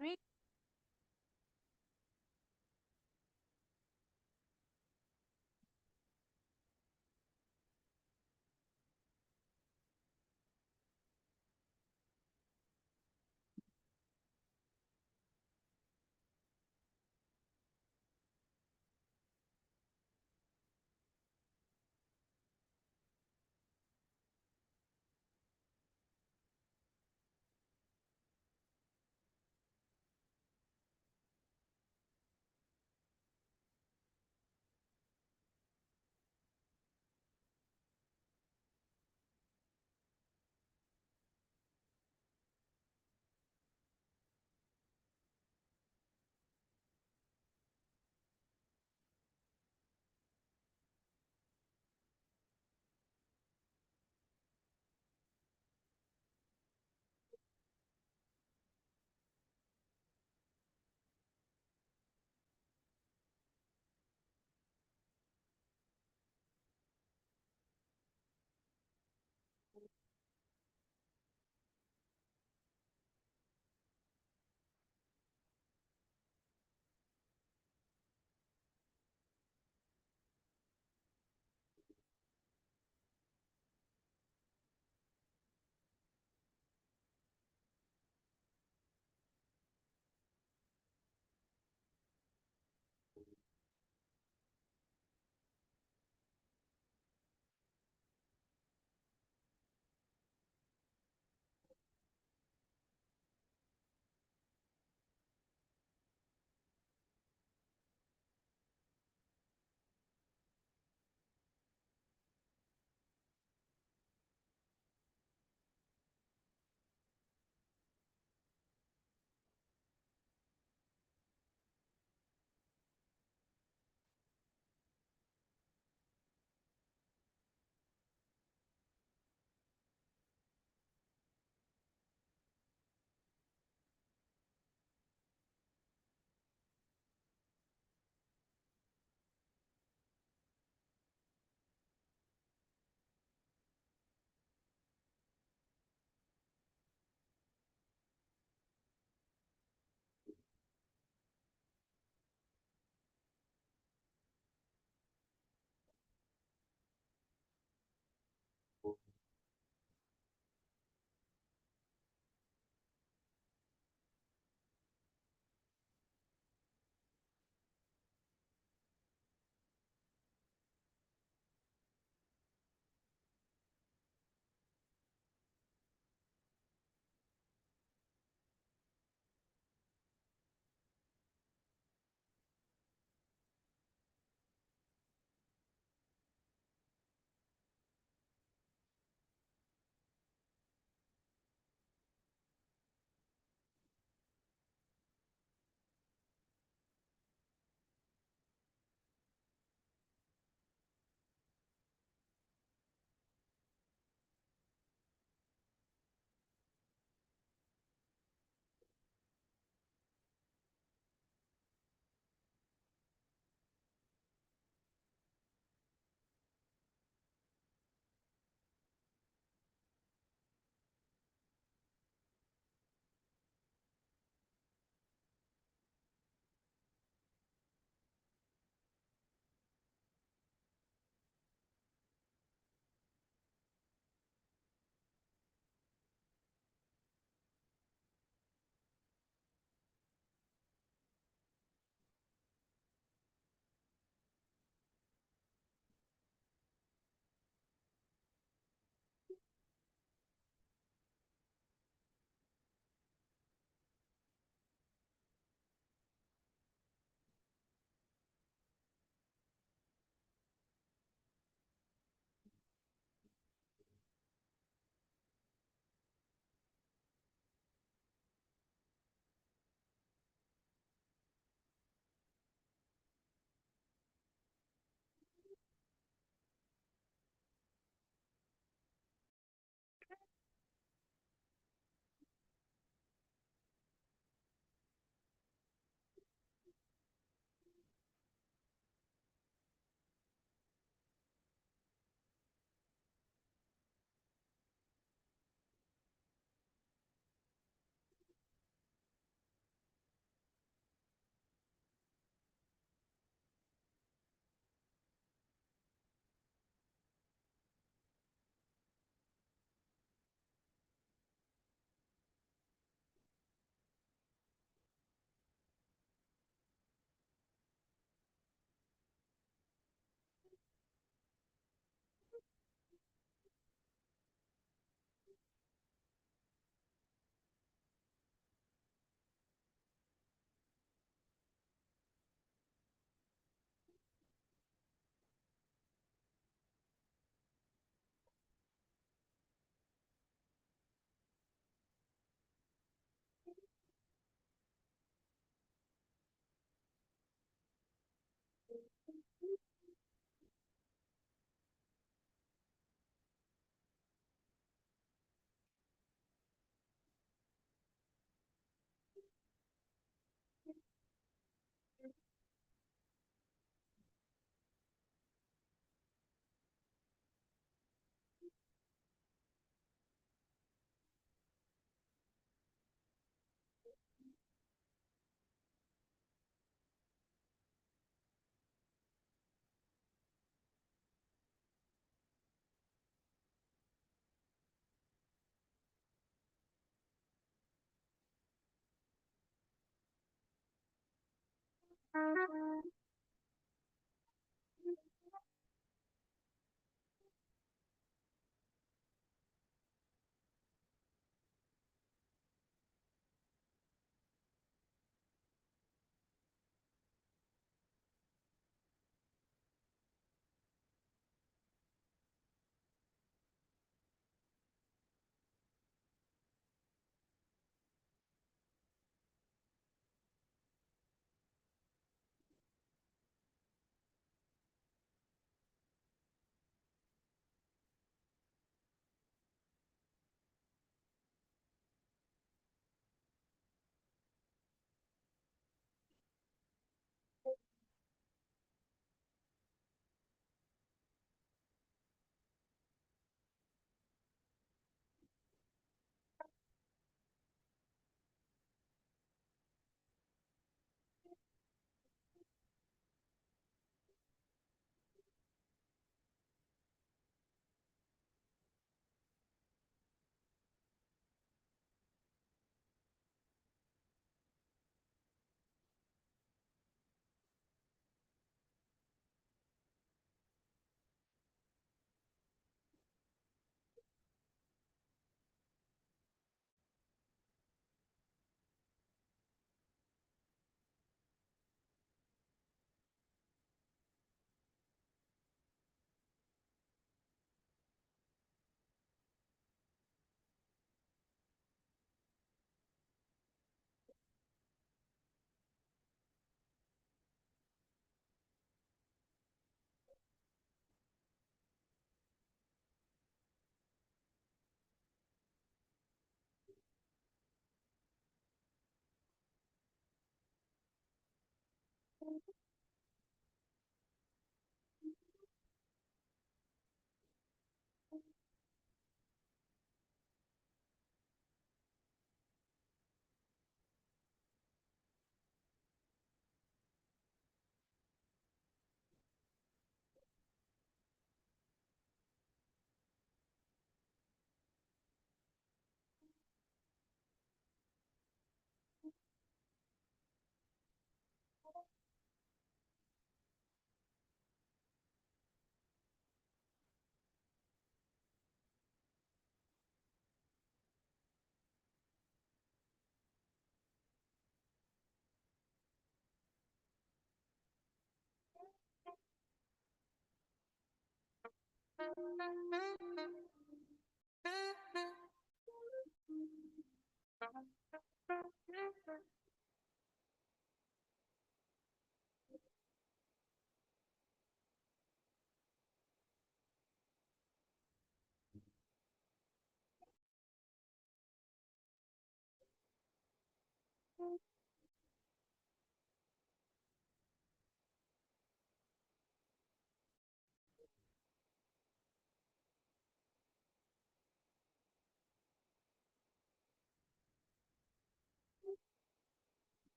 Re-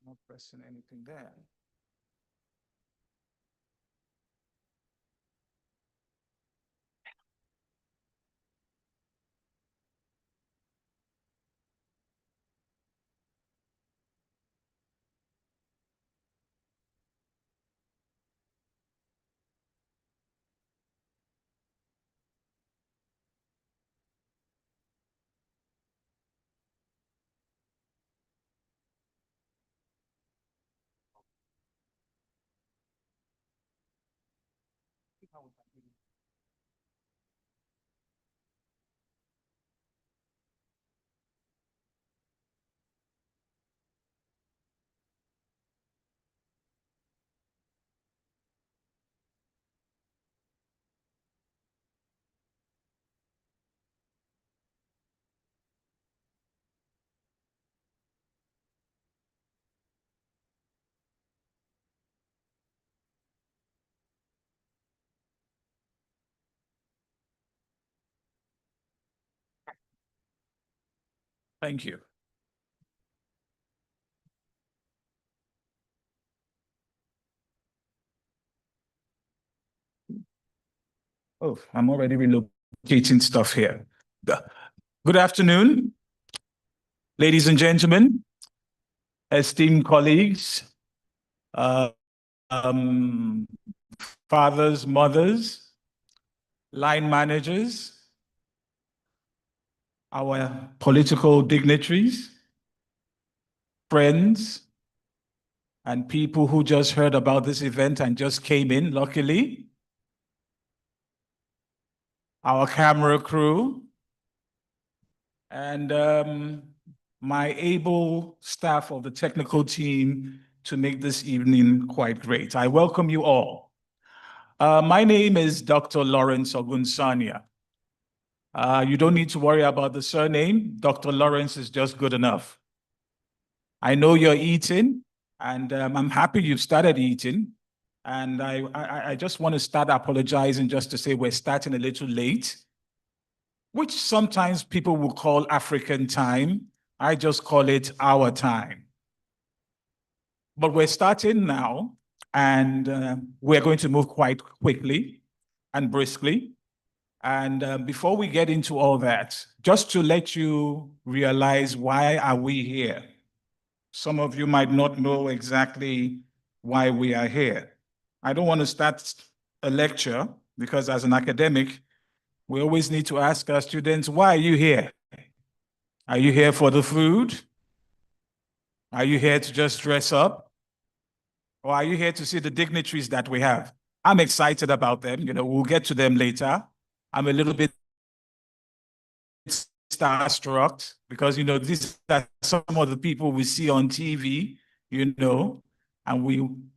Not pressing anything there. Thank you. Oh, I'm already relocating stuff here. Good afternoon, ladies and gentlemen, esteemed colleagues, uh, um, fathers, mothers, line managers, our political dignitaries, friends, and people who just heard about this event and just came in, luckily, our camera crew, and my able staff of the technical team to make this evening quite great. I welcome you all. My name is Dr. Lawrence Ogunsanya. You don't need to worry about the surname. Dr. Lawrence is just good enough. I know you're eating, and I'm happy you've started eating. And I just want to start apologizing just to say we're starting a little late, which sometimes people will call African time. I just call it our time. But we're starting now, and we're going to move quite quickly and briskly. And before we get into all that, just to let you realize why are we here. some of you might not know exactly why we are here. I don't want to start a lecture because as an academic, we always need to ask our students, why are you here? Are you here for the food? Are you here to just dress up? Or are you here to see the dignitaries that we have? I'm excited about them. We'll get to them later. I'm a little bit starstruck because, these are some of the people we see on TV, and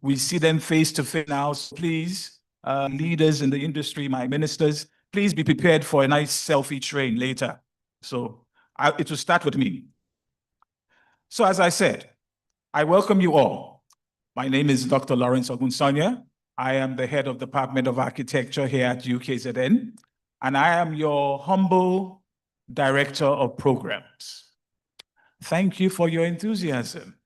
we see them face to face now. So please, leaders in the industry, my ministers, please be prepared for a nice selfie train later. So it will start with me. So as I said, I welcome you all. My name is Dr. Lawrence Ogunsonya. I am the head of the Department of Architecture here at UKZN, and I am your humble Director of Programs. Thank you for your enthusiasm.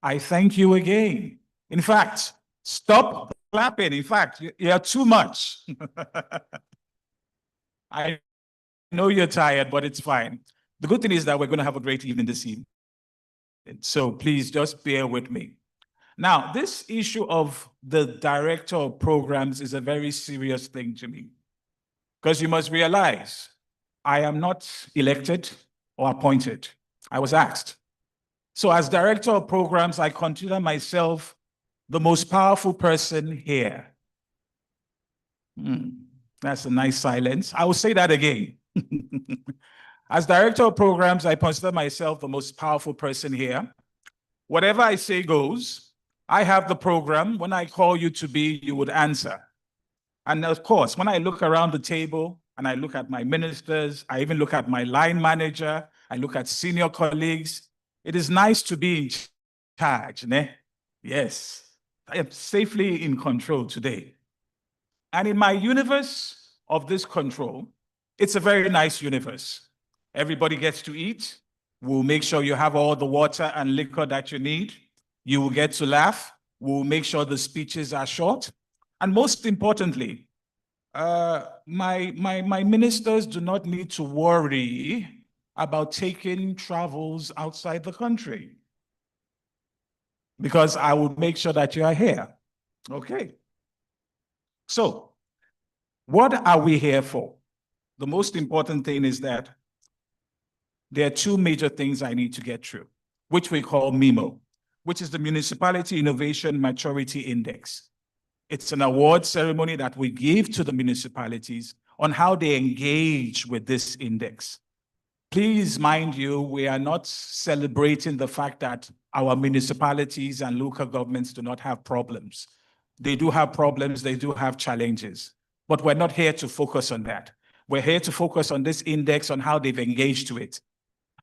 I thank you again. In fact, stop clapping. In fact, you're too much. I know you're tired, but it's fine. The good thing is that we're going to have a great evening this evening. So please just bear with me. Now, this issue of the Director of Programs is a very serious thing to me, because you must realize I am not elected or appointed. I was asked. So as Director of Programs, I consider myself the most powerful person here. That's a nice silence. I will say that again. As Director of Programs, I consider myself the most powerful person here. Whatever I say goes. I have the program. When I call you to be, you would answer. And of course, when I look around the table and I look at my ministers, I even look at my line manager, I look at senior colleagues, it is nice to be in charge, né? Yes, I am safely in control today. And in my universe of this control, it's a very nice universe. Everybody gets to eat. We'll make sure you have all the water and liquor that you need. You will get to laugh. We'll make sure the speeches are short. And most importantly, my ministers do not need to worry about taking travels outside the country, because I will make sure that you are here. Okay. So, what are we here for? The most important thing is that there are two major things I need to get through, which we call MIMO, which is the Municipality Innovation Maturity Index. It's an award ceremony that we give to the municipalities on how they engage with this index. Please, mind you, we are not celebrating the fact that our municipalities and local governments do not have problems. They do have problems, they do have challenges, but we're not here to focus on that. We're here to focus on this index, on how they've engaged to it.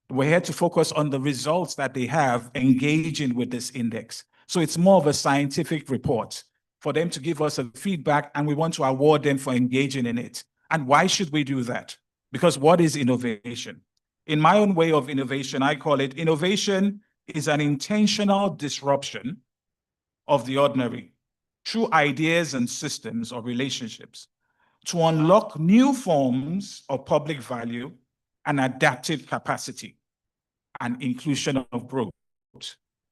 We're here to focus on the results that they have engaging with this index. So it's more of a scientific report for them to give us a feedback, and we want to award them for engaging in it. And why should we do that? Because what is innovation? In my own way of innovation, I call it innovation is an intentional disruption of the ordinary through ideas and systems or relationships to unlock new forms of public value and adaptive capacity and inclusion of growth.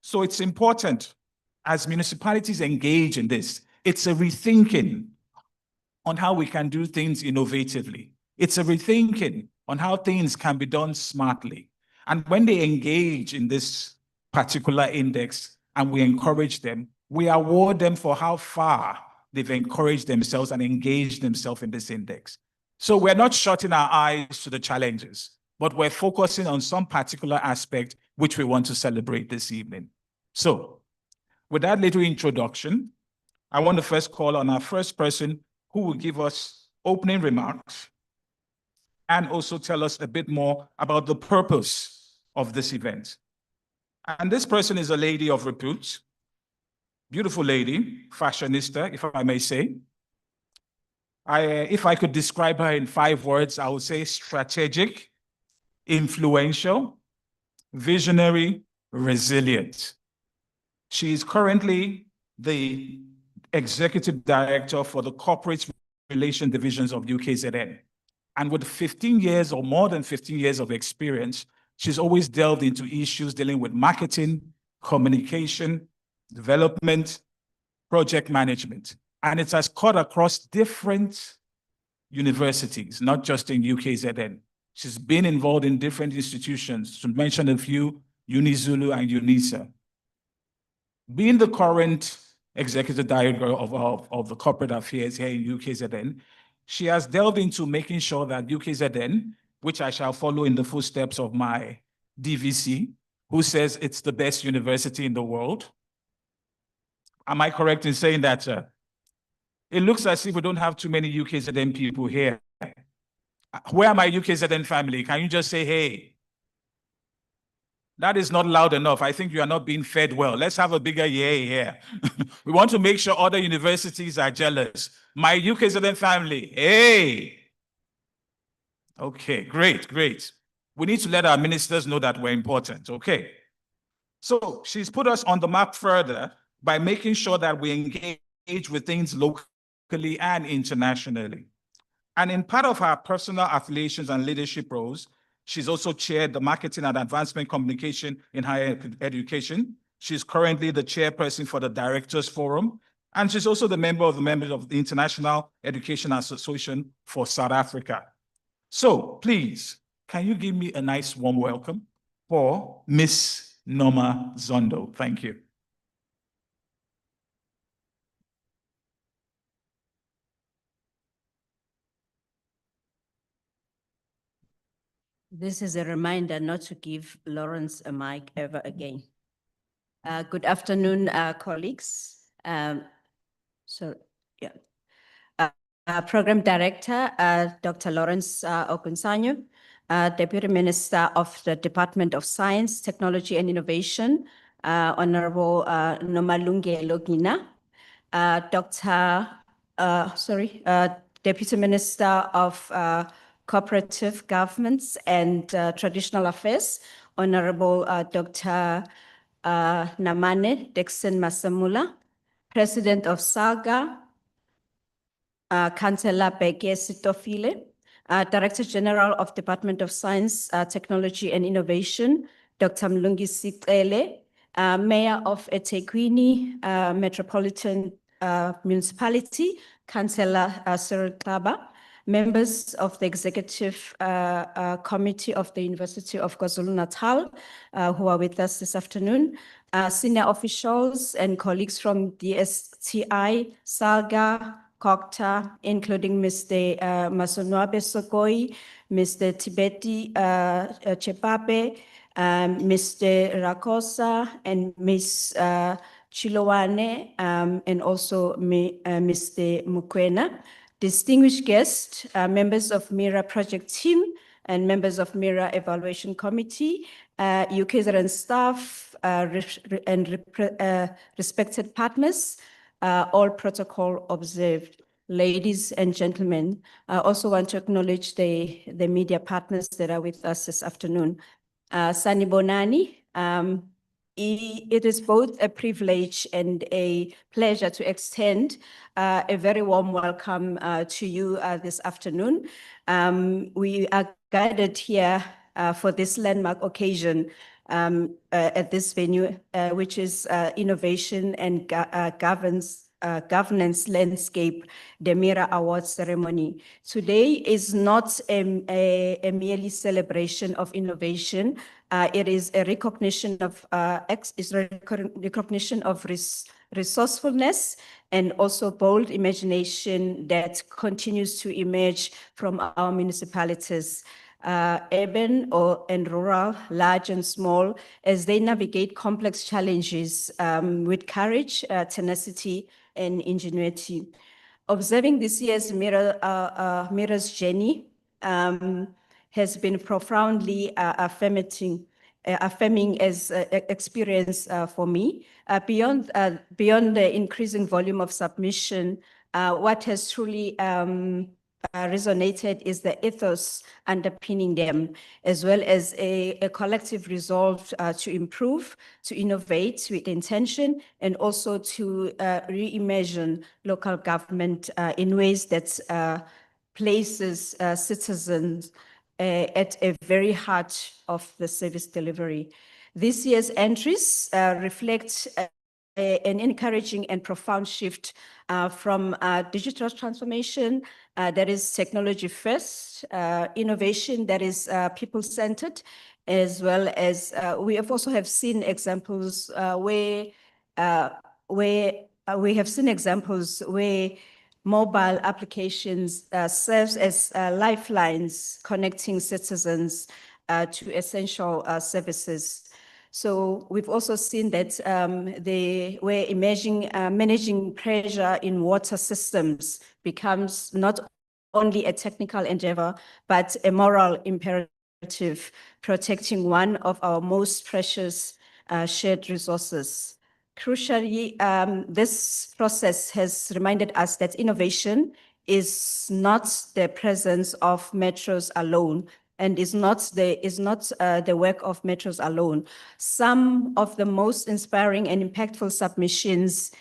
So it's important as municipalities engage in this, it's a rethinking on how we can do things innovatively. It's a rethinking on how things can be done smartly. And when they engage in this particular index and we encourage them, we award them for how far they've encouraged themselves and engaged themselves in this index. So we're not shutting our eyes to the challenges, but we're focusing on some particular aspect which we want to celebrate this evening. So with that little introduction, I want to first call on our first person who will give us opening remarks and also tell us a bit more about the purpose of this event. And this person is a lady of repute, beautiful lady, fashionista, if I may say. If I could describe her in 5 words, I would say strategic, influential, visionary, resilient. She is currently the executive director for the corporate relations divisions of UKZN. And with 15 years or more than 15 years of experience, She's always delved into issues dealing with marketing, communication, development, project management. And it has cut across different universities, not just in UKZN. She's been involved in different institutions, to mention a few, UniZulu and UNISA. Being the current executive director of the corporate affairs here in UKZN, she has delved into making sure that UKZN, which I shall follow in the footsteps of my DVC, who says it's the best university in the world. Am I correct in saying that, sir? It looks as if we don't have too many UKZN people here. Where are my UKZN family? Can you just say, hey? That is not loud enough. I think you are not being fed well. Let's have a bigger yay here. We want to make sure other universities are jealous. My UKZN family, hey. Okay, great, great. We need to let our ministers know that we're important, okay? So she's put us on the map further by making sure that we engage with things locally and internationally. And in part of her personal affiliations and leadership roles, she's also chaired the Marketing and Advancement Communication in Higher Education. She's currently the chairperson for the Directors Forum, and she's also the members of the International Education Association for South Africa. So please, can you give me a nice warm welcome for Miss Norma Zondo? Thank you. This is a reminder not to give Lawrence a mic ever again. Good afternoon, colleagues. Program Director, Dr. Lawrence Okunsanyo, Deputy Minister of the Department of Science, Technology and Innovation, Honorable Nomalungelo Gina, Deputy Minister of Cooperative Governments and Traditional Affairs, Honorable Dr. Namane Dixon Masamula, President of SAGA, Councillor Beke Sitofile, Director General of Department of Science, Technology and Innovation, Dr. Mlungi Sicele, Mayor of eThekwini Metropolitan Municipality, Councillor Cyril Kaba, members of the Executive Committee of the University of KwaZulu-Natal who are with us this afternoon, senior officials and colleagues from DSTI, SAGA, COCTA, including Mr. Masonwabe Sokoi, Mr. Tibeti Chepape, Mr. Rakosa, and Ms. Chilowane, and also Mr. Mukwena. Distinguished guests, members of Mira project team, and members of Mira evaluation committee, UKZN staff, and respected partners, all protocol observed. Ladies and gentlemen, I also want to acknowledge the media partners that are with us this afternoon. Sani Bonani, it is both a privilege and a pleasure to extend a very warm welcome to you this afternoon. We are gathered here for this landmark occasion at this venue, which is Innovation and Governance Landscape, the Mira Awards ceremony. Today is not a merely celebration of innovation. It is a recognition of resourcefulness and also bold imagination that continues to emerge from our municipalities, urban and rural, large and small, as they navigate complex challenges with courage, tenacity, and ingenuity. Observing this year's Mira's journey has been profoundly affirming as experience for me. Beyond the increasing volume of submission, what has truly resonated is the ethos underpinning them, as well as a collective resolve to improve, to innovate with intention, and also to reimagine local government in ways that places citizens at a very heart of the service delivery. This year's entries reflect an encouraging and profound shift from digital transformation that is technology first, innovation that is people-centered, as well as we have also have seen examples where we have seen examples where mobile applications serves as lifelines connecting citizens to essential services. So we've also seen that where managing pressure in water systems becomes not only a technical endeavor, but a moral imperative, protecting one of our most precious shared resources. Crucially, this process has reminded us that innovation is not the presence of metros alone, and is not the work of metros alone. Some of the most inspiring and impactful submissions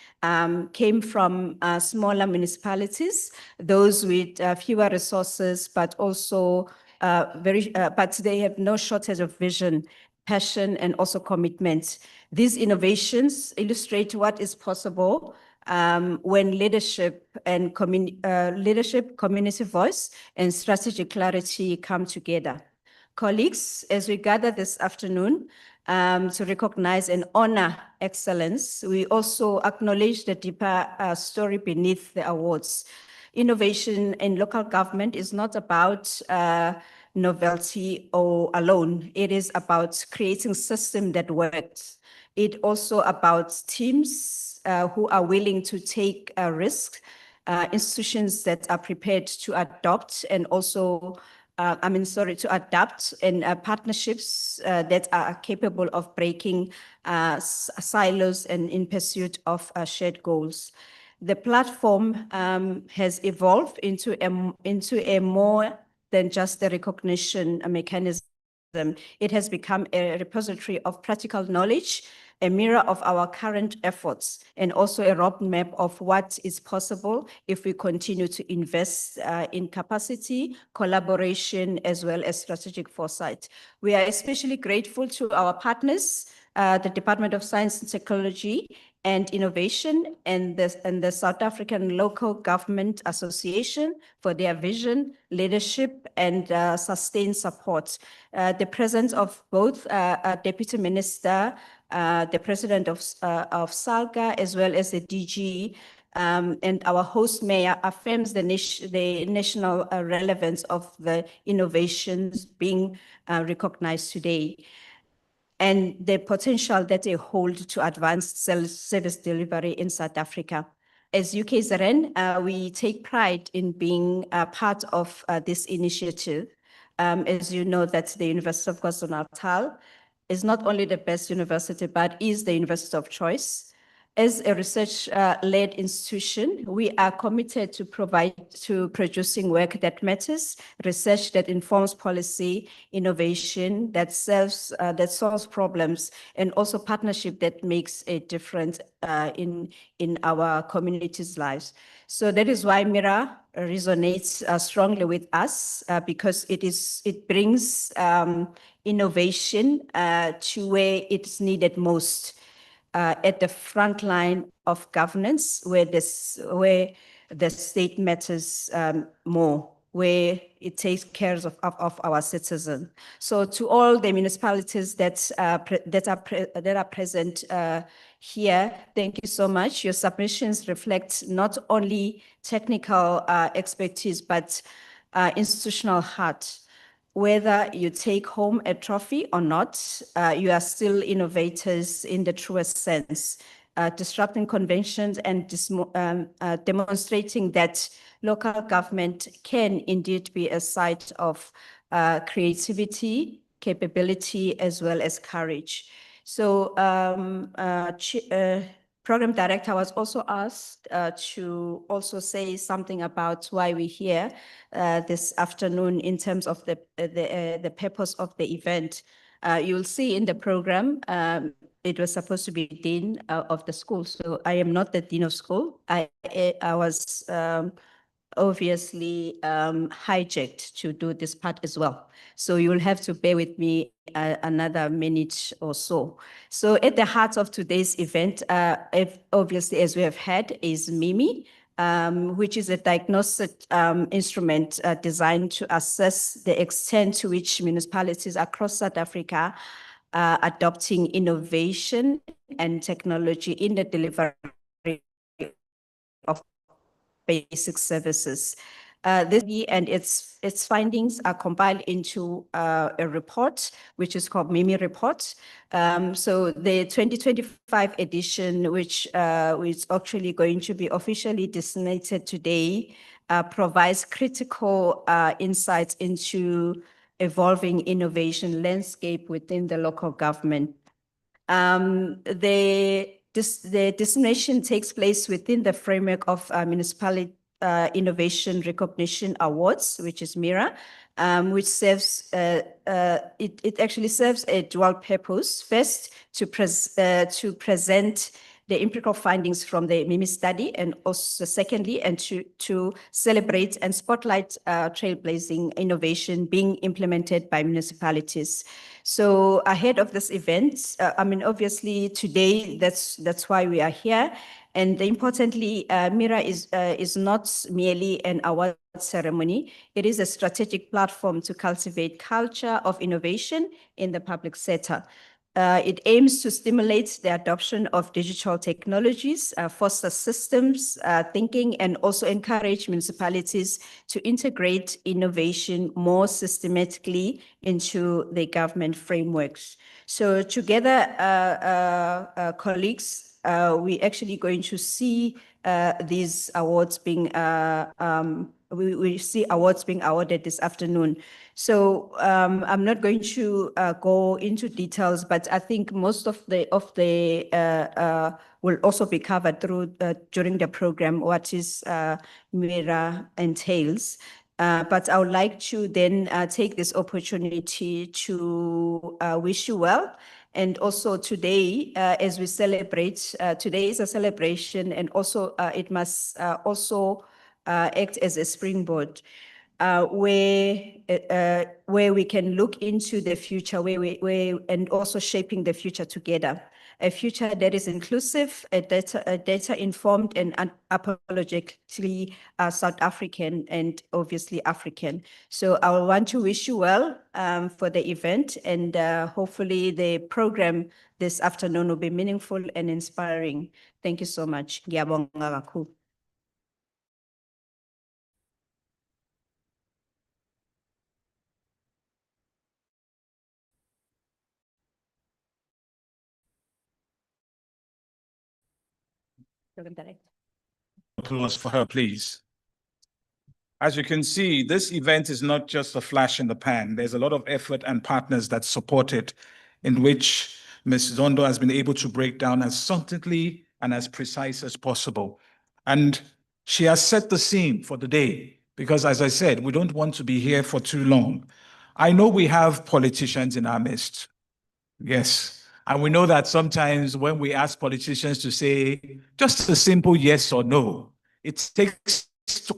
came from smaller municipalities, those with fewer resources, but also but they have no shortage of vision, passion, and also commitment. These innovations illustrate what is possible when leadership, community voice, and strategic clarity come together. Colleagues, as we gather this afternoon to recognize and honor excellence, we also acknowledge the deeper story beneath the awards. Innovation in local government is not about novelty or alone. It is about creating system that works. It also about teams who are willing to take a risk, institutions that are prepared to adopt and also to adapt, and partnerships that are capable of breaking silos and in pursuit of shared goals. The platform has evolved into a more than just a recognition mechanism. It has become a repository of practical knowledge, a mirror of our current efforts, and also a roadmap of what is possible if we continue to invest in capacity, collaboration, as well as strategic foresight. We are especially grateful to our partners, the Department of Science and Technology and Innovation, and the South African Local Government Association for their vision, leadership, and sustained support. The presence of both Deputy Minister, the President of SALGA, as well as the DG, and our host mayor affirms the national relevance of the innovations being recognized today, and the potential that they hold to advance service delivery in South Africa. As UKZN, we take pride in being a part of this initiative. As you know, that the University of KwaZulu-Natal is not only the best university, but is the university of choice. As a research-led institution, we are committed to producing work that matters, research that informs policy, innovation that solves problems, and also partnership that makes a difference in our communities' lives. So that is why Mira resonates strongly with us, because it brings innovation to where it's needed most. At the front line of governance, where the state matters more, where it takes care of our citizens. So to all the municipalities that are present here, thank you so much. Your submissions reflect not only technical expertise, but institutional heart. Whether you take home a trophy or not, you are still innovators in the truest sense, disrupting conventions and demonstrating that local government can indeed be a site of creativity, capability, as well as courage. So Program Director was also asked to also say something about why we're here this afternoon in terms of the purpose of the event. You'll see in the program, it was supposed to be dean of the school. So I am not the dean of school. I was obviously hijacked to do this part as well. So you'll have to bear with me another minute or so. So at the heart of today's event, obviously, as we have had, is MIMI, which is a diagnostic instrument designed to assess the extent to which municipalities across South Africa are adopting innovation and technology in the delivery of basic services. And its findings are compiled into a report, which is called MIMI report. So the 2025 edition, which is actually going to be officially disseminated today, provides critical insights into evolving innovation landscape within the local government. The dissemination takes place within the framework of Municipality Innovation Recognition Awards, which is Mira, which serves, it actually serves a dual purpose. First, to present the empirical findings from the MIMI study, and also secondly, and to celebrate and spotlight trailblazing innovation being implemented by municipalities. So ahead of this event, I mean, obviously today, that's why we are here. And importantly, Mira is not merely an award ceremony. It is a strategic platform to cultivate culture of innovation in the public sector. It aims to stimulate the adoption of digital technologies, foster systems thinking, and also encourage municipalities to integrate innovation more systematically into the government frameworks. So together, colleagues, we're actually going to see these awards being we see awards being awarded this afternoon. So I'm not going to go into details, but I think most of the will also be covered through during the program, what is Mira entails. But I would like to then take this opportunity to wish you well. And also today, as we celebrate, today is a celebration, and also it must also act as a springboard where we can look into the future, and also shaping the future together. A future that is inclusive, a data-informed, and unapologetically South African, and obviously African. So I want to wish you well for the event, and hopefully the program this afternoon will be meaningful and inspiring. Thank you so much. Ngiyabonga kakhulu. Applause for her, please. As you can see, this event is not just a flash in the pan. There's a lot of effort and partners that support it, in which Ms. Zondo has been able to break down as succinctly and as precise as possible. And she has set the scene for the day, because as I said, we don't want to be here for too long. I know we have politicians in our midst. Yes. And we know that sometimes when we ask politicians to say just a simple yes or no, it takes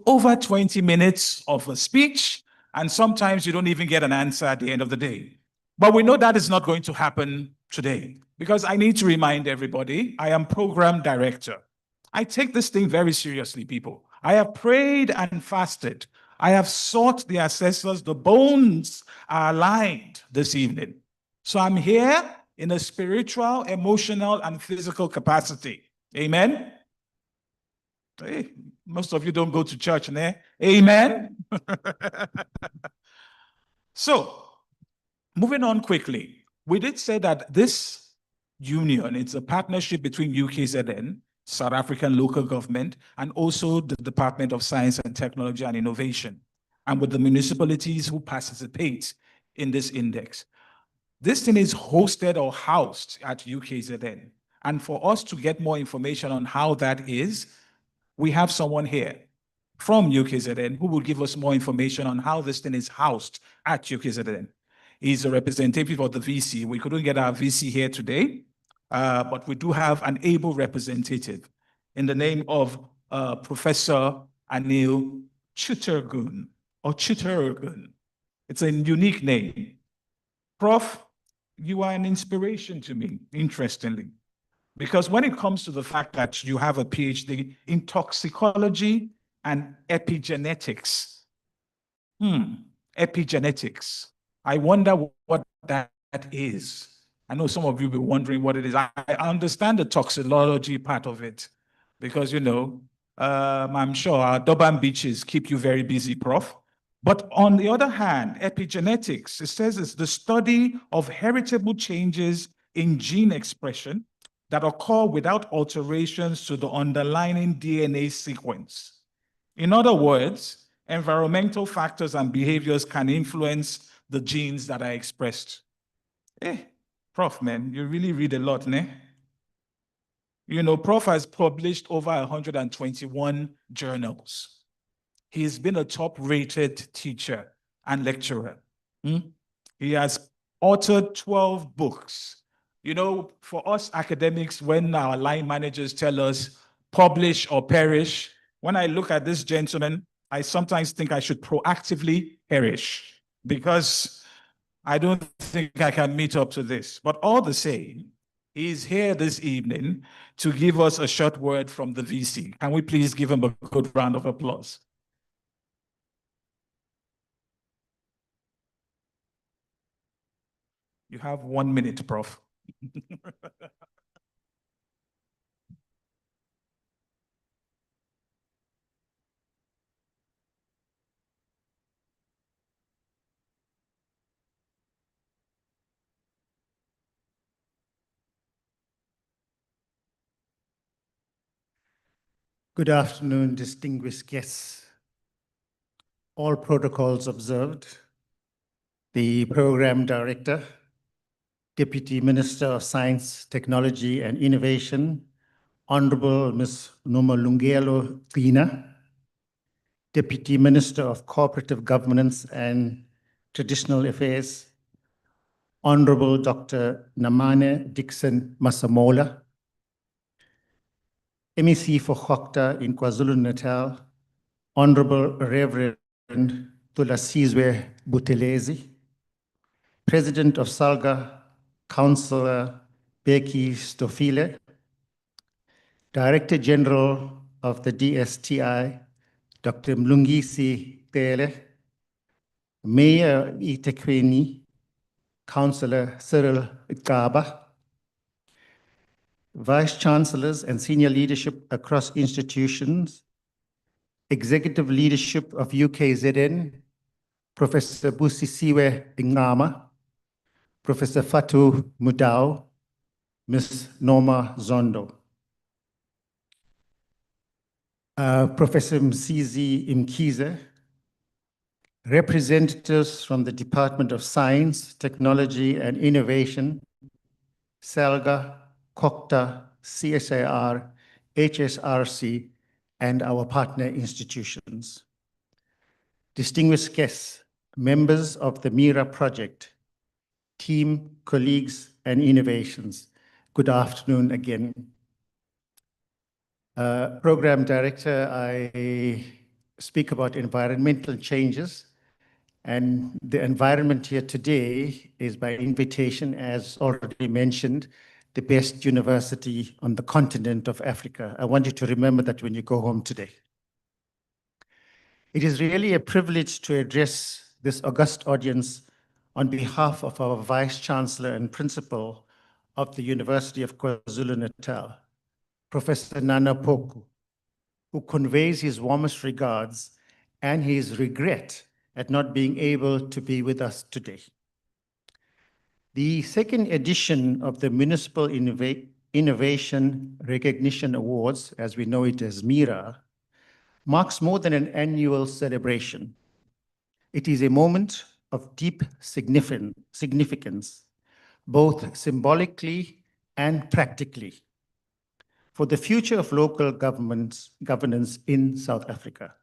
over 20 minutes of a speech, and sometimes you don't even get an answer at the end of the day. But we know that is not going to happen today, because I need to remind everybody, I am program director. I take this thing very seriously, people. I have prayed and fasted. I have sought the assessors. The bones are aligned this evening. So I'm here in a spiritual, emotional, and physical capacity. Amen? Hey, most of you don't go to church, né? Amen? So, moving on quickly, we did say that this union, it's a partnership between UKZN, South African local government, and also the Department of Science and Technology and Innovation, and with the municipalities who participate in this index. This thing is hosted or housed at UKZN. And for us to get more information on how that is, we have someone here from UKZN who will give us more information on how this thing is housed at UKZN. He's a representative of the VC. We couldn't get our VC here today, but we do have an able representative in the name of Professor Anil Chittergun or Chittergun. It's a unique name. Prof, you are an inspiration to me, interestingly, because when it comes to the fact that you have a PhD in toxicology and epigenetics, epigenetics, I wonder what that is. I know some of you will be wondering what it is. I understand the toxicology part of it because, I'm sure our Durban beaches keep you very busy, Prof. But on the other hand, epigenetics, it says it's the study of heritable changes in gene expression that occur without alterations to the underlying DNA sequence. In other words, environmental factors and behaviors can influence the genes that are expressed. Prof, man, you really read a lot, ne? Prof has published over 121 journals. He's been a top-rated teacher and lecturer. He has authored 12 books. For us academics, when our line managers tell us publish or perish, when I look at this gentleman, I sometimes think I should proactively perish because I don't think I can meet up to this. But all the same, he's here this evening to give us a short word from the VC. Can we please give him a good round of applause? You have 1 minute, Prof. Good afternoon, distinguished guests. All protocols observed. The Program Director, Deputy Minister of Science, Technology and Innovation, Honorable Ms. Nomalungelo Gcina, Deputy Minister of Cooperative Governance and Traditional Affairs, Honorable Dr. Namane Dixon Masamola, MEC for Khokta in KwaZulu-Natal, Honorable Reverend Thulasizwe Buthelezi, President of SALGA, Councillor Becky Stofile, Director General of the DSTI, Dr. Mlungisi Tele, Mayor eThekwini, Councillor Cyril Kaba, Vice Chancellors and senior leadership across institutions, Executive leadership of UKZN, Professor Busisiwe Ingama, Professor Fatu Mudau, Ms. Norma Zondo. Professor Msizi Imkize, representatives from the Department of Science, Technology and Innovation, SALGA, COCTA, CSIR, HSRC, and our partner institutions. Distinguished guests, members of the Mira project, team, colleagues, and innovations, good afternoon again. Program Director, I speak about environmental changes, and the environment here today is by invitation, as already mentioned, the best university on the continent of Africa. I want you to remember that when you go home today. It is really a privilege to address this august audience on behalf of our Vice Chancellor and Principal of the University of KwaZulu-Natal, Professor Nana Poku, who conveys his warmest regards and his regret at not being able to be with us today. The second edition of the Municipal Innovation Recognition Awards, as we know it as Mira, marks more than an annual celebration. It is a moment of deep significance, both symbolically and practically, for the future of local governance in South Africa.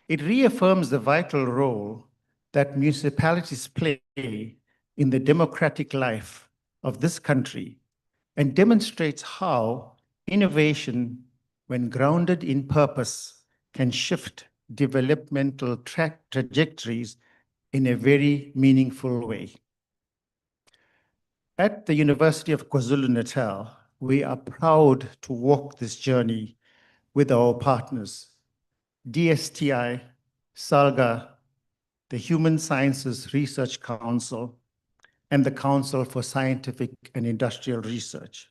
It reaffirms the vital role that municipalities play in the democratic life of this country and demonstrates how innovation, when grounded in purpose, can shift developmental trajectories in a very meaningful way. At the University of KwaZulu-Natal, we are proud to walk this journey with our partners, DSTI, SALGA, the Human Sciences Research Council, and the Council for Scientific and Industrial Research,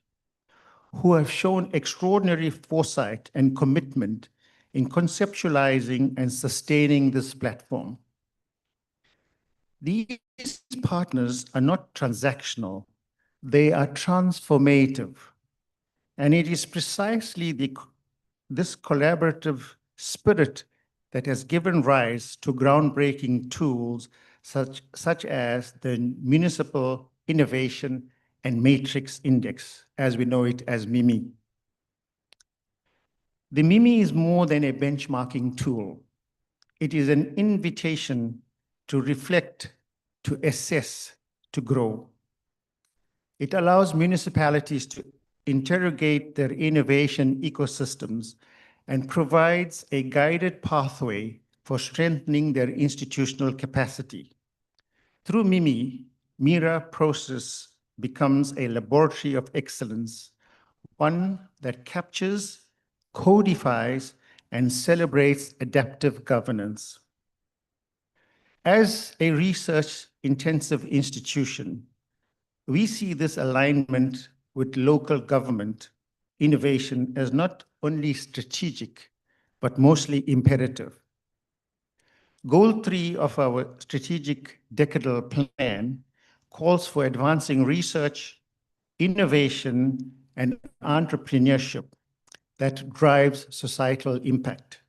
who have shown extraordinary foresight and commitment in conceptualizing and sustaining this platform. These partners are not transactional, they are transformative. And it is precisely this collaborative spirit that has given rise to groundbreaking tools such as the Municipal Innovation and Matrix Index, as we know it as MIMI. The MIMI is more than a benchmarking tool. It is an invitation to reflect, to assess, to grow. It allows municipalities to interrogate their innovation ecosystems and provides a guided pathway for strengthening their institutional capacity. Through MIMI, Mira process becomes a laboratory of excellence, one that captures, codifies, and celebrates adaptive governance. As a research-intensive institution, we see this alignment with local government innovation as not only strategic, but mostly imperative. Goal 3 of our strategic decadal plan calls for advancing research, innovation, and entrepreneurship that drives societal impact.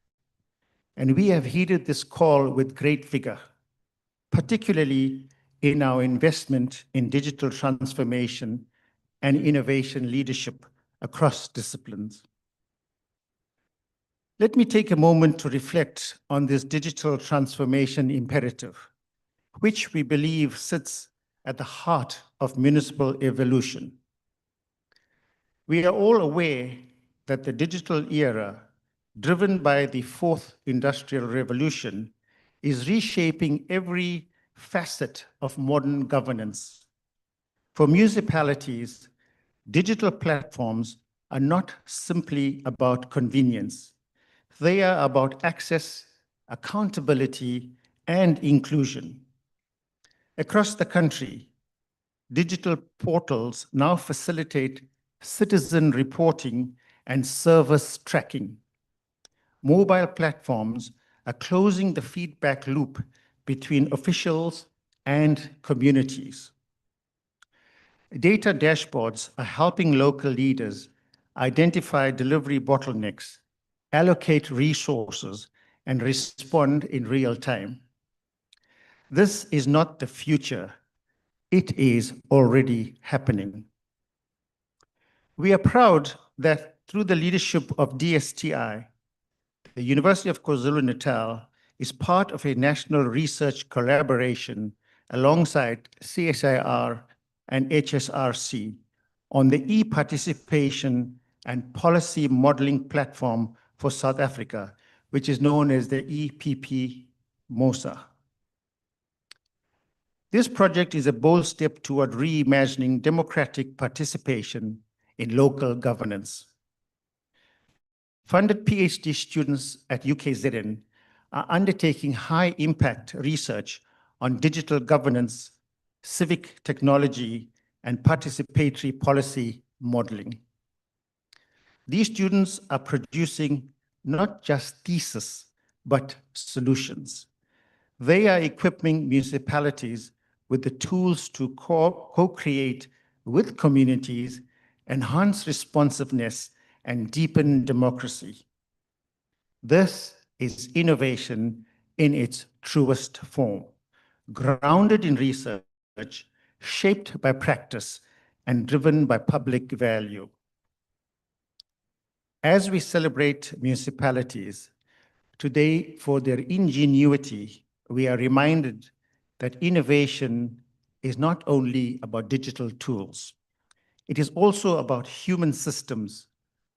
And we have heeded this call with great vigor, particularly in our investment in digital transformation and innovation leadership across disciplines. Let me take a moment to reflect on this digital transformation imperative, which we believe sits at the heart of municipal evolution. We are all aware that the digital era, driven by the fourth industrial revolution, is reshaping every facet of modern governance. For municipalities, digital platforms are not simply about convenience. They are about access, accountability, and inclusion. Across the country, digital portals now facilitate citizen reporting and service tracking. Mobile platforms are closing the feedback loop between officials and communities. Data dashboards are helping local leaders identify delivery bottlenecks, allocate resources, and respond in real time. This is not the future. It is already happening. We are proud that through the leadership of DSTI, the University of KwaZulu-Natal is part of a national research collaboration alongside CSIR and HSRC on the e-participation and policy modeling platform for South Africa, which is known as the EPP-MOSA. This project is a bold step toward reimagining democratic participation in local governance. Funded PhD students at UKZN are undertaking high-impact research on digital governance, civic technology, and participatory policy modeling. These students are producing not just theses, but solutions. They are equipping municipalities with the tools to co-create with communities, enhance responsiveness, and deepen democracy. This is innovation in its truest form, grounded in research, shaped by practice, and driven by public value. As we celebrate municipalities, today for their ingenuity, we are reminded that innovation is not only about digital tools. It is also about human systems,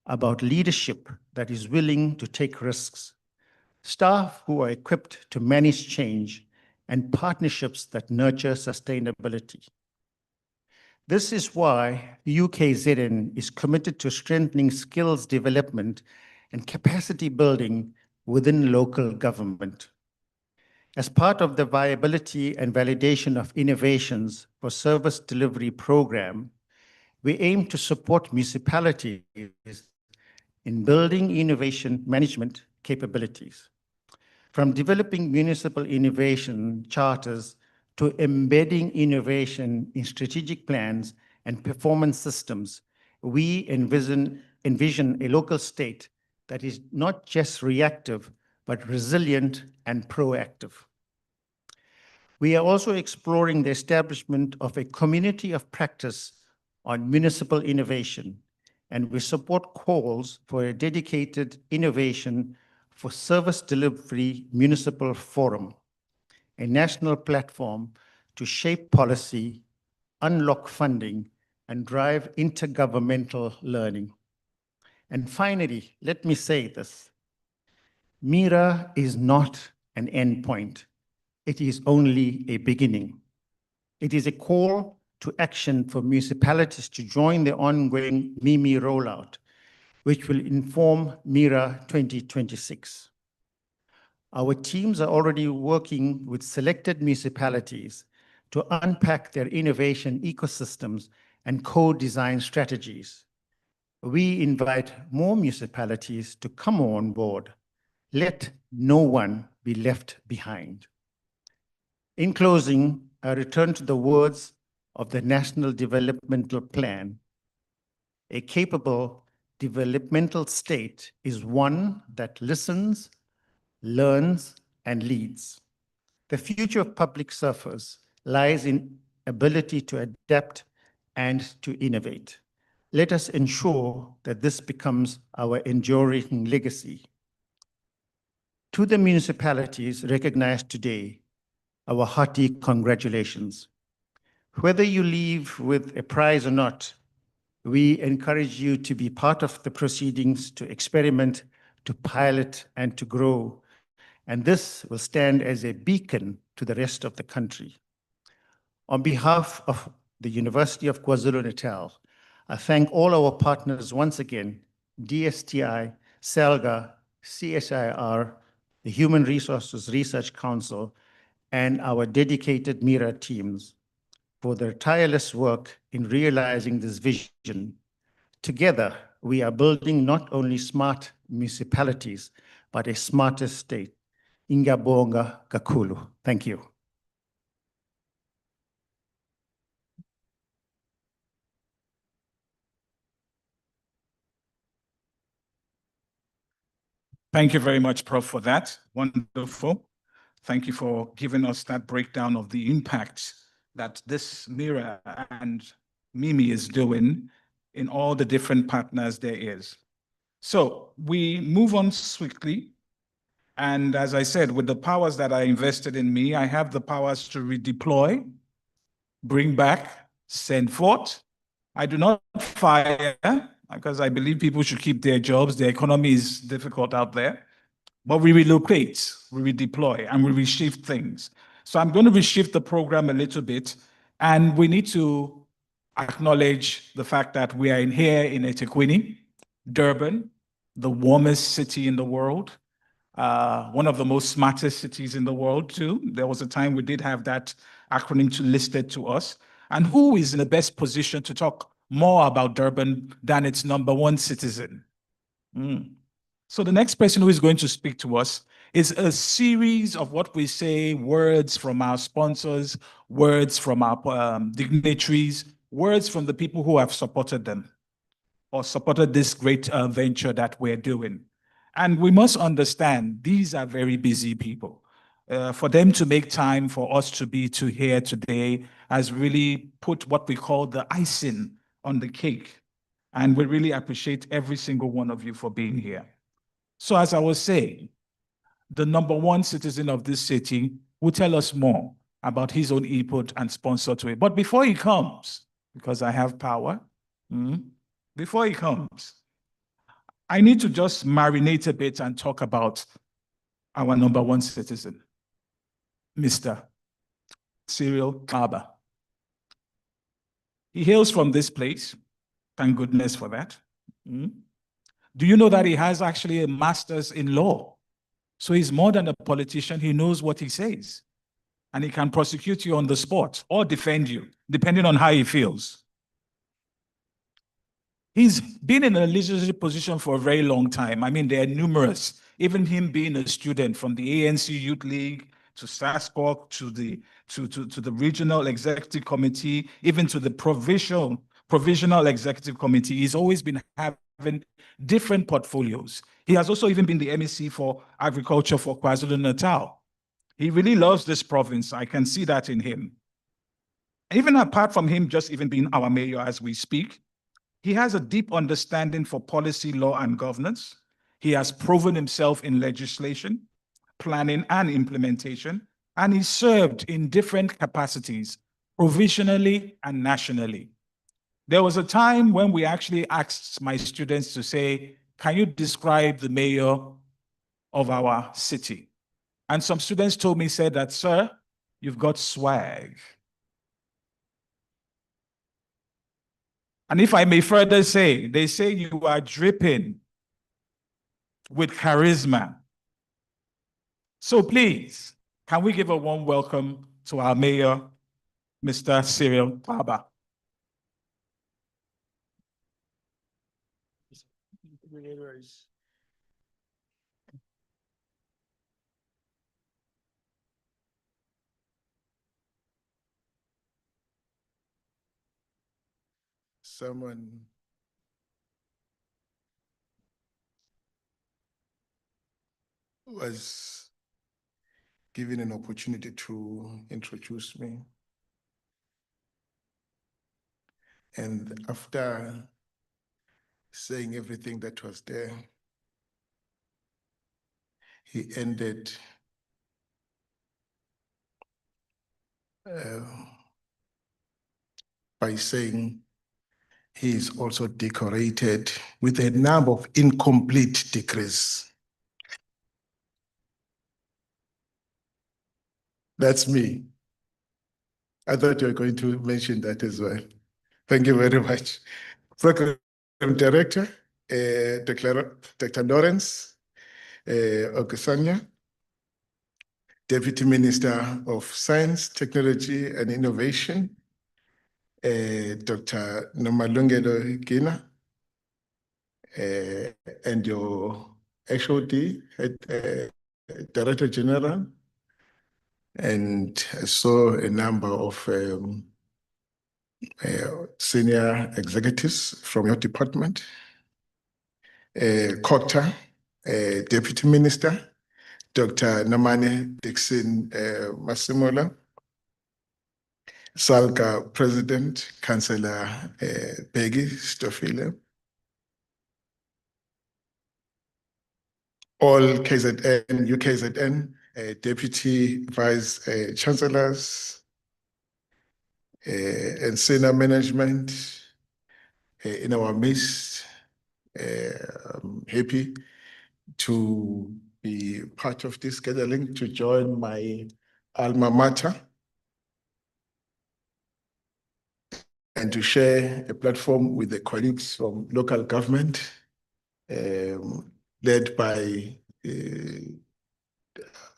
about leadership that is willing to take risks, staff who are equipped to manage change, and partnerships that nurture sustainability. This is why UKZN is committed to strengthening skills development and capacity building within local government. As part of the viability and validation of innovations for service delivery program, we aim to support municipalities in building innovation management capabilities. From developing municipal innovation charters to embedding innovation in strategic plans and performance systems, we envision a local state that is not just reactive, but resilient and proactive. We are also exploring the establishment of a community of practice on municipal innovation, and we support calls for a dedicated innovation for service delivery municipal forum, a national platform to shape policy, unlock funding, and drive intergovernmental learning. And finally, let me say this: Mira is not an endpoint. It is only a beginning. It is a call to action for municipalities to join the ongoing MIMI rollout, which will inform Mira 2026. Our teams are already working with selected municipalities to unpack their innovation ecosystems and co-design strategies. We invite more municipalities to come on board. Let no one be left behind. In closing, I return to the words of the National Developmental Plan. A capable developmental state is one that listens, learns, and leads. The future of public service lies in ability to adapt and to innovate. Let us ensure that this becomes our enduring legacy. To the municipalities recognized today, our hearty congratulations. Whether you leave with a prize or not, we encourage you to be part of the proceedings, to experiment, to pilot, and to grow. And this will stand as a beacon to the rest of the country. On behalf of the University of KwaZulu-Natal, I thank all our partners once again, DSTI, SELGA, CSIR, the Human Resources Research Council, and our dedicated Mira teams for their tireless work in realizing this vision. Together, we are building not only smart municipalities, but a smarter state. Ngiyabonga kakhulu. Thank you. Thank you very much, Prof, for that. Wonderful. Thank you for giving us that breakdown of the impact that this Mira and Mimi is doing in all the different partners there is. So we move on swiftly. And as I said, with the powers that are invested in me, I have the powers to redeploy, bring back, send forth. I do not fire, because I believe people should keep their jobs. The economy is difficult out there. But we relocate, we redeploy, and we reshift things. So I'm going to reshift the program a little bit, and we need to acknowledge the fact that we are here in eThekwini, Durban, the warmest city in the world, one of the most smartest cities in the world too. There was a time we did have that acronym listed to us. And who is in the best position to talk more about Durban than its #1 citizen? So the next person who is going to speak to us is a series of what we say, words from our sponsors, words from our dignitaries, words from the people who have supported them or supported this great venture that we're doing. And we must understand these are very busy people. For them to make time for us to be here today has really put what we call the icing on the cake. And we really appreciate every single one of you for being here. So as I was saying, the #1 citizen of this city will tell us more about his own input and sponsor to it. But before he comes, because I have power, before he comes, I need to just marinate a bit and talk about our number one citizen, Mr. Cyril Xaba. He hails from this place. Thank goodness for that. Do you know that he has actually a master's in law? So he's more than a politician. He knows what he says. And he can prosecute you on the spot or defend you, depending on how he feels. He's been in a leadership position for a very long time. I mean, there are numerous, even him being a student from the ANC Youth League to SASCOC to the Regional Executive Committee, even to the Provisional Executive Committee. He's always been having different portfolios. He has also even been the MEC for Agriculture for KwaZulu-Natal. He really loves this province. I can see that in him. Even apart from him just even being our mayor as we speak, he has a deep understanding for policy, law, and governance. He has proven himself in legislation, planning, and implementation, and he served in different capacities, provisionally and nationally. There was a time when we actually asked my students to say, can you describe the mayor of our city? And some students told me, said that, sir, you've got swag. And if I may further say, they say you are dripping with charisma. So please, can we give a warm welcome to our mayor, Mr. Cyril Xaba. Someone was given an opportunity to introduce me. And after saying everything that was there, he ended by saying he is also decorated with a number of incomplete degrees. That's me. I thought you were going to mention that as well. Thank you very much. Program Director, Dr. Lawrence Okusanya, Deputy Minister of Science, Technology and Innovation, Dr. Nomalungelo Gina, and your HOD, Director General, and I saw a number of senior executives from your department, Kota, Deputy Minister, Dr. Nomane Dixon Masimola, SALCA President, Councillor Peggy Stofile, all KZN, UKZN, Deputy Vice Chancellors, and senior management in our midst. I'm happy to be part of this gathering, to join my alma mater and to share a platform with the colleagues from local government, led by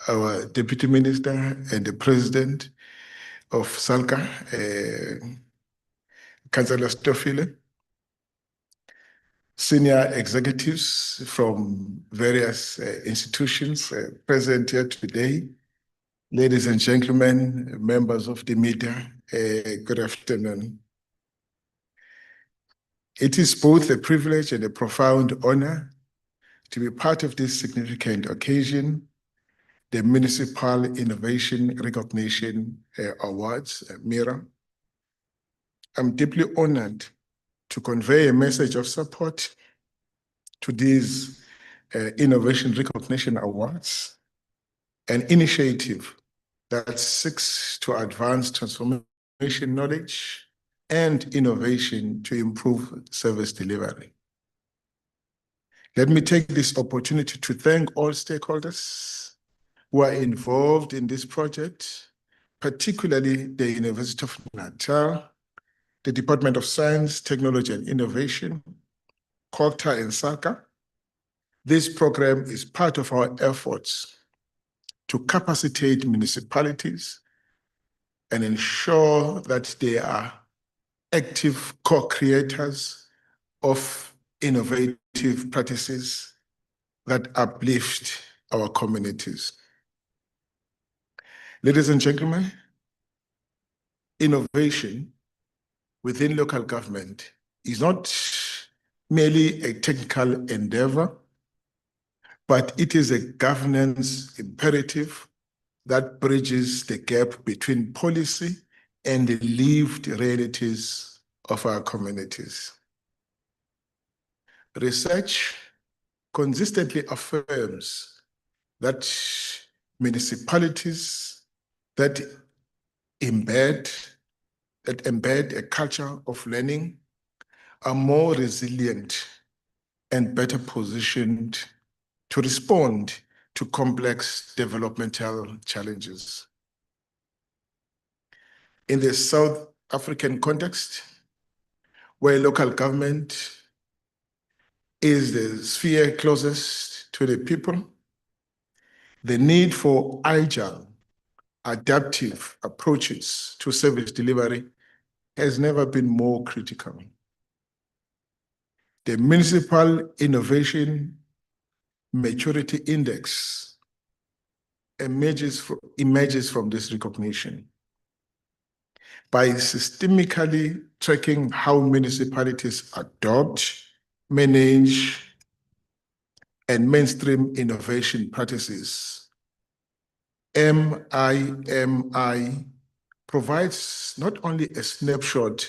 our Deputy Minister and the President of SALCA, Councillor Stofile, senior executives from various institutions present here today, ladies and gentlemen, members of the media, good afternoon. It is both a privilege and a profound honor to be part of this significant occasion, the Municipal Innovation Recognition Awards, Mira. I'm deeply honored to convey a message of support to these Innovation Recognition Awards, an initiative that seeks to advance transformation knowledge and innovation to improve service delivery. Let me take this opportunity to thank all stakeholders who are involved in this project, particularly the University of Natal, the Department of Science, Technology and Innovation, COGTA and SACA. This program is part of our efforts to capacitate municipalities and ensure that they are active co-creators of innovative practices that uplift our communities. Ladies and gentlemen, innovation within local government is not merely a technical endeavor, but it is a governance imperative that bridges the gap between policy and the lived realities of our communities. Research consistently affirms that municipalities that embed a culture of learning are more resilient and better positioned to respond to complex developmental challenges. In the South African context, where local government is the sphere closest to the people, the need for agile, adaptive approaches to service delivery has never been more critical. The Municipal Innovation Maturity Index emerges from this recognition. By systemically tracking how municipalities adopt, manage, and mainstream innovation practices, MIMI provides not only a snapshot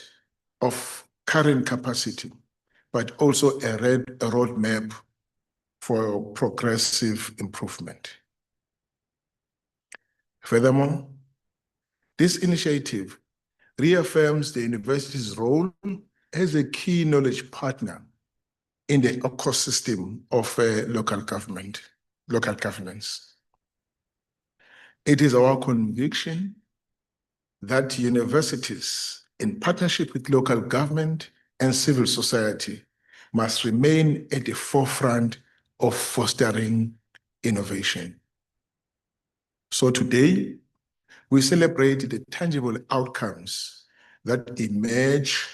of current capacity, but also a roadmap for progressive improvement. Furthermore, this initiative reaffirms the university's role as a key knowledge partner in the ecosystem of local governance. It is our conviction that universities, in partnership with local government and civil society, must remain at the forefront of fostering innovation. So today, we celebrate the tangible outcomes that emerge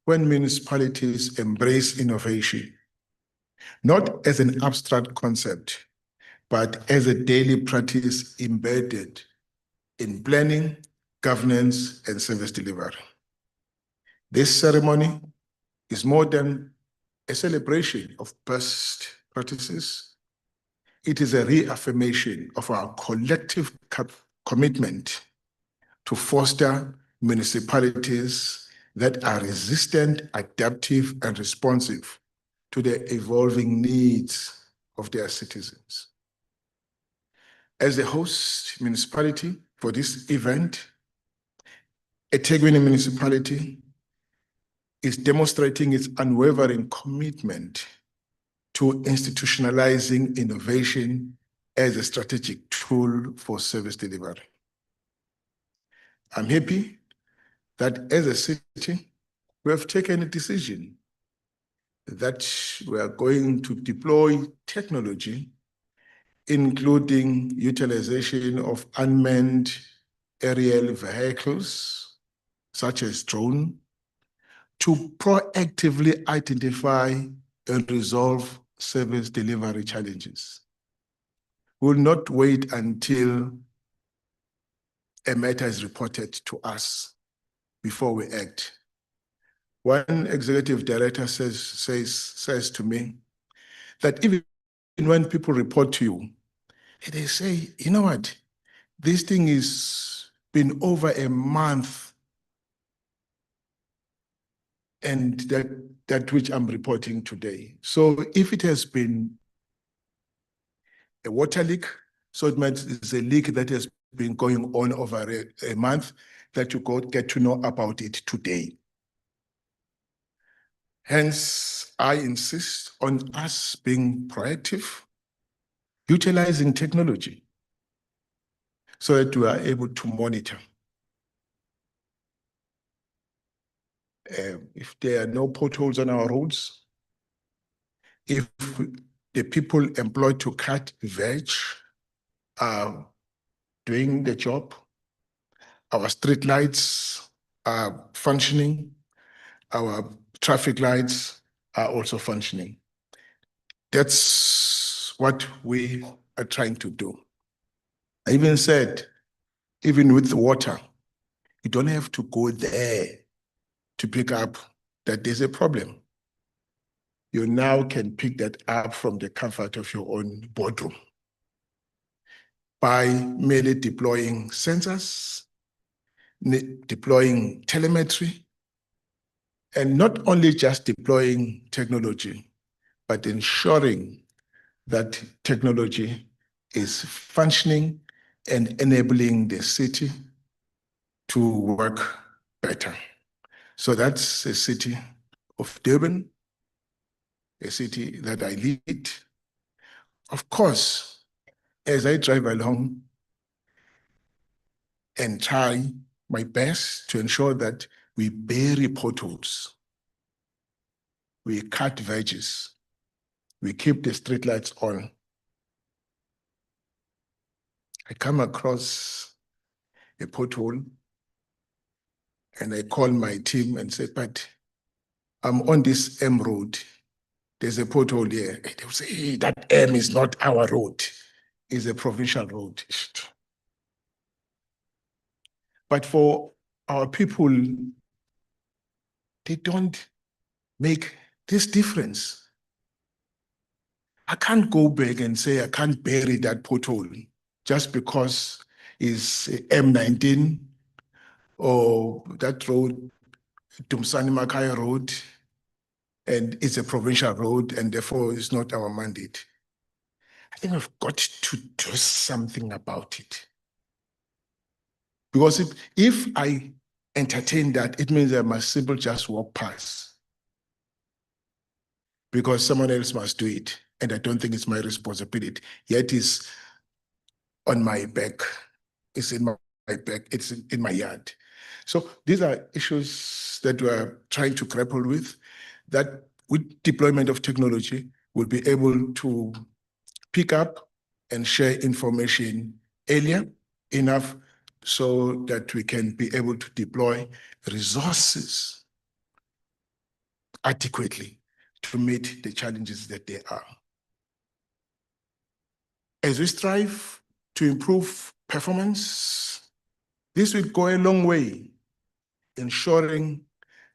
when municipalities embrace innovation, not as an abstract concept, but as a daily practice embedded in planning, governance, and service delivery. This ceremony is more than a celebration of best practices. It is a reaffirmation of our collective commitment to foster municipalities that are resistant, adaptive, and responsive to the evolving needs of their citizens. As the host municipality for this event, eThekwini Municipality is demonstrating its unwavering commitment to institutionalizing innovation as a strategic tool for service delivery. I'm happy that as a city, we have taken a decision that we are going to deploy technology, including utilization of unmanned aerial vehicles, such as drone, to proactively identify and resolve service delivery challenges. We will not wait until a matter is reported to us before we act. One executive director says to me that even when people report to you, they say, you know what, this thing has been over a month and that which I'm reporting today. So if it has been a water leak, so it means it's a leak that has been going on over a month, that you get to know about it today. Hence, I insist on us being proactive, utilizing technology so that we are able to monitor. If there are no potholes on our roads, if the people employed to cut veg are doing the job, our street lights are functioning, our traffic lights are also functioning. That's what we are trying to do. I even said, even with the water, you don't have to go there to pick up that there's a problem. You now can pick that up from the comfort of your own boardroom by merely deploying sensors, deploying telemetry, and not only just deploying technology, but ensuring that technology is functioning and enabling the city to work better. So that's a city of Durban, a city that I lead. Of course, as I drive along and try my best to ensure that we bury potholes, we cut veggies, we keep the streetlights on. I come across a pothole and I call my team and say, but I'm on this M road. There's a pothole here. And they will say, hey, that M is not our road. It's a provincial road. But for our people, they don't make this difference. I can't go back and say I can't bury that pothole just because it's M19 or that road, Tumsani Makaya Road, and it's a provincial road, and therefore it's not our mandate. I think I've got to do something about it. Because if I entertain that, it means I must simply just walk past. Because someone else must do it, and I don't think it's my responsibility. Yet it's on my back. It's in my back. It's in my yard. So these are issues that we're trying to grapple with, that with deployment of technology, we'll be able to pick up and share information earlier enough so that we can be able to deploy resources adequately to meet the challenges that there are. As we strive to improve performance, this will go a long way, ensuring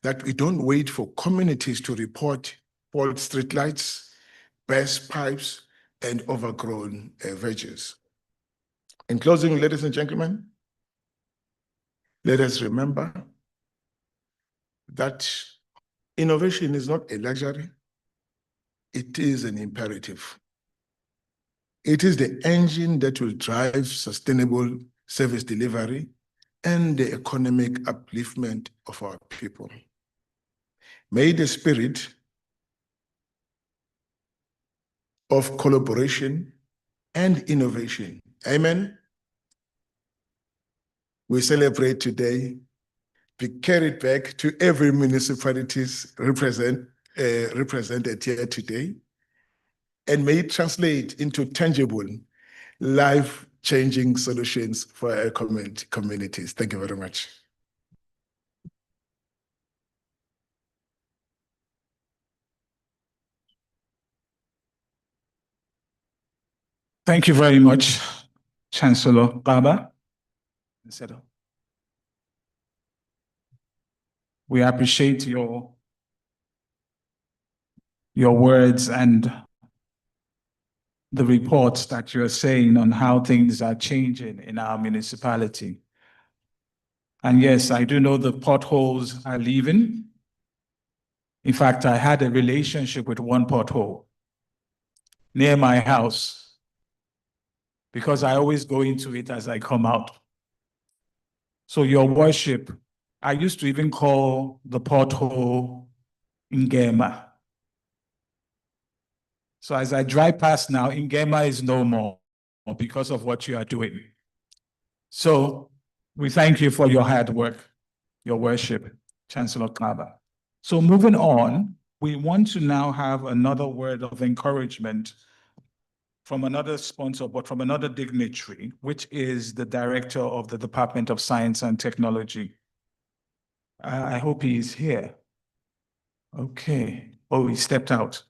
that we don't wait for communities to report fault streetlights, burst pipes, and overgrown veggies. In closing, ladies and gentlemen, let us remember that innovation is not a luxury, it is an imperative. It is the engine that will drive sustainable service delivery and the economic upliftment of our people. May the spirit of collaboration and innovation, amen, we celebrate today, be carried back to every municipalities represented here today, and may it translate into tangible, life-changing solutions for our communities. Thank you very much. Thank you very much, Chancellor Baba. We appreciate your words and the reports that you're saying on how things are changing in our municipality. And yes, I do know the potholes are leaving. In fact, I had a relationship with one pothole near my house because I always go into it as I come out. So your worship, I used to even call the pothole Ngema. So as I drive past now, Ngema is no more because of what you are doing. So we thank you for your hard work, your worship, Chancellor Kaba. So moving on, we want to now have another word of encouragement from another sponsor, but from another dignitary, which is the Director of the Department of Science and Technology. I hope he is here. Okay. Oh, he stepped out.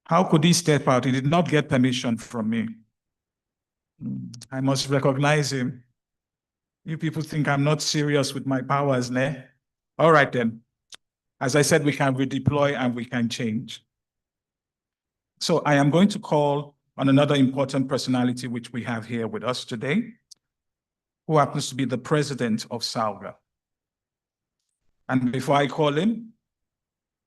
How could he step out? He did not get permission from me. I must recognize him. You people think I'm not serious with my powers, ne? All right then. As I said, we can redeploy and we can change. So I am going to call on another important personality which we have here with us today, who happens to be the president of SALGA. And before I call him,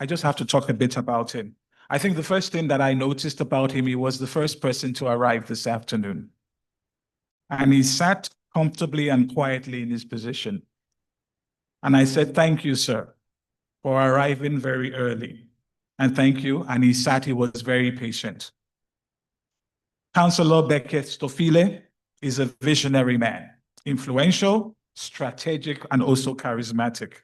I just have to talk a bit about him. I think the first thing that I noticed about him, he was the first person to arrive this afternoon. And he sat comfortably and quietly in his position. And I said, thank you, sir, for arriving very early. And thank you. And he sat, he was very patient. Councillor Beckett Stofile is a visionary man, influential, strategic, and also charismatic.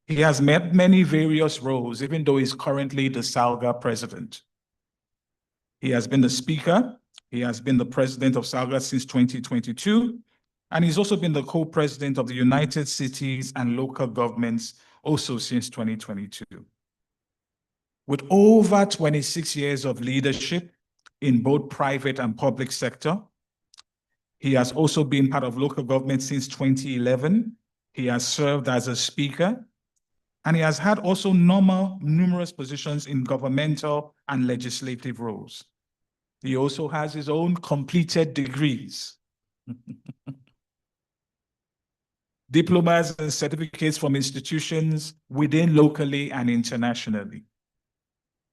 He has met many various roles, even though he's currently the SALGA president. He has been the speaker. He has been the president of SALGA since 2022. And he's also been the co-president of the United Cities and Local Governments also since 2022. With over 26 years of leadership in both private and public sector, he has also been part of local government since 2011. He has served as a speaker, and he has had also numerous positions in governmental and legislative roles. He also has his own completed degrees, diplomas and certificates from institutions within locally and internationally.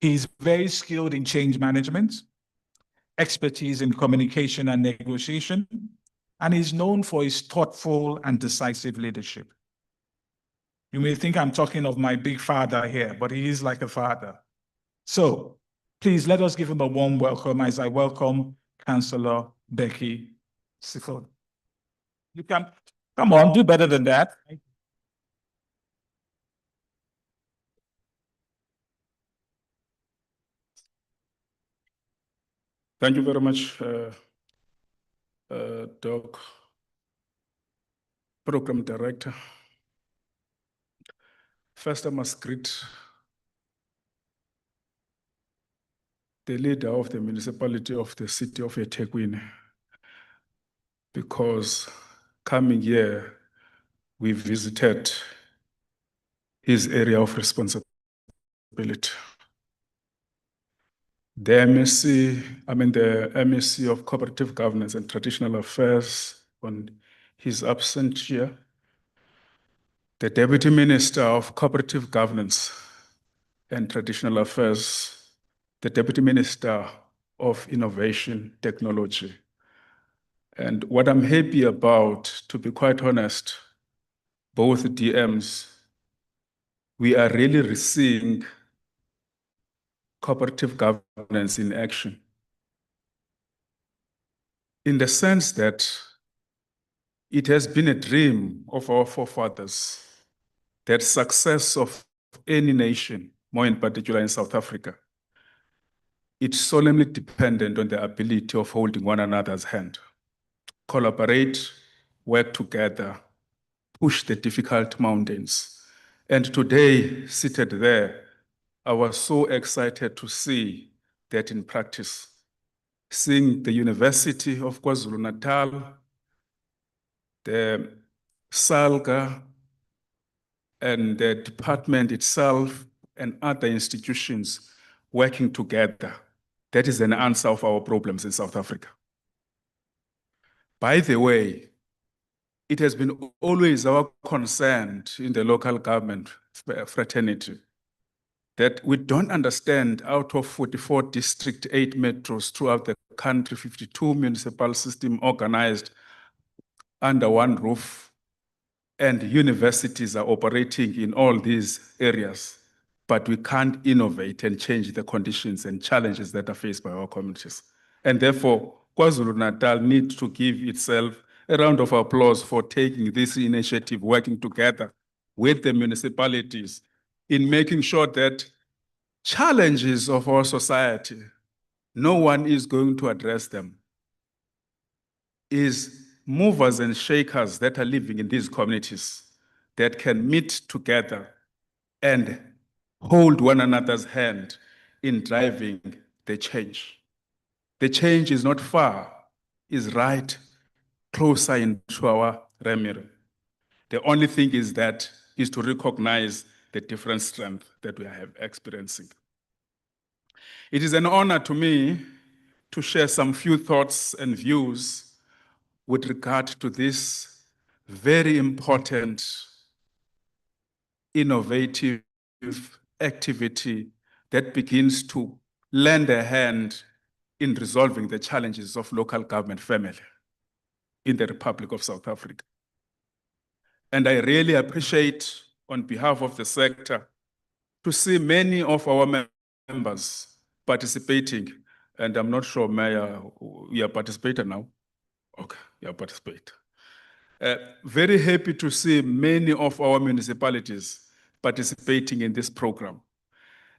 He's very skilled in change management, expertise in communication and negotiation, and he's known for his thoughtful and decisive leadership. You may think I'm talking of my big father here, but he is like a father. So please let us give him a warm welcome as I welcome Councillor Becky Sifford. You can, come on, do better than that. Thank you very much, Doc, Program Director. First, I must greet the leader of the municipality of the city of eThekwini, because coming here, we visited his area of responsibility. The MSc of Cooperative Governance and Traditional Affairs on his absent here. The Deputy Minister of Cooperative Governance and Traditional Affairs, the Deputy Minister of Innovation Technology. And what I'm happy about, to be quite honest, both DMs, we are really seeing cooperative governance in action, in the sense that it has been a dream of our forefathers that success of any nation, more in particular in South Africa, it's solemnly dependent on the ability of holding one another's hand, collaborate, work together, push the difficult mountains. And today, seated there, I was so excited to see that in practice, seeing the University of KwaZulu-Natal, the SALGA, and the department itself and other institutions working together. That is an answer of our problems in South Africa. By the way, it has been always our concern in the local government fraternity that we don't understand, out of 44 district, 8 metros throughout the country, 52 municipal system organized under one roof, and universities are operating in all these areas, but we can't innovate and change the conditions and challenges that are faced by our communities. And therefore, KwaZulu-Natal needs to give itself a round of applause for taking this initiative, working together with the municipalities in making sure that challenges of our society, no one is going to address them. Is movers and shakers that are living in these communities that can meet together and hold one another's hand in driving the change. The change is not far, is right closer into our remit. The only thing is to recognize the different strength that we are experiencing. It is an honor to me to share some few thoughts and views with regard to this very important, innovative activity that begins to lend a hand in resolving the challenges of local government family in the Republic of South Africa. And I really appreciate, on behalf of the sector, to see many of our members participating. And I'm not sure, Mayor, you are participating now? Okay, you are participating. Very happy to see many of our municipalities participating in this program.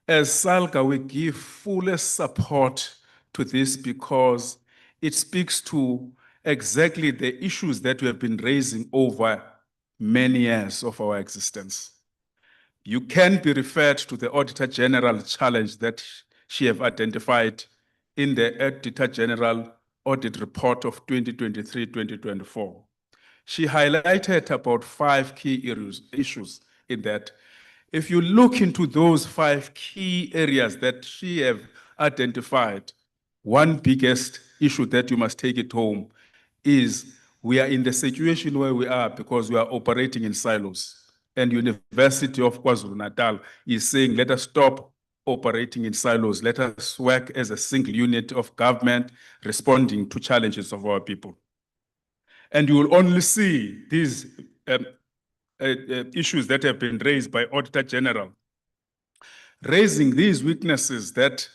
As SALGA, we give fullest support to this because it speaks to exactly the issues that we have been raising over many years of our existence. You can be referred to the Auditor General challenge that she have identified in the Auditor General Audit Report of 2023-2024. She highlighted about 5 key issues in that. If you look into those 5 key areas that she have identified, one biggest issue that you must take it home is we are in the situation where we are because we are operating in silos. And University of KwaZulu-Natal is saying, let us stop operating in silos. Let us work as a single unit of government responding to challenges of our people. And you will only see these issues that have been raised by Auditor General, raising these weaknesses that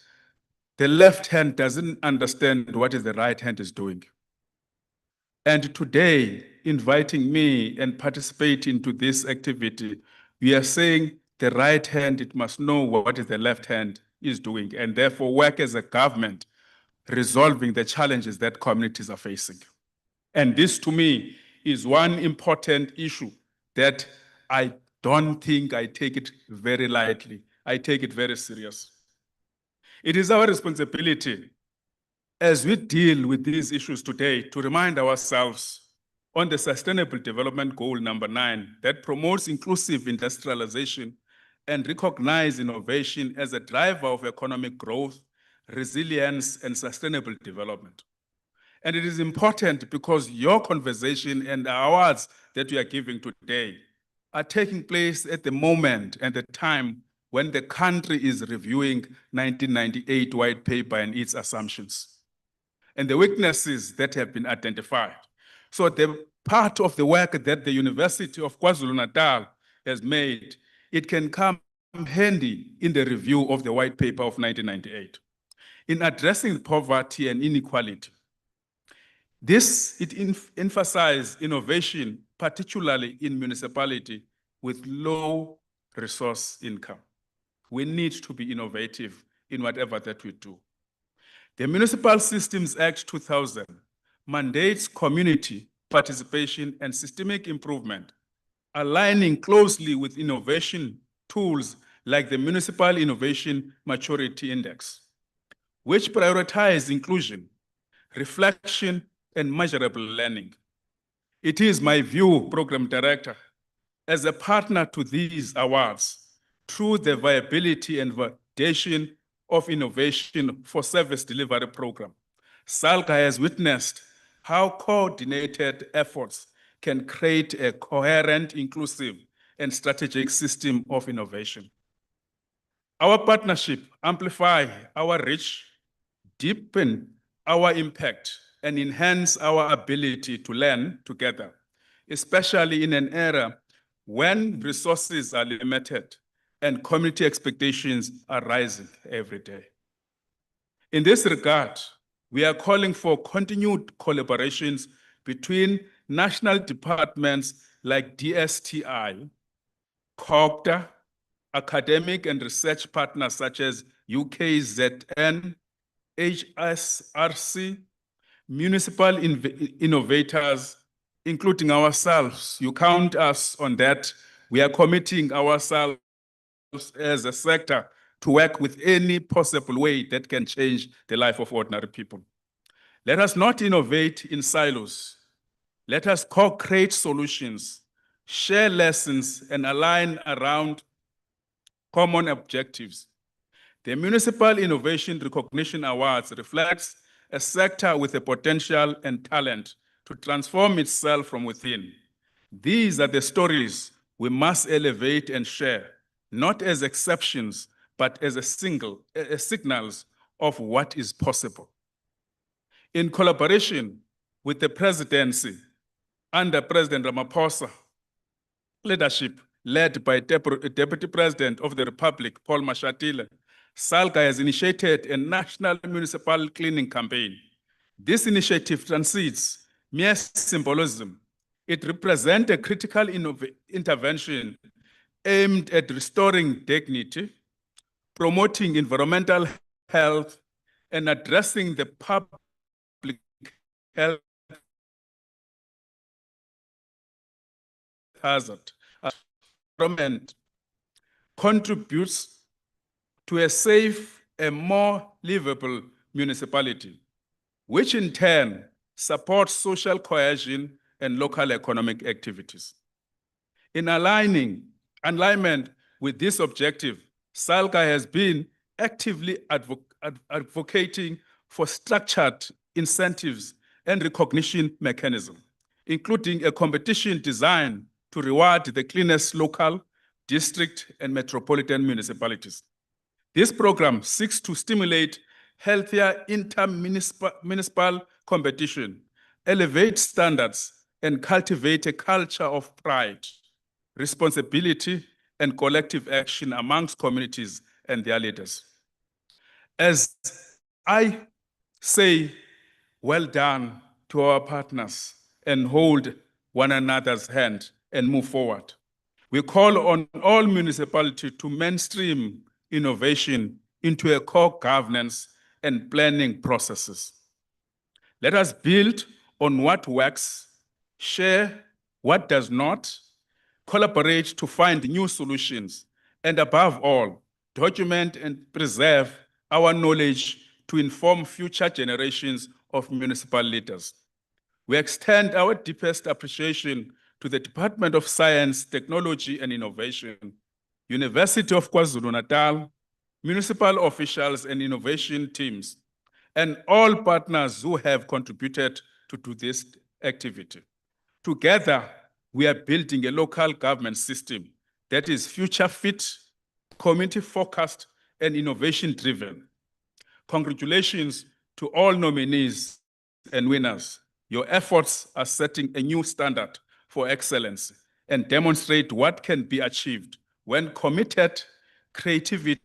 the left hand doesn't understand what the right hand is doing. And today, inviting me and participating into this activity, we are saying the right hand, it must know what the left hand is doing, and therefore work as a government, resolving the challenges that communities are facing. And this, to me, is one important issue that I don't think I take it very lightly. I take it very serious. It is our responsibility as we deal with these issues today to remind ourselves on the Sustainable Development Goal number 9 that promotes inclusive industrialization and recognize innovation as a driver of economic growth, resilience, and sustainable development. And it is important because your conversation and the awards that we are giving today are taking place at the moment and the time when the country is reviewing 1998 white paper and its assumptions and the weaknesses that have been identified. So the part of the work that the University of KwaZulu-Natal has made, it can come handy in the review of the white paper of 1998. In addressing poverty and inequality, it emphasized innovation, particularly in municipality with low resource income. We need to be innovative in whatever that we do. The Municipal Systems Act 2000 mandates community participation and systemic improvement, aligning closely with innovation tools like the Municipal Innovation Maturity Index, which prioritize inclusion, reflection, and measurable learning. It is my view, Program Director, as a partner to these awards, through the viability and validation of innovation for service delivery program, SALGA has witnessed how coordinated efforts can create a coherent, inclusive, and strategic system of innovation. Our partnership amplify our reach, deepen our impact, and enhance our ability to learn together, especially in an era when resources are limited and community expectations are rising every day. In this regard, we are calling for continued collaborations between national departments like DSTI, COGTA, academic and research partners such as UKZN, HSRC, municipal innovators, including ourselves. You count us on that. We are committing ourselves as a sector to work with any possible way that can change the life of ordinary people. Let us not innovate in silos. Let us co-create solutions, share lessons, and align around common objectives. The Municipal Innovation Recognition Awards reflects a sector with the potential and talent to transform itself from within. These are the stories we must elevate and share, not as exceptions, but as signals of what is possible. In collaboration with the presidency under President Ramaphosa leadership, led by Deputy President of the Republic, Paul Mashatile, SALGA has initiated a national municipal cleaning campaign. This initiative transcends mere symbolism. It represents a critical intervention aimed at restoring dignity, promoting environmental health, and addressing the public health hazard. Environment contributes to a safe and more livable municipality, which in turn supports social cohesion and local economic activities. In alignment with this objective, SALGA has been actively advocating for structured incentives and recognition mechanisms, including a competition designed to reward the cleanest local, district, and metropolitan municipalities. This program seeks to stimulate healthier inter-municipal competition, elevate standards, and cultivate a culture of pride, responsibility, and collective action amongst communities and their leaders. As I say, well done to our partners and hold one another's hand and move forward. We call on all municipalities to mainstream innovation into a core governance and planning processes. Let us build on what works, share what does not, collaborate to find new solutions, and above all, document and preserve our knowledge to inform future generations of municipal leaders. We extend our deepest appreciation to the Department of Science, Technology and Innovation, University of KwaZulu-Natal, municipal officials and innovation teams, and all partners who have contributed to this activity. Together, we are building a local government system that is future fit, community-focused, and innovation-driven. Congratulations to all nominees and winners. Your efforts are setting a new standard for excellence and demonstrate what can be achieved when committed, creativity,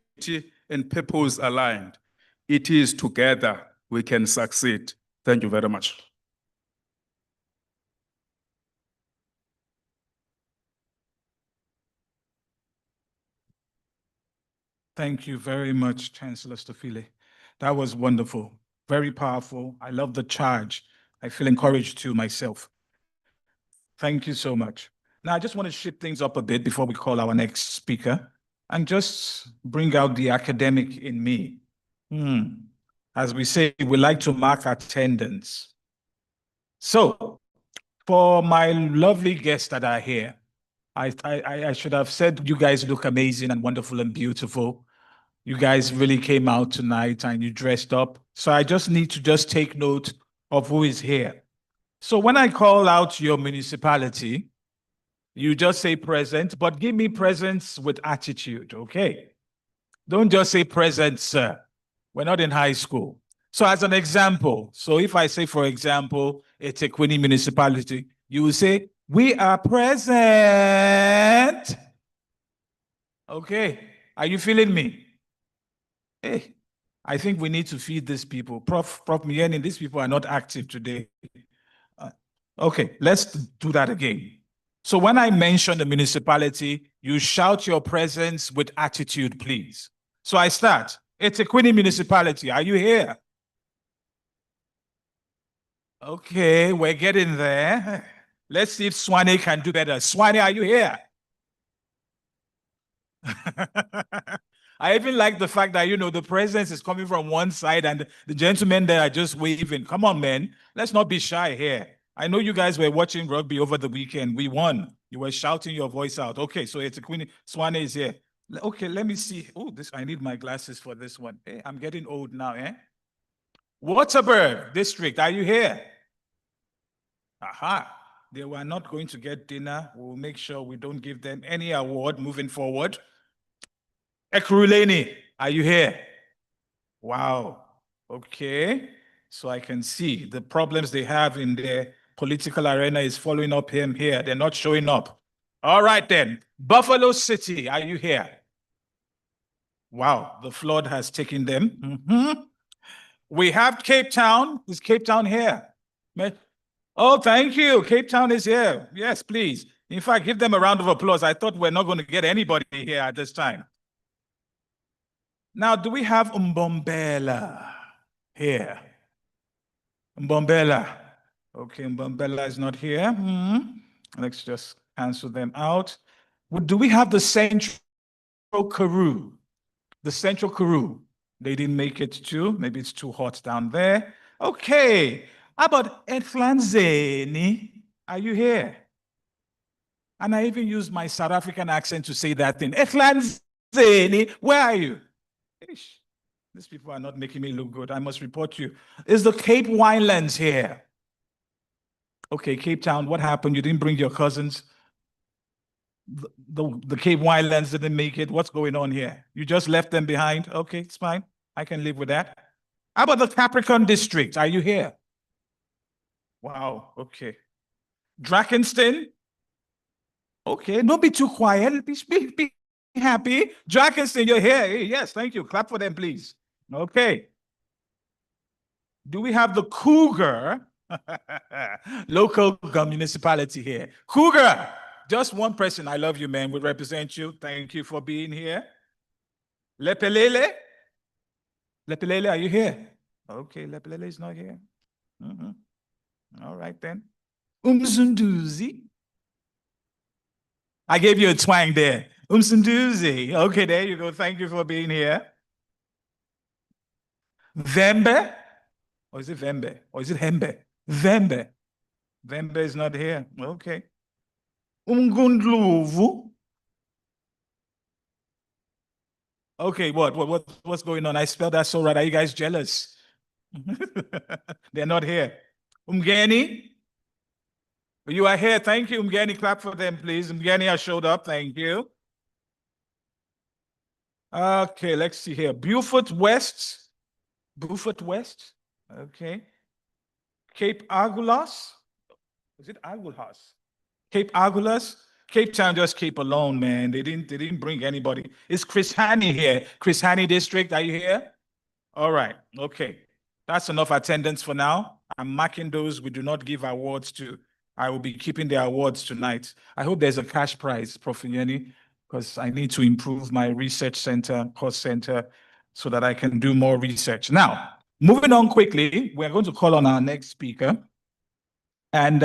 and purpose aligned. It is together we can succeed. Thank you very much. Thank you very much, Chancellor Stofile. That was wonderful, very powerful. I love the charge. I feel encouraged too myself. Thank you so much. Now, I just want to shift things up a bit before we call our next speaker and just bring out the academic in me. As we say, we like to mark attendance. So, for my lovely guests that are here, I should have said you guys look amazing and wonderful and beautiful. You guys really came out tonight and you dressed up. So I just need to just take note of who is here. So when I call out your municipality, you just say present, but give me presents with attitude, okay? Don't just say present, sir. We're not in high school. So as an example, so if I say, for example, it's a eThekwini municipality, you will say, we are present. Okay, are you feeling me? Hey, I think we need to feed these people. Prof Mieni, these people are not active today. Okay, let's do that again. So when I mention the municipality, you shout your presence with attitude, please. So I start. It's a eThekwini municipality. Are you here? Okay, we're getting there. Let's see if Swane can do better. Swane, are you here? I even like the fact that, you know, the presence is coming from one side and the gentlemen there are just waving. Come on, man. Let's not be shy here. I know you guys were watching rugby over the weekend. We won. You were shouting your voice out. Okay, so it's a Queen. Swane is here. Okay, let me see. Oh, this, I need my glasses for this one. Hey, I'm getting old now, eh? Waterberg District, are you here? Aha. They were not going to get dinner. We'll make sure we don't give them any award moving forward. Ekurhuleni, are you here? Wow. Okay. So I can see the problems they have in their political arena is following up him here. They're not showing up. All right then. Buffalo City, are you here? Wow, the flood has taken them. We have Cape Town. Is Cape Town here? Oh, thank you. Cape Town is here. Yes, please. In fact, give them a round of applause. I thought we're not going to get anybody here at this time. Now, do we have Mbombela here? Mbombela. Okay, Mbombela is not here. Let's just cancel them out. Do we have the Central Karoo? The Central Karoo. They didn't make it too. Maybe it's too hot down there. Okay. How about Etlhanzeni? Are you here? And I even used my South African accent to say that thing. Etlhanzeni, where are you? Ish, these people are not making me look good. I must report you. Is the Cape Winelands here? Okay, Cape Town, what happened? You didn't bring your cousins? The Cape Winelands didn't make it. What's going on here? You just left them behind? Okay, it's fine. I can live with that. How about the Capricorn District? Are you here? Wow, okay. Drakenston? Okay, don't be too quiet. Be happy. Drakenston, you're here. Hey, yes, thank you. Clap for them, please. Okay. Do we have the Cougar local municipality here? Cougar, just one person. I love you, man. We represent you. Thank you for being here. Lepelele? Lepelele, are you here? Okay, Lepelele is not here. All right, then. Umsunduzi? I gave you a twang there. Umsunduzi. Okay, there you go. Thank you for being here. Vembe? Or is it Vembe? Or is it Hembe? Vembe. Vembe is not here. Okay. Umgundluvu? Okay, what's going on? I spelled that so right. Are you guys jealous? They're not here. Umgeni? You are here. Thank you, Umgeni. Clap for them, please. Umgeni has showed up. Thank you. Okay, let's see here. Beaufort West. Beaufort West. Okay. Cape Agulhas. Is it Agulhas? Cape Agulhas. Cape Town just keep alone, man. They didn't bring anybody. Is Chris Hani here? Chris Hani District, are you here? All right. Okay. That's enough attendance for now. I'm marking those we do not give awards to. I will be keeping the awards tonight. I hope there's a cash prize, Prof. Yeni, because I need to improve my research center, course center, so that I can do more research. Now, moving on quickly, we're going to call on our next speaker. And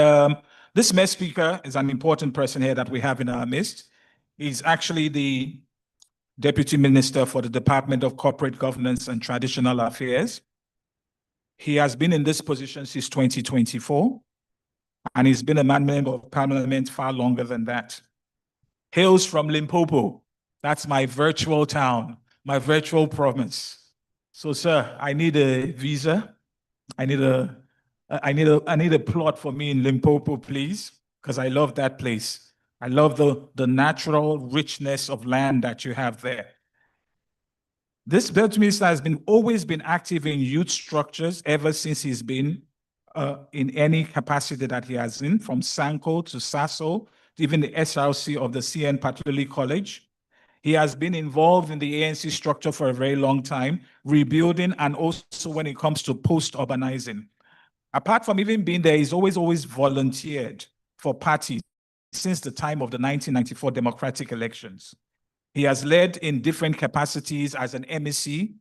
this next speaker is an important person here that we have in our midst. He's actually the Deputy Minister for the Department of Corporate Governance and Traditional Affairs. He has been in this position since 2024, and he's been a member of Parliament far longer than that. Hails from Limpopo. That's my virtual town, my virtual province. So, sir, I need a visa. I need a plot for me in Limpopo, please, because I love that place. I love the natural richness of land that you have there. This Belt Minister has always been active in youth structures ever since he's been in any capacity that he has in, from SANCO to SASO, to even the SRC of the CN Patuli College. He has been involved in the ANC structure for a very long time, rebuilding, and also when it comes to post-urbanizing. Apart from even being there, he's always volunteered for parties since the time of the 1994 democratic elections. He has led in different capacities as an MEC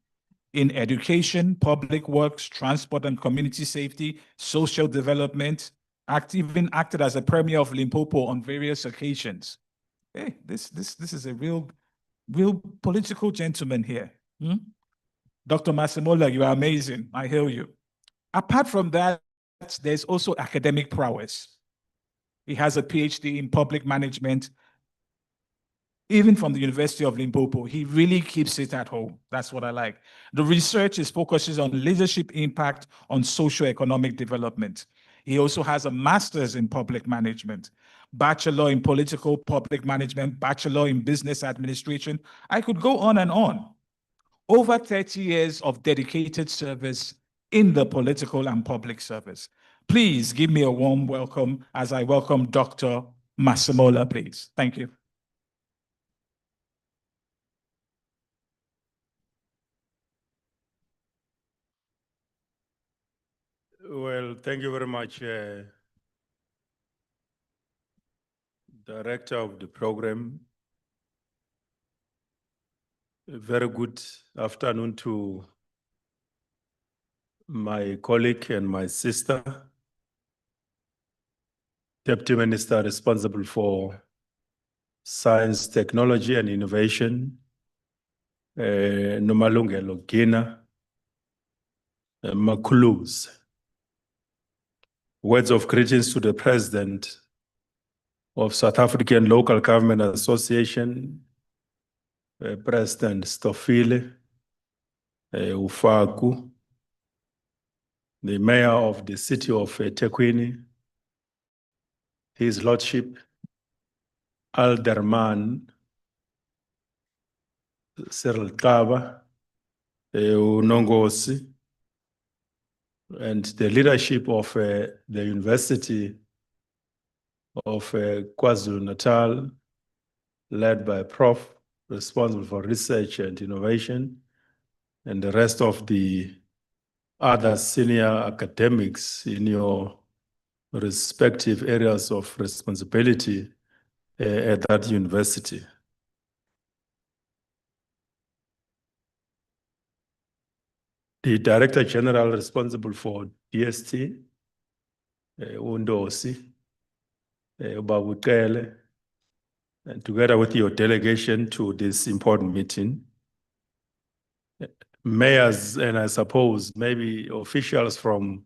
in education, public works, transport and community safety, social development, even acted as a premier of Limpopo on various occasions. Hey, this is a real political gentleman here. Dr. Masimola, you are amazing. I hail you. Apart from that, there's also academic prowess. He has a PhD in public management, even from the University of Limpopo. He really keeps it at home. That's what I like. The research focuses on leadership impact on socio-economic development. He also has a master's in public management, bachelor in political public management, bachelor in business administration. I could go on and on. Over 30 years of dedicated service in the political and public service. Please give me a warm welcome as I welcome Dr. Masimola, please. Thank you. Well, thank you very much, Director of the program. A very good afternoon to my colleague and my sister, Deputy Minister responsible for Science, Technology and Innovation, Nomalungelo Gina Makuluz. Words of greetings to the President of South African Local Government Association, President Stofile Ufaku, the Mayor of the City of eThekwini, His Lordship Alderman Cyril Kaba, Unongosi, and the leadership of the University of KwaZulu-Natal, led by Prof, responsible for research and innovation, and the rest of the other senior academics in your respective areas of responsibility at that university. The Director General responsible for DST, Undosi, Ubabutele, and together with your delegation to this important meeting, mayors and I suppose maybe officials from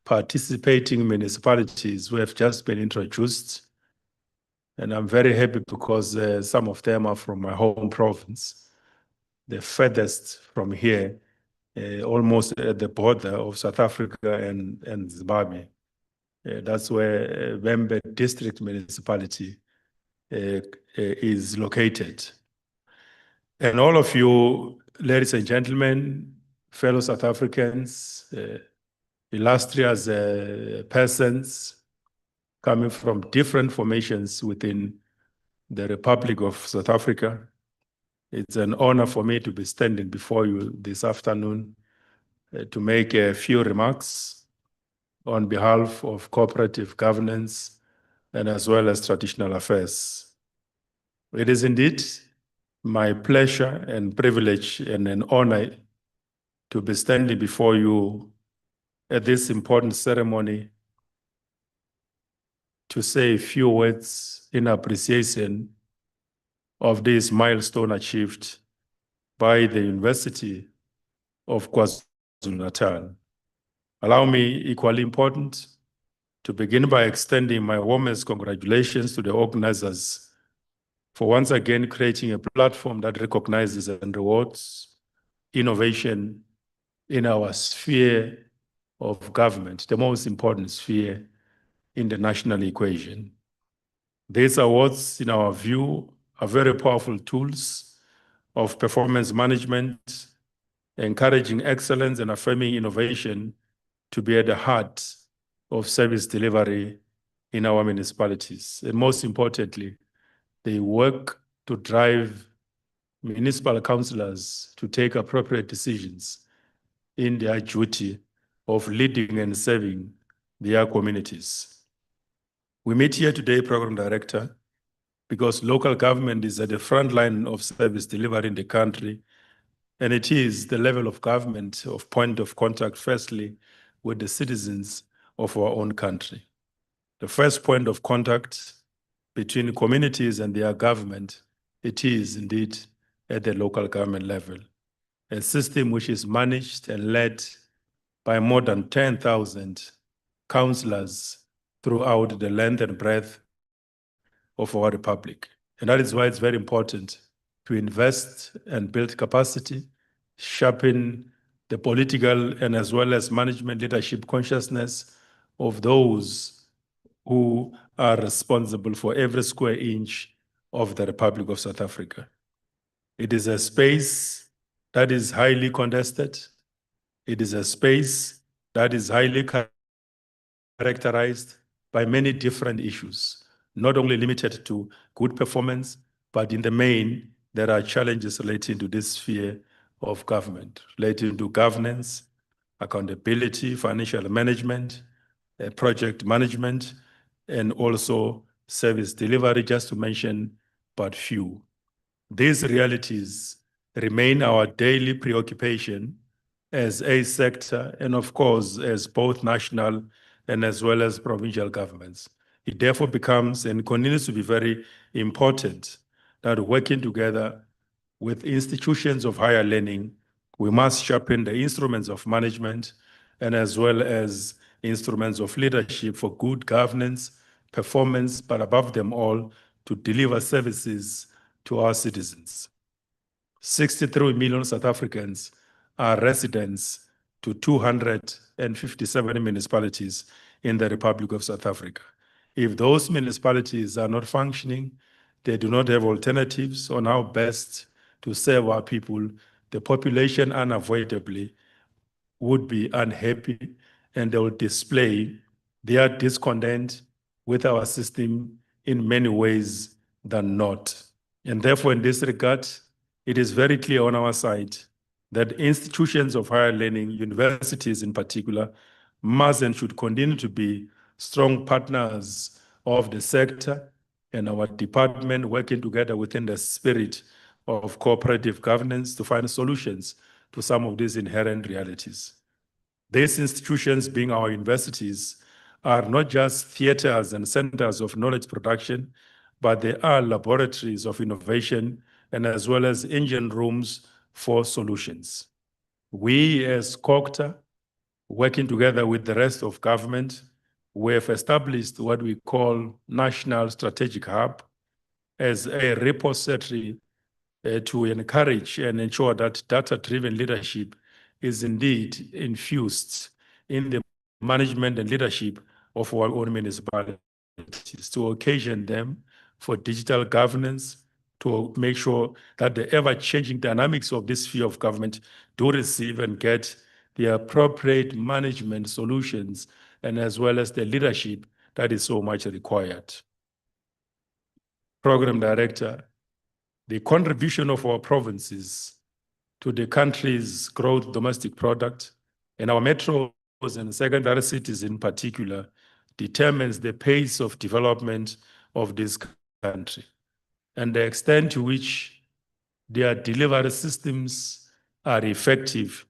participating municipalities who have just been introduced. And I'm very happy because some of them are from my home province, the furthest from here, almost at the border of South Africa and Zimbabwe. That's where Vembe District Municipality is located. And all of you, ladies and gentlemen, fellow South Africans, illustrious persons coming from different formations within the Republic of South Africa, it's an honor for me to be standing before you this afternoon to make a few remarks on behalf of cooperative governance and as well as traditional affairs. It is indeed my pleasure and privilege and an honor to be standing before you at this important ceremony to say a few words in appreciation of this milestone achieved by the University of KwaZulu-Natal. Allow me, equally important, to begin by extending my warmest congratulations to the organizers for once again creating a platform that recognizes and rewards innovation in our sphere of government, the most important sphere in the national equation. These awards, in our view, are very powerful tools of performance management, encouraging excellence and affirming innovation to be at the heart of service delivery in our municipalities. And most importantly, they work to drive municipal councillors to take appropriate decisions in their duty of leading and serving their communities. We meet here today, Program Director, because local government is at the front line of service delivery in the country, and it is the level of government of point of contact, firstly, with the citizens of our own country. The first point of contact between communities and their government, it is indeed at the local government level, a system which is managed and led by more than 10,000 councillors throughout the length and breadth of our republic. And that is why it's very important to invest and build capacity, sharpen the political and as well as management leadership consciousness of those who are responsible for every square inch of the Republic of South Africa. It is a space that is highly contested. It is a space that is highly characterized by many different issues, not only limited to good performance, but in the main, there are challenges relating to this sphere of government, relating to governance, accountability, financial management, project management, and also service delivery, just to mention but few. These realities remain our daily preoccupation as a sector and of course as both national and as well as provincial governments. It therefore becomes and continues to be very important that working together with institutions of higher learning, we must sharpen the instruments of management and as well as instruments of leadership for good governance, performance, but above them all, to deliver services to our citizens. 63 million South Africans are residents to 257 municipalities in the Republic of South Africa. If those municipalities are not functioning, they do not have alternatives on how best to serve our people, the population unavoidably would be unhappy and they will display their discontent with our system in many ways than not. And therefore, in this regard, it is very clear on our side that institutions of higher learning, universities in particular, must and should continue to be strong partners of the sector and our department working together within the spirit of cooperative governance to find solutions to some of these inherent realities. These institutions, being our universities, are not just theaters and centers of knowledge production, but they are laboratories of innovation and as well as engine rooms for solutions. We as COGTA, working together with the rest of government, we have established what we call National Strategic Hub as a repository to encourage and ensure that data-driven leadership is indeed infused in the management and leadership of our own municipalities, to occasion them for digital governance, to make sure that the ever-changing dynamics of this sphere of government do receive and get the appropriate management solutions and as well as the leadership that is so much required. Program Director, the contribution of our provinces to the country's growth domestic product and our metros and secondary cities in particular determines the pace of development of this country and the extent to which their delivery systems are effective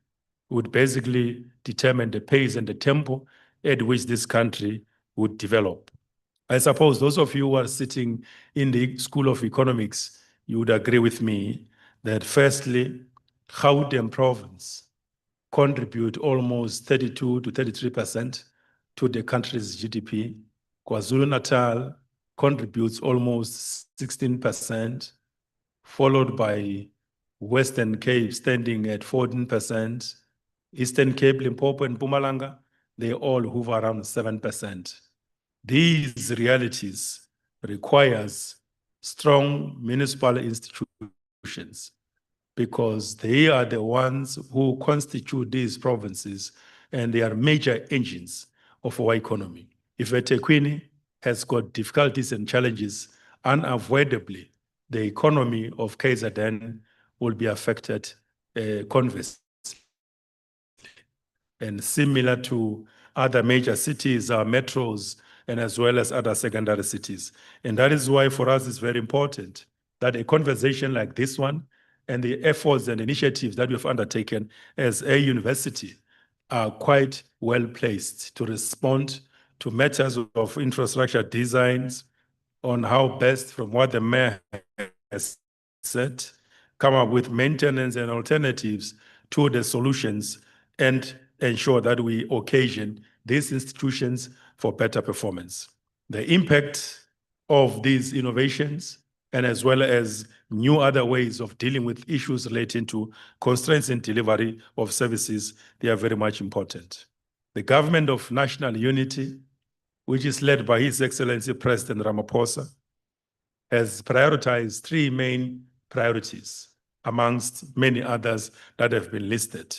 would basically determine the pace and the tempo at which this country would develop. I suppose those of you who are sitting in the School of Economics, you would agree with me that firstly, Gauteng province contribute almost 32 to 33% to the country's GDP. KwaZulu-Natal contributes almost 16%, followed by Western Cape standing at 14%. Eastern Cape, Limpopo, and Mpumalanga, they all hover around 7%. These realities requires strong municipal institutions because they are the ones who constitute these provinces and they are major engines of our economy. If eThekwini has got difficulties and challenges, unavoidably, the economy of KZN will be affected conversely. and similar to other major cities, our metros, and as well as other secondary cities. And that is why for us it's very important that a conversation like this one and the efforts and initiatives that we've undertaken as a university are quite well placed to respond to matters of infrastructure designs on how best, from what the mayor has said, come up with maintenance and alternatives to the solutions and ensure that we occasion these institutions for better performance. The impact of these innovations and as well as new other ways of dealing with issues relating to constraints in delivery of services, they are very much important. The Government of National Unity, which is led by His Excellency President Ramaphosa, has prioritized three main priorities amongst many others that have been listed.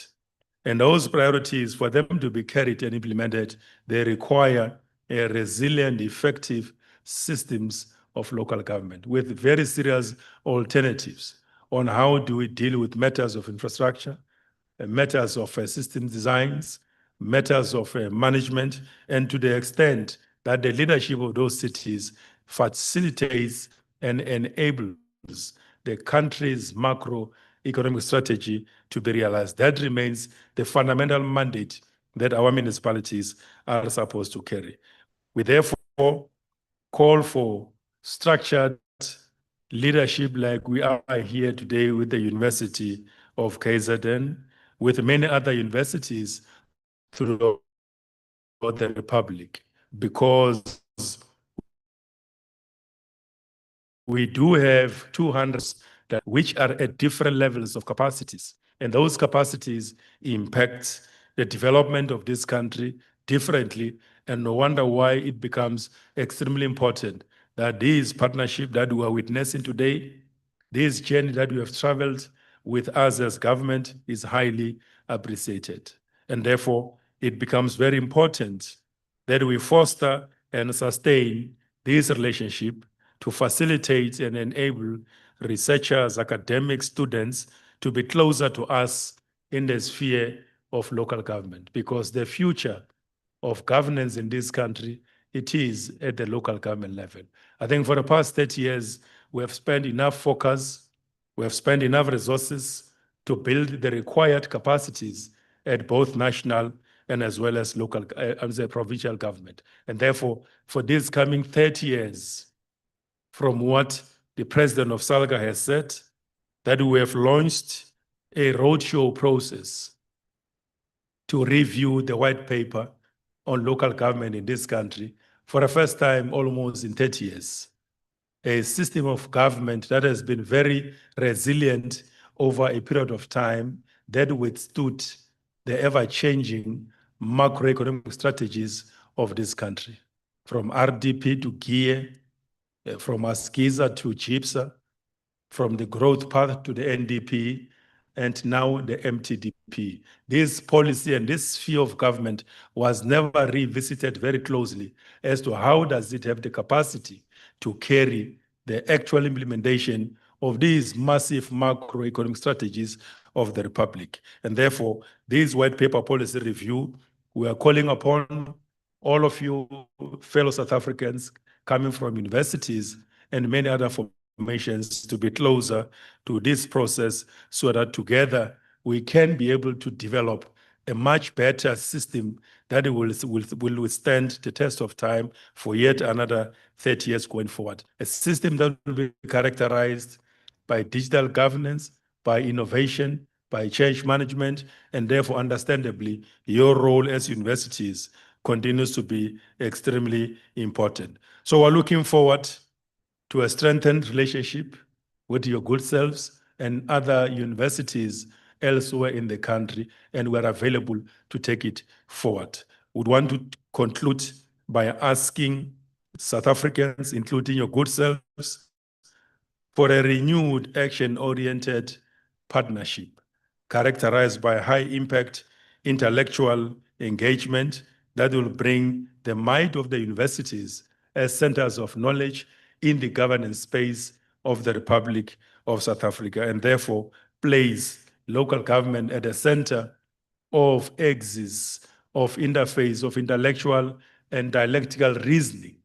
And those priorities, for them to be carried and implemented, they require a resilient, effective systems of local government with very serious alternatives on how do we deal with matters of infrastructure, matters of system designs, matters of management, and to the extent that the leadership of those cities facilitates and enables the country's macroeconomic strategy to be realized. That remains the fundamental mandate that our municipalities are supposed to carry. We therefore call for structured leadership like we are here today with the University of KZN, with many other universities throughout the Republic, because we do have 200 which are at different levels of capacities, and those capacities impact the development of this country differently, and no wonder why it becomes extremely important that this partnership that we are witnessing today, this journey that we have traveled with us as government, is highly appreciated. And therefore, it becomes very important that we foster and sustain this relationship to facilitate and enable researchers, academic students to be closer to us in the sphere of local government, because the future of governance in this country, it is at the local government level. I think for the past 30 years, we have spent enough focus, we have spent enough resources to build the required capacities at both national and as well as local, provincial government. And therefore, for these coming 30 years, from what the president of SALGA has said, that we have launched a roadshow process to review the white paper on local government in this country for the first time almost in 30 years. A system of government that has been very resilient over a period of time, that withstood the ever-changing macroeconomic strategies of this country, from RDP to GIE, from ASKISA to GIPSA, from the growth path to the NDP, and now the MTDP. This policy and this sphere of government was never revisited very closely as to how does it have the capacity to carry the actual implementation of these massive macroeconomic strategies of the Republic. And therefore, this white paper policy review, we are calling upon all of you fellow South Africans coming from universities and many other formations to be closer to this process so that together we can be able to develop a much better system that will withstand the test of time for yet another 30 years going forward. A system that will be characterized by digital governance, by innovation, by change management, and therefore, understandably, your role as universities continues to be extremely important. So we're looking forward to a strengthened relationship with your good selves and other universities elsewhere in the country, and we're available to take it forward. Would want to conclude by asking South Africans, including your good selves, for a renewed action-oriented partnership characterized by high-impact intellectual engagement that will bring the might of the universities as centers of knowledge in the governance space of the Republic of South Africa, and therefore place local government at the center of axis, of interface, of intellectual and dialectical reasoning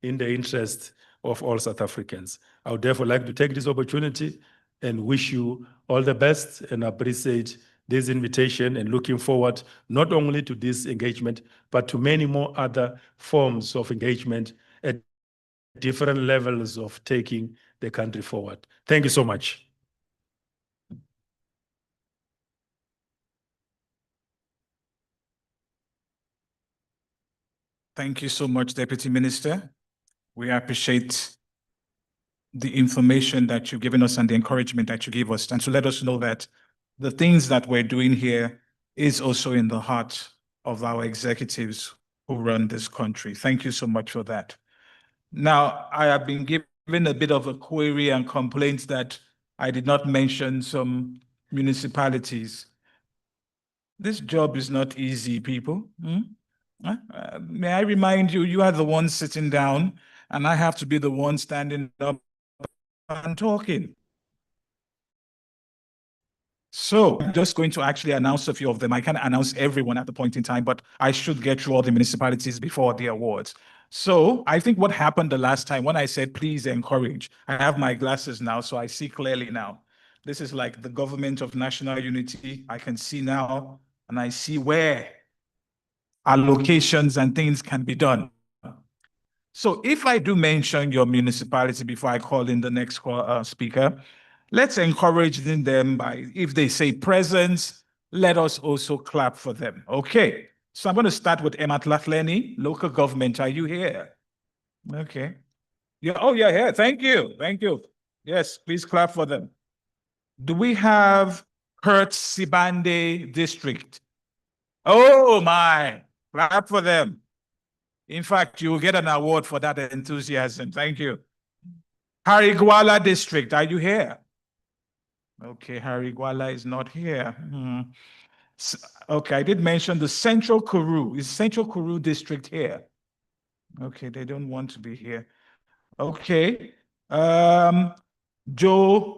in the interest of all South Africans. I would therefore like to take this opportunity and wish you all the best and appreciate this invitation and looking forward not only to this engagement, but to many more other forms of engagement at different levels of taking the country forward. Thank you so much. Thank you so much, Deputy Minister. We appreciate the information that you've given us and the encouragement that you give us, and to let us know that the things that we're doing here is also in the heart of our executives who run this country. Thank you so much for that. Now, I have been given a bit of a query and complaint that I did not mention some municipalities. This job is not easy, people. May I remind you, you are the one sitting down, and I have to be the one standing up and talking. So I'm just going to actually announce a few of them. I can't announce everyone at the point in time, but I should get through all the municipalities before the awards. So I think what happened the last time when I said, please encourage, I have my glasses now, so I see clearly now. This is like the government of national unity. I can see now, and I see where allocations and things can be done. So if I do mention your municipality before I call in the next speaker, let's encourage them by, if they say presence, let us also clap for them. Okay. So I'm going to start with Ematlatleni, local government. Are you here? Okay. Yeah. Oh, yeah, here. Thank you. Thank you. Yes, please clap for them. Do we have Kurt Sibande district? Oh, my. Clap for them. In fact, you will get an award for that enthusiasm. Thank you. Harigwala district, are you here? Okay, Harigwala is not here. Okay, I did mention the Central Kuru. Is Central Kuru district here? Okay, they don't want to be here. Okay. Joe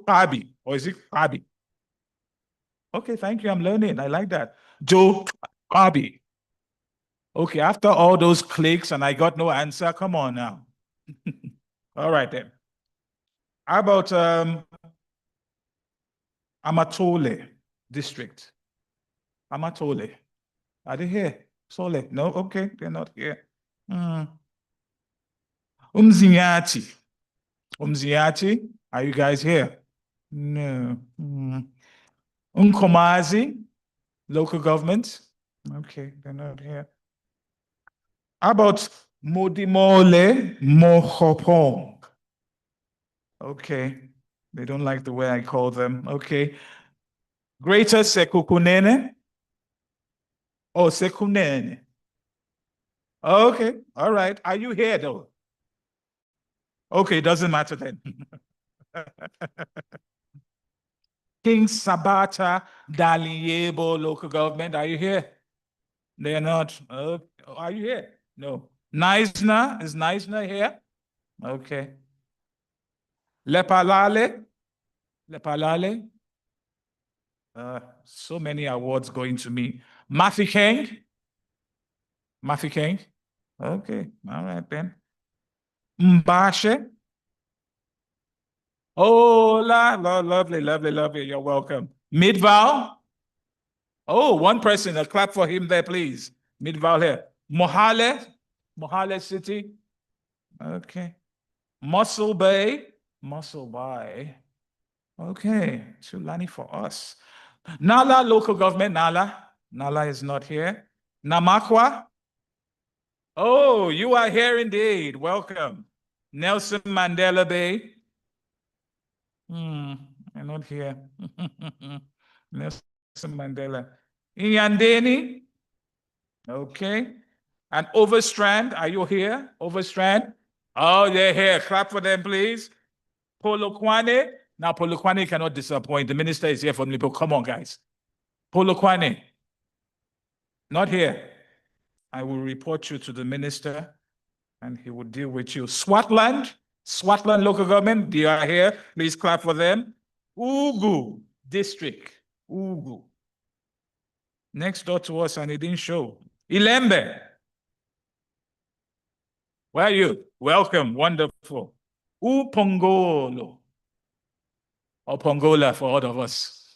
Pabi, or is it Pabi? Okay, thank you. I'm learning. I like that. Joe Pabi. Okay, after all those clicks and I got no answer, come on now. All right then. How about Amatole district? Amatole. Are they here? Sole? No? Okay, they're not here. Umzinyati. Umzinyati, are you guys here? No. Unkomazi, local government. Okay, they're not here. How about Modimole Mohopong? Okay, they don't like the way I call them. Okay. Greater Sekukunene? Oh, Sekunene. Okay, all right. Are you here though? Okay, doesn't matter then. King Sabata Daliebo local government, are you here? They're not. Are you here? No. Neisner, is Neisner here? Okay. Lepalale? Lepalale? So many awards going to me. Mafikeng? Mafikeng? Okay, all right then. Mbashe? Oh, lovely, lovely, lovely. You're welcome. Midval? Oh, one person. A clap for him there, please. Midval here. Mohale? Mohale City? Okay. Muscle Bay? Muscle Bay. Okay. Tulani for us. Nala, local government, Nala. Nala is not here. Namakwa? Oh, you are here indeed. Welcome. Nelson Mandela Bay? I'm not here. Nelson Mandela. Inyandeni? Okay. And Overstrand, are you here? Overstrand? Oh, they're here. Clap for them, please. Polokwane? Now, Polokwane cannot disappoint. The minister is here for me, but come on, guys. Polokwane? Not here. I will report you to the minister and he will deal with you. Swatland? Swatland local government, they are here. Please clap for them. Ugu district. Ugu. next door to us, and he didn't show. Ilembe. Where are you? Welcome, wonderful. Upongolo. Or Pongola for all of us.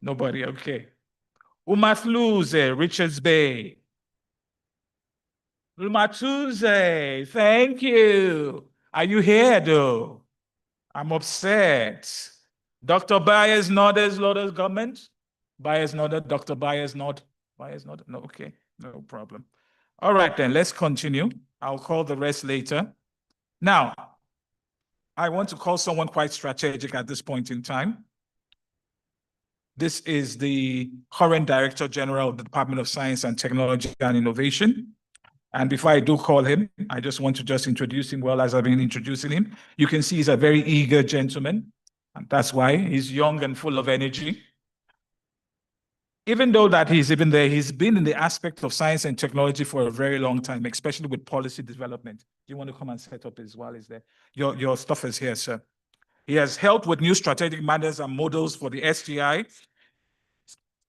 Nobody, okay. Umatluze, Richards Bay. Umatuze, thank you. Are you here though? I'm upset. Dr. Byers nodded, Lord's government. Byers nodded, Dr. Byers nodded. Byers nodded, no, okay, no problem. All right then, let's continue. I'll call the rest later. Now, I want to call someone quite strategic at this point in time. This is the current Director General of the Department of Science and Technology and Innovation. And before I do call him, I just want to just introduce him well as I've been introducing him. You can see he's a very eager gentleman. And that's why he's young and full of energy. Even though that he's even there, he's been in the aspect of science and technology for a very long time, especially with policy development. Do you want to come and set up as well? Is there? Your stuff is here, sir. He has helped with new strategic matters and models for the STI.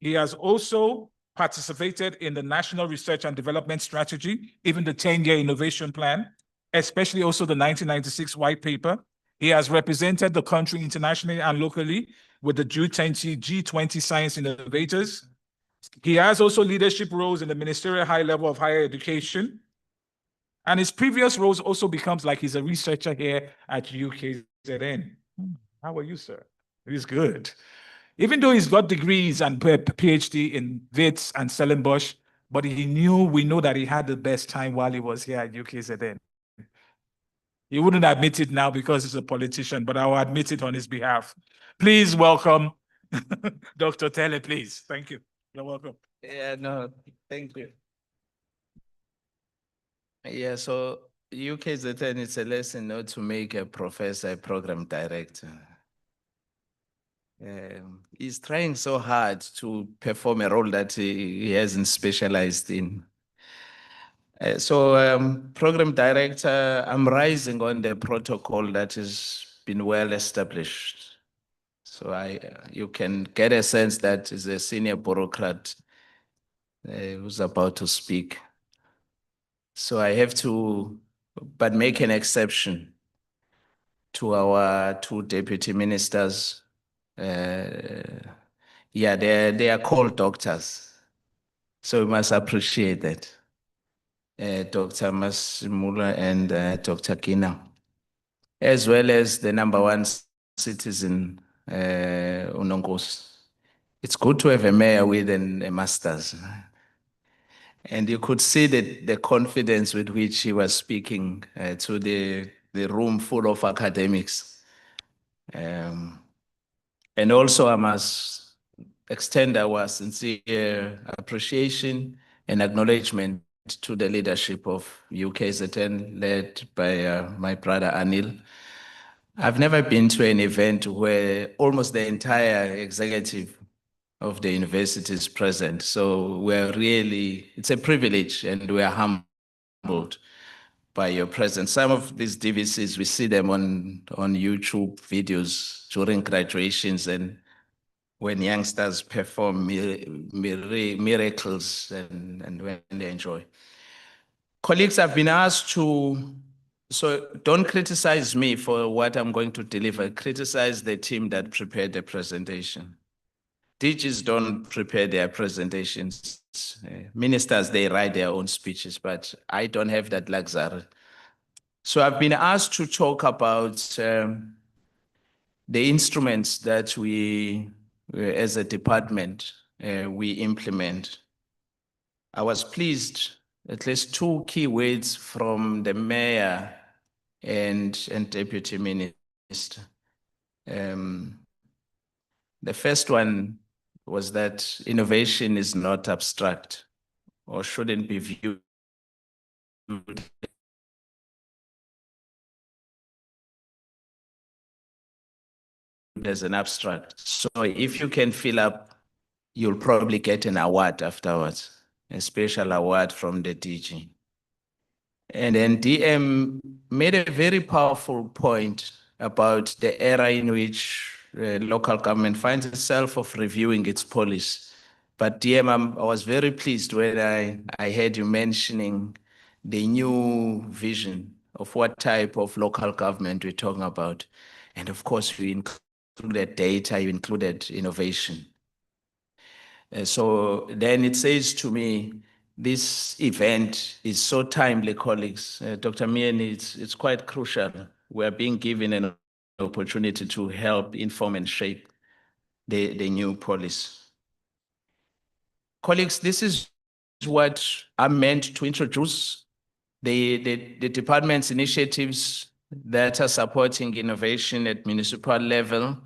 He has also participated in the National Research and Development Strategy, even the 10-year innovation plan, especially also the 1996 white paper. He has represented the country internationally and locally with the G20 Science Innovators. He has also leadership roles in the ministerial high level of higher education. And his previous roles also becomes like he's a researcher here at UKZN. How are you, sir? He's good. Even though he's got degrees and PhD in Wits and Stellenbosch, but we know that he had the best time while he was here at UKZN. He wouldn't admit it now because he's a politician, but I will admit it on his behalf. Please welcome Dr. Tele, please. Thank you. You're welcome. Yeah, no, thank you. Yeah, so UKZN, it's a lesson not to make a professor a program director. He's trying so hard to perform a role that he hasn't specialized in. Program director, I'm rising on the protocol that has been well established. So you can get a sense that is a senior bureaucrat who's about to speak. So I have to, but make an exception to our two deputy ministers. Yeah, they are called doctors. So we must appreciate that. Dr. Masimula and Dr. Kina, as well as the #1 citizen, Unongos. It's good to have a mayor with a master's. And you could see the confidence with which he was speaking to the room full of academics. And also I must extend our sincere appreciation and acknowledgement to the leadership of UKZN led by my brother Anil. I've never been to an event where almost the entire executive of the university is present. So it's a privilege and we're humbled by your presence. Some of these DVCs, we see them on YouTube videos during graduations and when youngsters perform miracles and when they enjoy. Colleagues, I've been asked so don't criticize me for what I'm going to deliver, criticize the team that prepared the presentation. DGs don't prepare their presentations. Ministers, they write their own speeches, but I don't have that luxury. So I've been asked to talk about the instruments that we, as a department, we implement. I was pleased, at least two key words from the mayor and deputy minister. The first one was that innovation is not abstract or shouldn't be viewed as an abstract. So if you can fill up, you'll probably get an award afterwards, a special award from the DG. And then DM made a very powerful point about the era in which local government finds itself of reviewing its policy But DM, I was very pleased when I heard you mentioning the new vision of what type of local government we're talking about. And of course, you included data, you included innovation. So then it says to me, this event is so timely, colleagues. Dr. Mien, it's quite crucial. We're being given an opportunity to help inform and shape the new policy. Colleagues, this is what I'm meant to introduce, the department's initiatives that are supporting innovation at municipal level.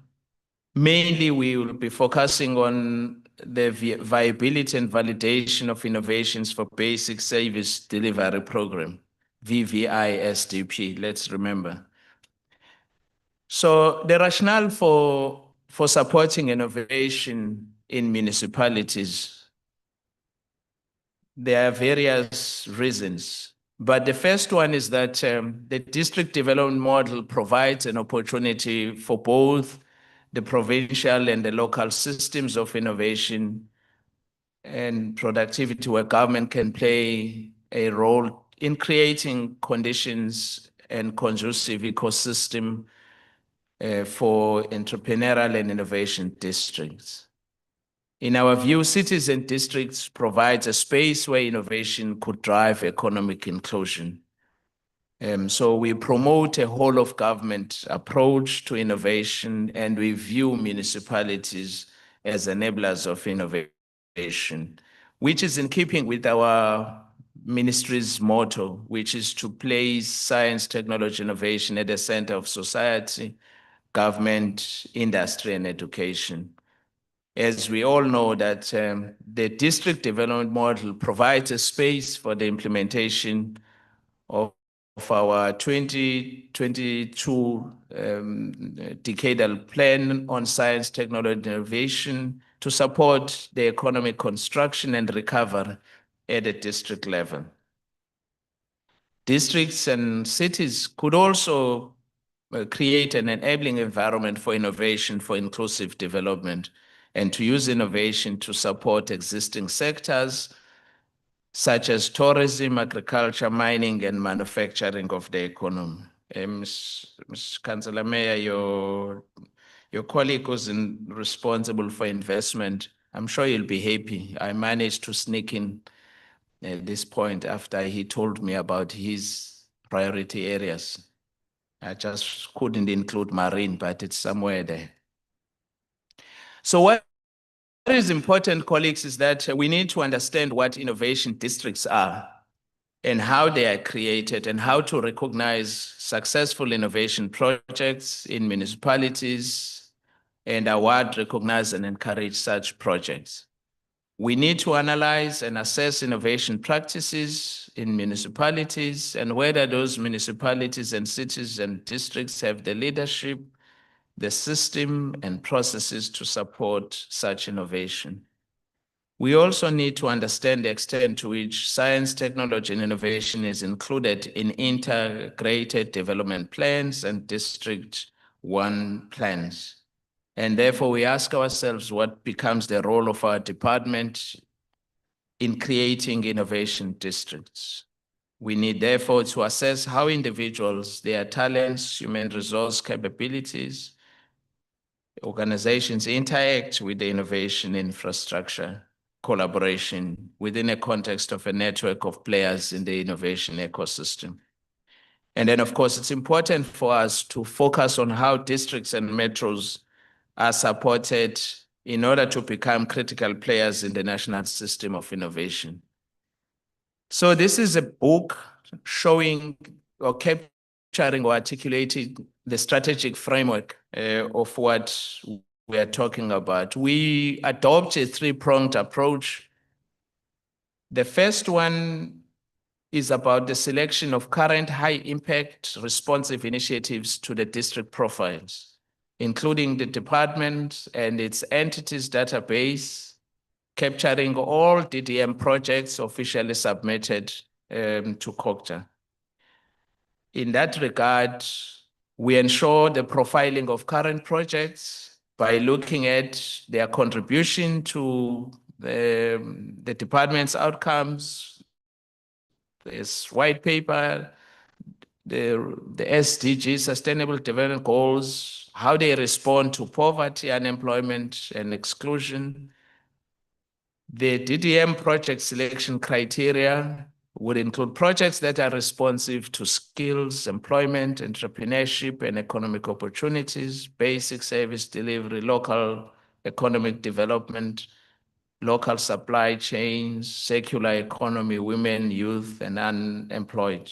Mainly, we will be focusing on the viability and validation of innovations for basic service delivery program, VVISDP, let's remember. So the rationale for supporting innovation in municipalities, there are various reasons. But the first one is that the district development model provides an opportunity for both the provincial and the local systems of innovation and productivity, where government can play a role in creating conditions and conducive ecosystem for entrepreneurial and innovation districts. In our view, cities and districts provide a space where innovation could drive economic inclusion. So we promote a whole of government approach to innovation, and we view municipalities as enablers of innovation, which is in keeping with our ministry's motto, which is to place science, technology, innovation at the center of society, government, industry, and education. As we all know that the district development model provides a space for the implementation of our 2022 decadal plan on science, technology, and innovation to support the economic construction and recovery at the district level. Districts and cities could also create an enabling environment for innovation, for inclusive development, and to use innovation to support existing sectors such as tourism, agriculture, mining, and manufacturing of the economy. Ms. Councillor Mayor, your colleague who's responsible for investment, I'm sure you'll be happy. I managed to sneak in at this point after he told me about his priority areas. I just couldn't include marine, but it's somewhere there. So what is important, colleagues, is that we need to understand what innovation districts are and how they are created and how to recognize successful innovation projects in municipalities and award, recognize, and encourage such projects. We need to analyze and assess innovation practices in municipalities and whether those municipalities and cities and districts have the leadership, the system, and processes to support such innovation. We also need to understand the extent to which science, technology, and innovation is included in integrated development plans and District 1 plans. And therefore, we ask ourselves what becomes the role of our department in creating innovation districts. We need, therefore, to assess how individuals, their talents, human resource capabilities, organizations interact with the innovation infrastructure collaboration within a context of a network of players in the innovation ecosystem. And then, of course, it's important for us to focus on how districts and metros are supported in order to become critical players in the national system of innovation. So this is a book showing or capturing or articulating the strategic framework of what we are talking about. We adopt a three-pronged approach. The first one is about the selection of current high-impact responsive initiatives to the district profiles, including the department and its entities database, capturing all DDM projects officially submitted to COGTA. In that regard, we ensure the profiling of current projects by looking at their contribution to the department's outcomes, this white paper, the SDG, Sustainable Development Goals, how they respond to poverty, unemployment, and exclusion. The DDM project selection criteria would include projects that are responsive to skills, employment, entrepreneurship, and economic opportunities, basic service delivery, local economic development, local supply chains, circular economy, women, youth, and unemployed.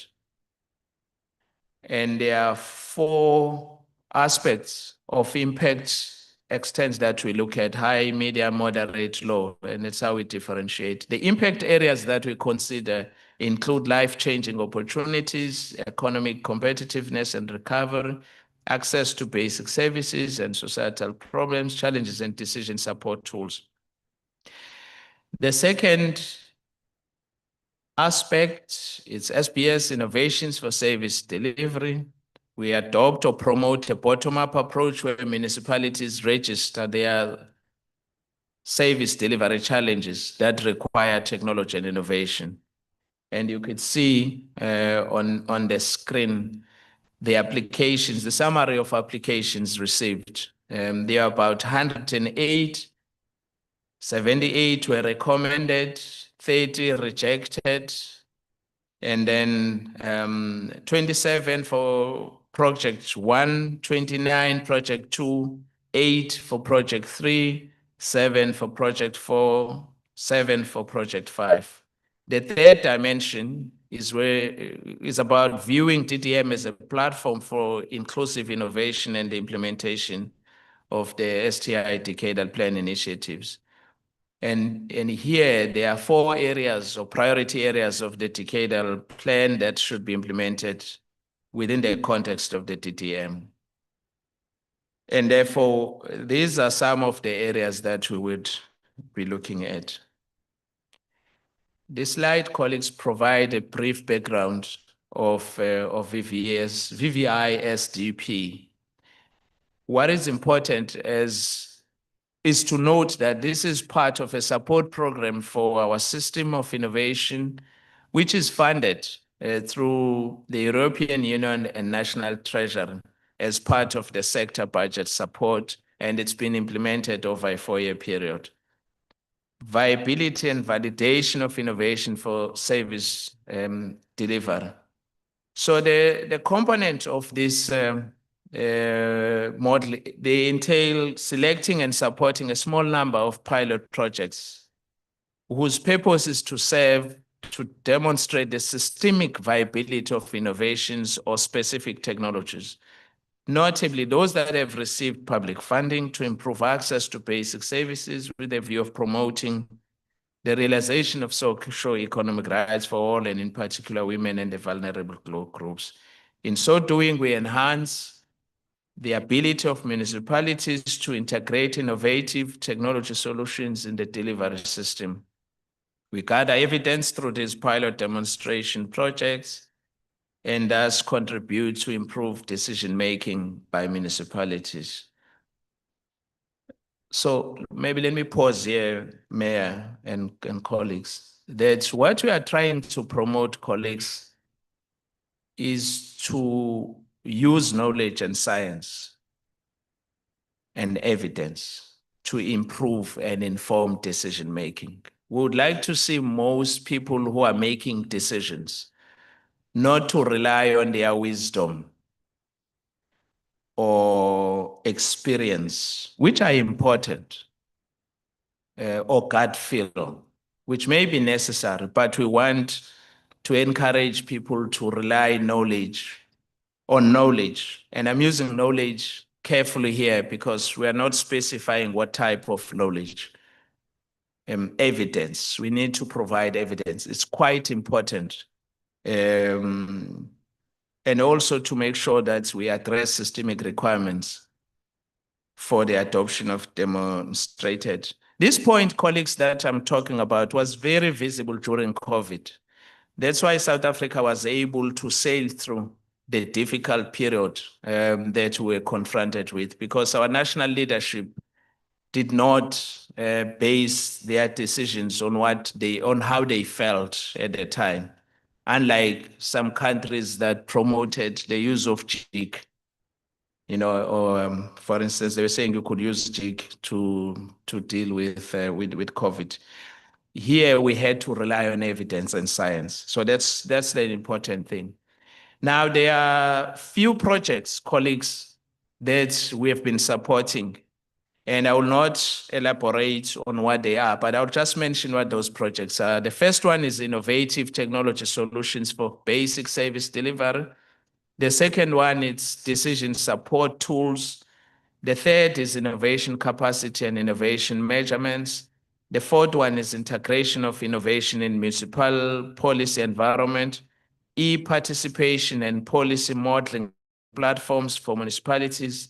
And there are 4 aspects of impact extents that we look at: high, medium, moderate, low, and it's how we differentiate. The impact areas that we consider include life-changing opportunities, economic competitiveness and recovery, access to basic services and societal problems, challenges and decision support tools. The second aspect is SBS innovations for service delivery. We adopt or promote a bottom-up approach where municipalities register their service delivery challenges that require technology and innovation. And you could see on the screen the applications, the summary of applications received. There are about 108, 78 were recommended, 30 rejected, and then 27 for project 1, 29 project 2, 8 for project 3, 7 for project 4, 7 for project 5. The third dimension is about viewing DDM as a platform for inclusive innovation and the implementation of the STI decadal plan initiatives. And here there are 4 areas or priority areas of the decadal plan that should be implemented within the context of the DDM. And therefore, these are some of the areas that we would be looking at. This slide, colleagues, provide a brief background of VVI SDP. What is important is to note that this is part of a support program for our system of innovation, which is funded through the European Union and National Treasury as part of the sector budget support, and it's been implemented over a 4-year period. Viability and validation of innovation for service delivery. So the component of this model, they entail selecting and supporting a small number of pilot projects whose purpose is to demonstrate the systemic viability of innovations or specific technologies, notably those that have received public funding to improve access to basic services with a view of promoting the realization of socio-economic rights for all, and in particular women and the vulnerable groups. In so doing, we enhance the ability of municipalities to integrate innovative technology solutions in the delivery system. We gather evidence through these pilot demonstration projects and thus contribute to improved decision-making by municipalities. So maybe let me pause here, Mayor and colleagues. That's what we are trying to promote, colleagues, is to use knowledge and science and evidence to improve and inform decision-making. We would like to see most people who are making decisions not to rely on their wisdom or experience, which are important, or gut feel, which may be necessary, but we want to encourage people to rely on knowledge. And I'm using knowledge carefully here because we are not specifying what type of knowledge. Evidence, we need to provide evidence. It's quite important. And also to make sure that we address systemic requirements for the adoption of demonstrated. This point, colleagues, that I'm talking about was very visible during COVID. That's why South Africa was able to sail through the difficult period that we were confronted with, because our national leadership did not base their decisions on how they felt at the time. Unlike some countries that promoted the use of jig, or for instance, they were saying you could use jig to deal with COVID. Here we had to rely on evidence and science. So that's the important thing. Now there are few projects, colleagues, that we have been supporting. And I will not elaborate on what they are, but I'll just mention what those projects are. The first one is innovative technology solutions for basic service delivery. The second one is decision support tools. The third is innovation capacity and innovation measurements. The fourth one is integration of innovation in municipal policy environment, e-participation and policy modeling platforms for municipalities,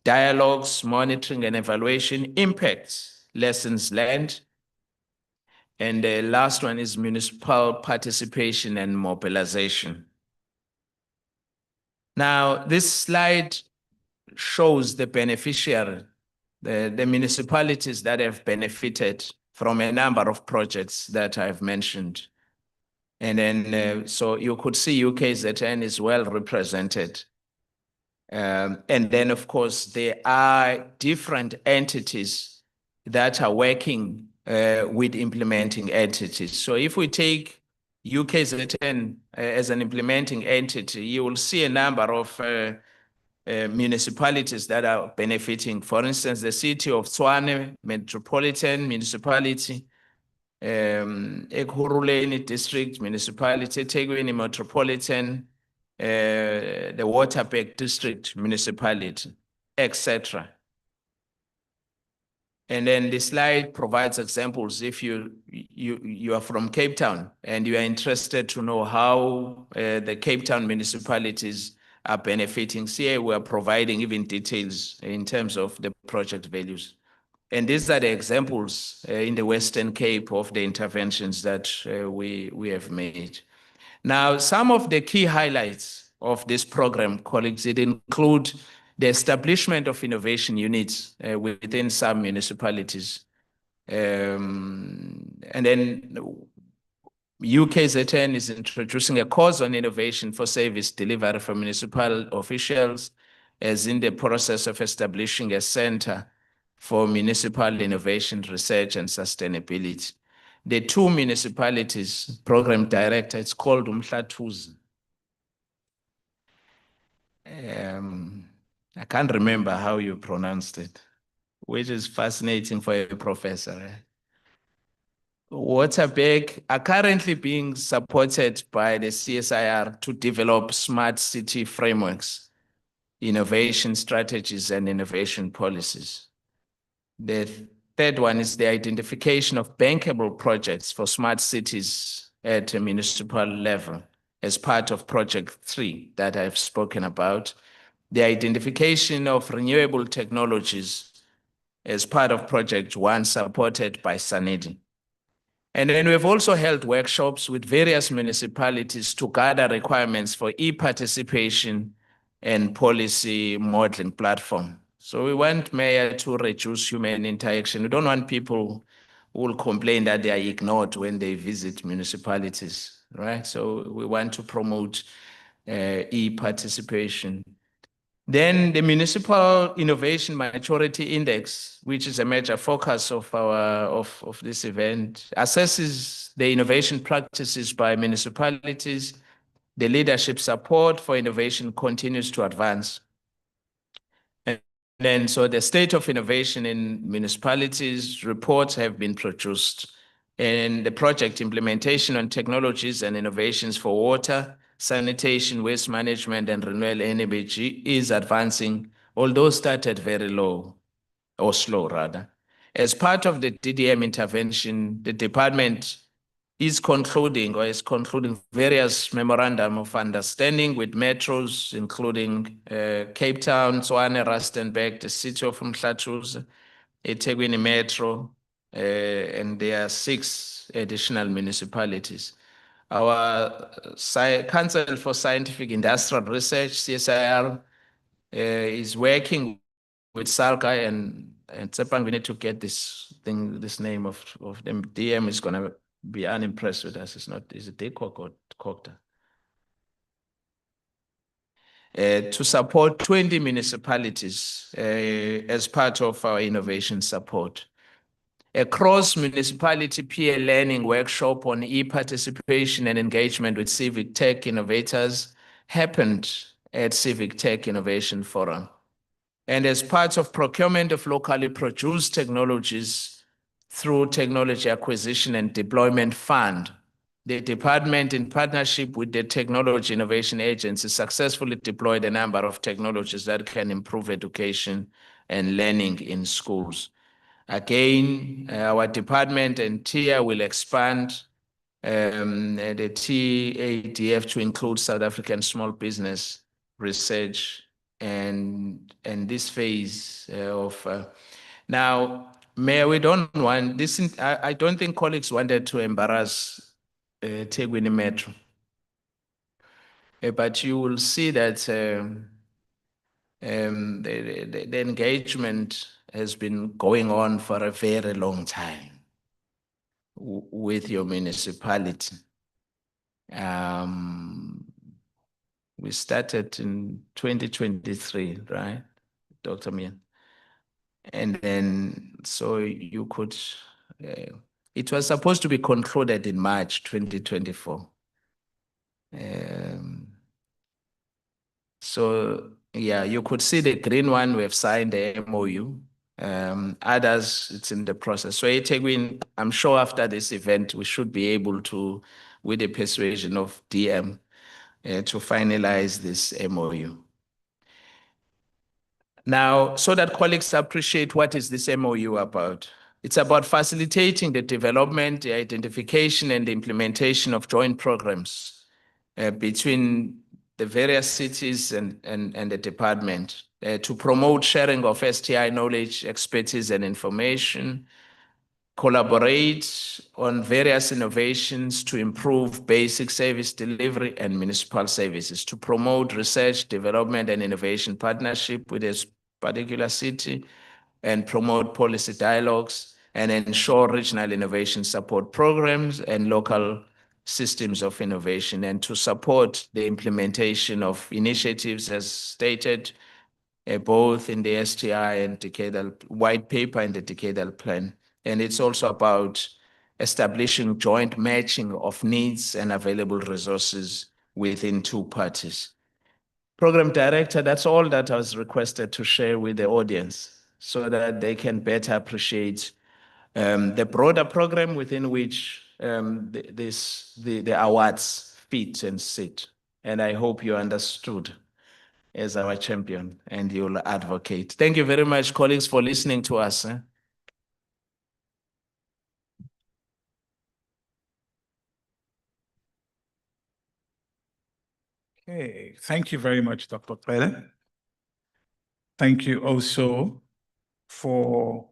dialogues, monitoring and evaluation, impacts, lessons learned. And the last one is municipal participation and mobilization. Now, this slide shows the beneficiary, the municipalities that have benefited from a number of projects that I've mentioned. And then, so you could see UKZN is well represented. And then, of course, there are different entities that are working with implementing entities. So if we take UKZN as an implementing entity, you will see a number of municipalities that are benefiting. For instance, the city of Tshwane Metropolitan Municipality, Ekurhuleni District Municipality, eThekwini Metropolitan, the Waterberg District Municipality, etc. And then the slide provides examples. If you are from Cape Town and you are interested to know how the Cape Town municipalities are benefiting, here we are providing even details in terms of the project values. And these are the examples in the Western Cape of the interventions that we have made. Now, some of the key highlights of this program, colleagues, it include the establishment of innovation units within some municipalities. And then UKZN is introducing a course on innovation for service delivery for municipal officials, as in the process of establishing a center for municipal innovation, research, and sustainability. The two municipalities program director, it's called Umhlathuze. I can't remember how you pronounced it, which is fascinating for a professor. Waterberg are currently being supported by the CSIR to develop smart city frameworks, innovation strategies, and innovation policies. The third one is the identification of bankable projects for smart cities at a municipal level as part of Project 3 that I've spoken about. The identification of renewable technologies as part of Project 1 supported by SANEDI. And then we've also held workshops with various municipalities to gather requirements for e-participation and policy modeling platform. So we want Mayor to reduce human interaction. We don't want people who will complain that they are ignored when they visit municipalities, right? So we want to promote e-participation. Then the Municipal Innovation Maturity Index, which is a major focus of this event, assesses the innovation practices by municipalities. The leadership support for innovation continues to advance. And then, so the state of innovation in municipalities reports have been produced, and the project implementation on technologies and innovations for water, sanitation, waste management, and renewable energy is advancing, although started very low, or slow rather. As part of the DDM intervention, the department is concluding various memorandum of understanding with metros, including Cape Town, Tshwane, Rustenburg, the city of Umhlathuze, eThekwini Metro, and there are 6 additional municipalities. Our Council for Scientific Industrial Research, CSIR, is working with SALCA and and Tsepang, we need to get this thing, this name of them. DM is gonna be unimpressed with us. It's not, is it Dekok or Kokta? To support 20 municipalities as part of our innovation support. A cross-municipality peer learning workshop on e-participation and engagement with civic tech innovators happened at Civic Tech Innovation Forum. And as part of procurement of locally produced technologies through Technology Acquisition and Deployment Fund, the department, in partnership with the Technology Innovation Agency, successfully deployed a number of technologies that can improve education and learning in schools. Again, our department and TIA will expand the TADF to include South African small business research and this phase of now, Mayor, we don't want this. I don't think colleagues wanted to embarrass Tegwini Metro, but you will see that the engagement has been going on for a very long time with your municipality. We started in 2023, right, Dr. Mian? And then, so you could, it was supposed to be concluded in March 2024. So yeah, you could see the green one, we have signed the MOU. Others, it's in the process. So I'm sure after this event, we should be able to, with the persuasion of DM, to finalize this MOU. Now, so that colleagues appreciate what is this MOU about. It's about facilitating the development, the identification, and the implementation of joint programs between the various cities and the department to promote sharing of STI knowledge, expertise, and information, collaborate on various innovations to improve basic service delivery and municipal services, to promote research, development, and innovation partnership with a particular city, and promote policy dialogues, and ensure regional innovation support programs and local systems of innovation, and to support the implementation of initiatives as stated both in the STI and decadal white paper and the decadal plan. And it's also about establishing joint matching of needs and available resources within two parties. Program director, that's all that I was requested to share with the audience so that they can better appreciate the broader program within which the awards fit and sit. And I hope you understood as our champion and you'll advocate. Thank you very much, colleagues, for listening to us. Okay, thank you very much, Dr. Pele. Thank you also for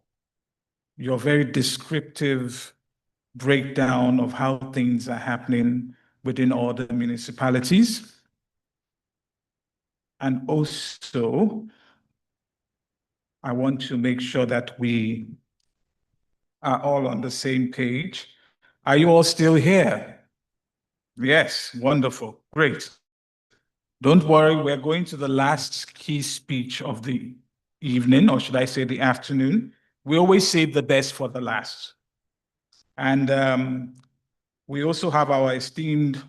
your very descriptive breakdown of how things are happening within all the municipalities. And also, I want to make sure that we are all on the same page. Are you all still here? Yes, wonderful, great. Don't worry, we're going to the last key speech of the evening, or should I say the afternoon. We always save the best for the last. And we also have our esteemed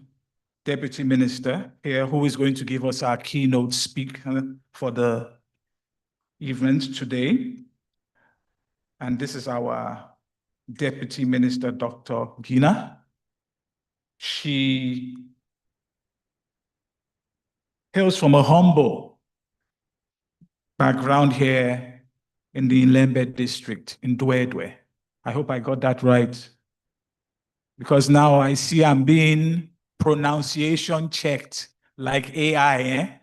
Deputy Minister here who is going to give us our keynote speak for the event today. And this is our Deputy Minister, Dr. Gina. She hails from a humble background here in the Inlembe district in Dwedwe. I hope I got that right, because now I see I'm being pronunciation checked like AI.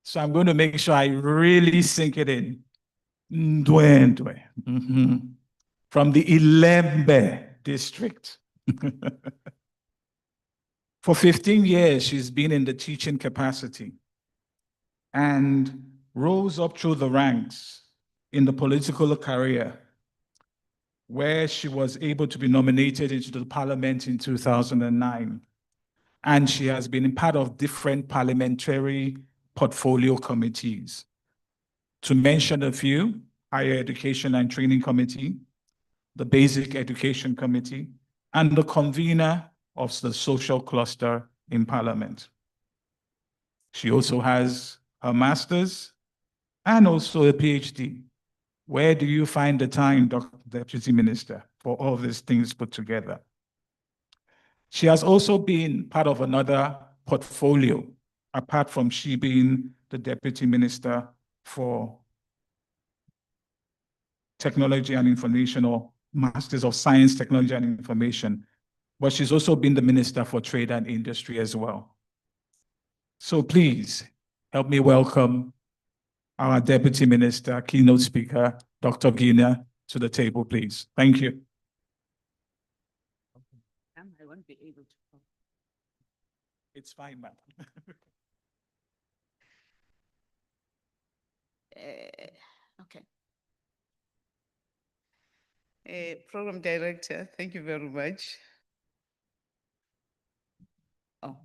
So I'm going to make sure I really sink it in. Ndwendwe. From the Ilembe district. For 15 years, she's been in the teaching capacity and rose up through the ranks in the political career, where she was able to be nominated into the parliament in 2009. And she has been part of different parliamentary portfolio committees. To mention a few, Higher Education and Training Committee, the Basic Education Committee, and the convener of the Social Cluster in Parliament. She also has her master's and also a PhD. Where do you find the time, Dr. Deputy Minister, for all these things put together? She has also been part of another portfolio, apart from she being the Deputy Minister for Technology and Information, or Masters of Science, Technology and Information, but she's also been the Minister for Trade and Industry as well. So please help me welcome our Deputy Minister, keynote speaker, Dr. Gina, to the table, please. Thank you. I won't be able to. It's fine, ma'am. Okay. Program Director, thank you very much. Oh.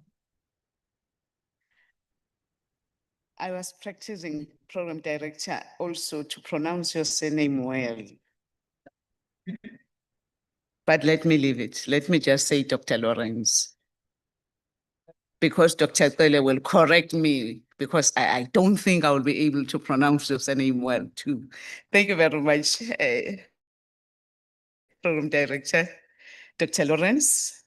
I was practicing Program Director also to pronounce your surname well. But let me leave it. Let me just say Dr. Lawrence. Because Dr. Tele will correct me, because I don't think I will be able to pronounce your surname well too. Thank you very much, Program Director, Dr. Lawrence.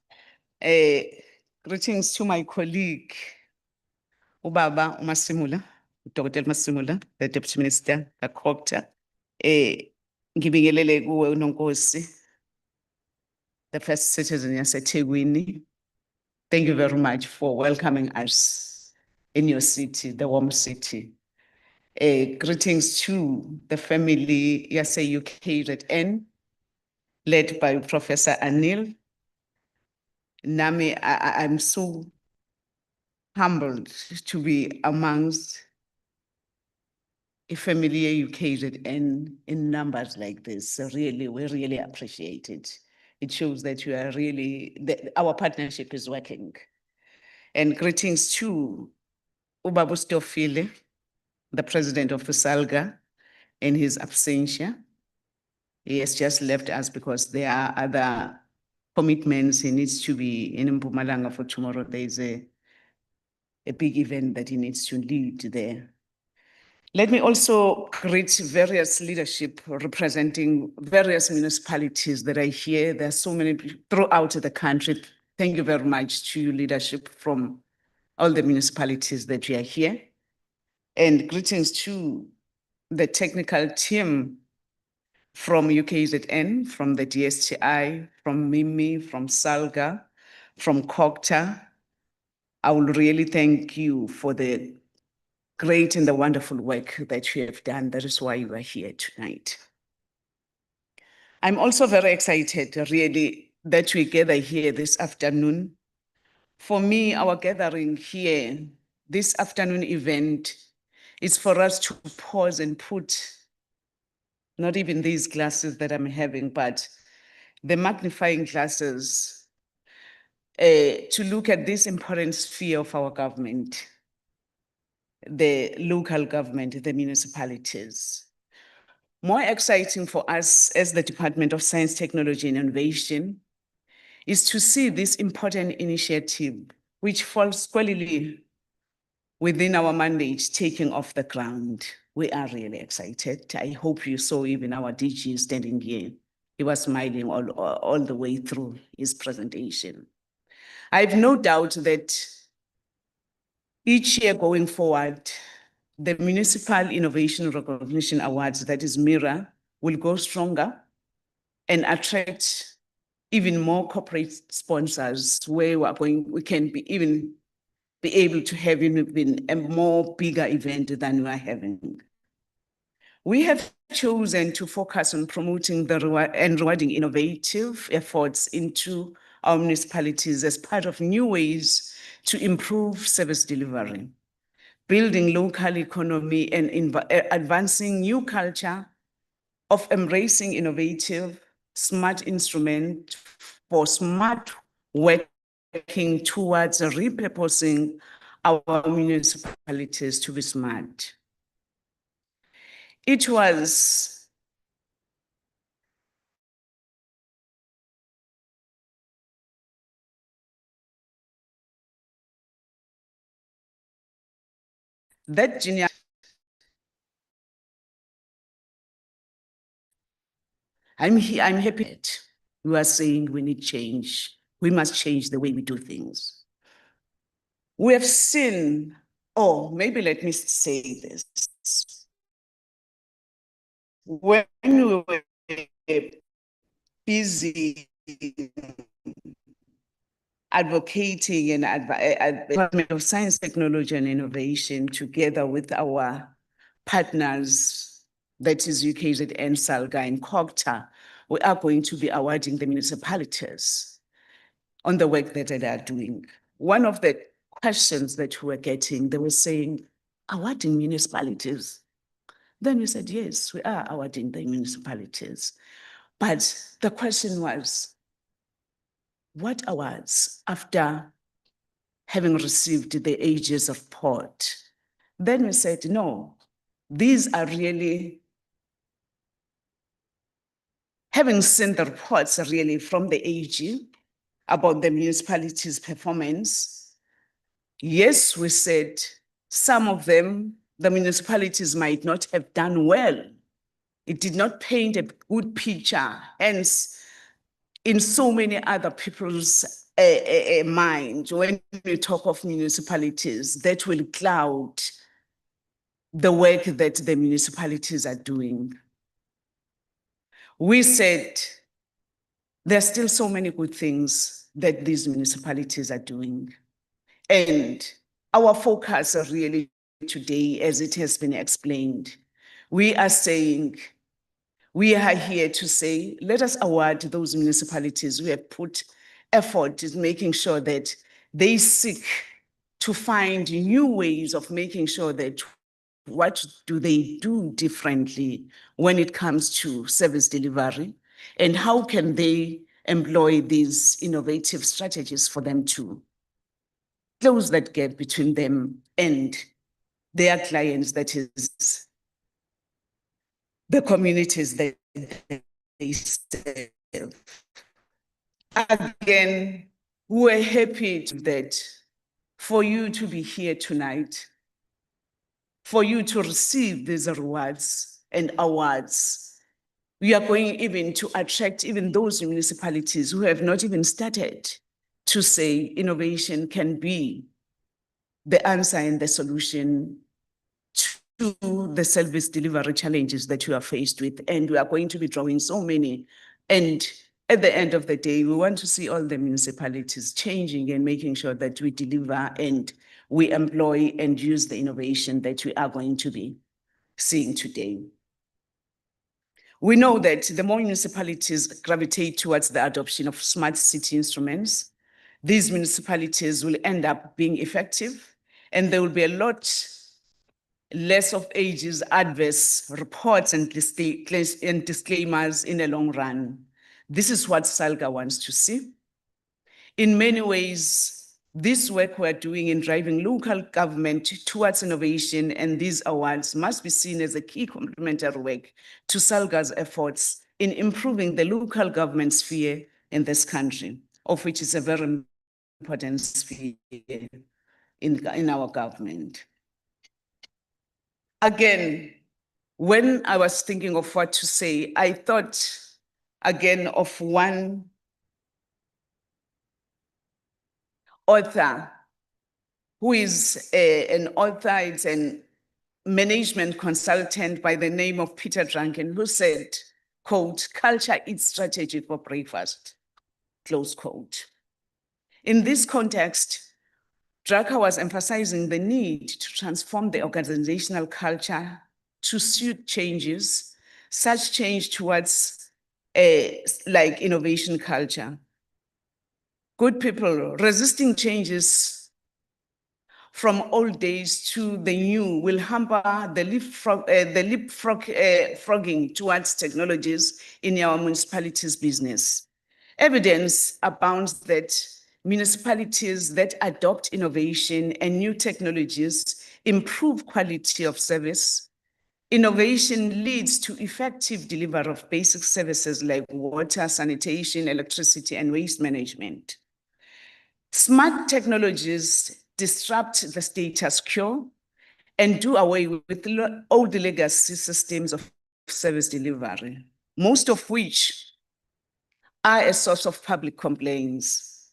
Greetings to my colleague, Ubaba Masimula, Dr. Masimula, the Deputy Minister, Kakokta. Ngibingelele kuwe uNonkosi, the first citizen yaseThekwini. Thank you very much for welcoming us in your city, the warm city. Greetings to the family UKZN, led by Professor Anil. Nami, I'm so humbled to be amongst a family UKZN in numbers like this. So really, we really appreciate it. It shows that you are really, our partnership is working. And greetings to Ubaba Stofile, the president of SALGA, in his absentia. He has just left us because there are other commitments. He needs to be in Mpumalanga for tomorrow. There is a big event that he needs to lead there. Let me also greet various leadership representing various municipalities that are here. There are so many throughout the country. Thank you very much to leadership from all the municipalities that you are here. And greetings to the technical team from UKZN, from the DSTI, from MIMI, from SALGA, from COGTA. I will really thank you for the great and the wonderful work that you have done. That is why you are here tonight. I'm also very excited, really, that we gather here this afternoon. For me, our gathering here, this afternoon event, is for us to pause and put not even these glasses that I'm having, but the magnifying glasses to look at this important sphere of our government, the local government, the municipalities. More exciting for us as the Department of Science, Technology and Innovation is to see this important initiative, which falls squarely within our mandate, taking off the ground. We are really excited. I hope you saw even our DG standing here. He was smiling all the way through his presentation. I have no doubt that each year going forward, the Municipal Innovation Recognition Awards, that is Mira, will go stronger and attract even more corporate sponsors where we can even be able to have even a more bigger event than we are having. We have chosen to focus on promoting and rewarding innovative efforts into our municipalities as part of new ways to improve service delivery, building local economy and advancing new culture of embracing innovative, smart instrument for smart working towards repurposing our municipalities to be smart. It was that genius. I'm happy. We are saying we need change. We must change the way we do things. We have seen, or maybe let me say this. When we were busy advocating and Department of Science, Technology and Innovation together with our partners, that is UKZN, SALGA and COGTA, we are going to be awarding the municipalities on the work that they are doing. One of the questions that we were getting, they were saying, awarding municipalities. Then we said, yes, we are awarding the municipalities. But the question was, what awards after having received the ages of port? Then we said, no, these are really, having seen the reports really from the AG about the municipality's performance, yes, we said some of them, the municipalities might not have done well. It did not paint a good picture. Hence, in so many other people's mind, when we talk of municipalities, that will cloud the work that the municipalities are doing. We said there are still so many good things that these municipalities are doing. And our focus really today, as it has been explained, we are saying, we are here to say, let us award those municipalities who have put effort in making sure that they seek to find new ways of making sure that what do they do differently when it comes to service delivery, and how can they employ these innovative strategies for them to close that gap between them and their clients, that is the communities that they serve. Again, we're happy that for you to be here tonight, for you to receive these rewards and awards. We are going even to attract even those municipalities who have not even started to say innovation can be the answer and the solution to the service delivery challenges that you are faced with. And we are going to be drawing so many. And at the end of the day, we want to see all the municipalities changing and making sure that we deliver and we employ and use the innovation that we are going to be seeing today. We know that the more municipalities gravitate towards the adoption of smart city instruments, these municipalities will end up being effective, and there will be a lot less of ages, adverse reports and disclaimers in the long run. This is what SALGA wants to see. In many ways, this work we're doing in driving local government towards innovation and these awards must be seen as a key complementary work to SALGA's efforts in improving the local government sphere in this country, of which is a very important sphere in our government. Again, when I was thinking of what to say, I thought again of one author who is an author, it's a management consultant by the name of Peter Drucker, who said, quote, "Culture eats strategy for breakfast," close quote. In this context, Drucker was emphasizing the need to transform the organizational culture to suit changes, such change towards like innovation culture. Good people, resisting changes from old days to the new will hamper the leapfrogging towards technologies in our municipalities' business. Evidence abounds that municipalities that adopt innovation and new technologies improve quality of service. Innovation leads to effective delivery of basic services like water, sanitation, electricity, and waste management. Smart technologies disrupt the status quo and do away with old legacy systems of service delivery, most of which are a source of public complaints.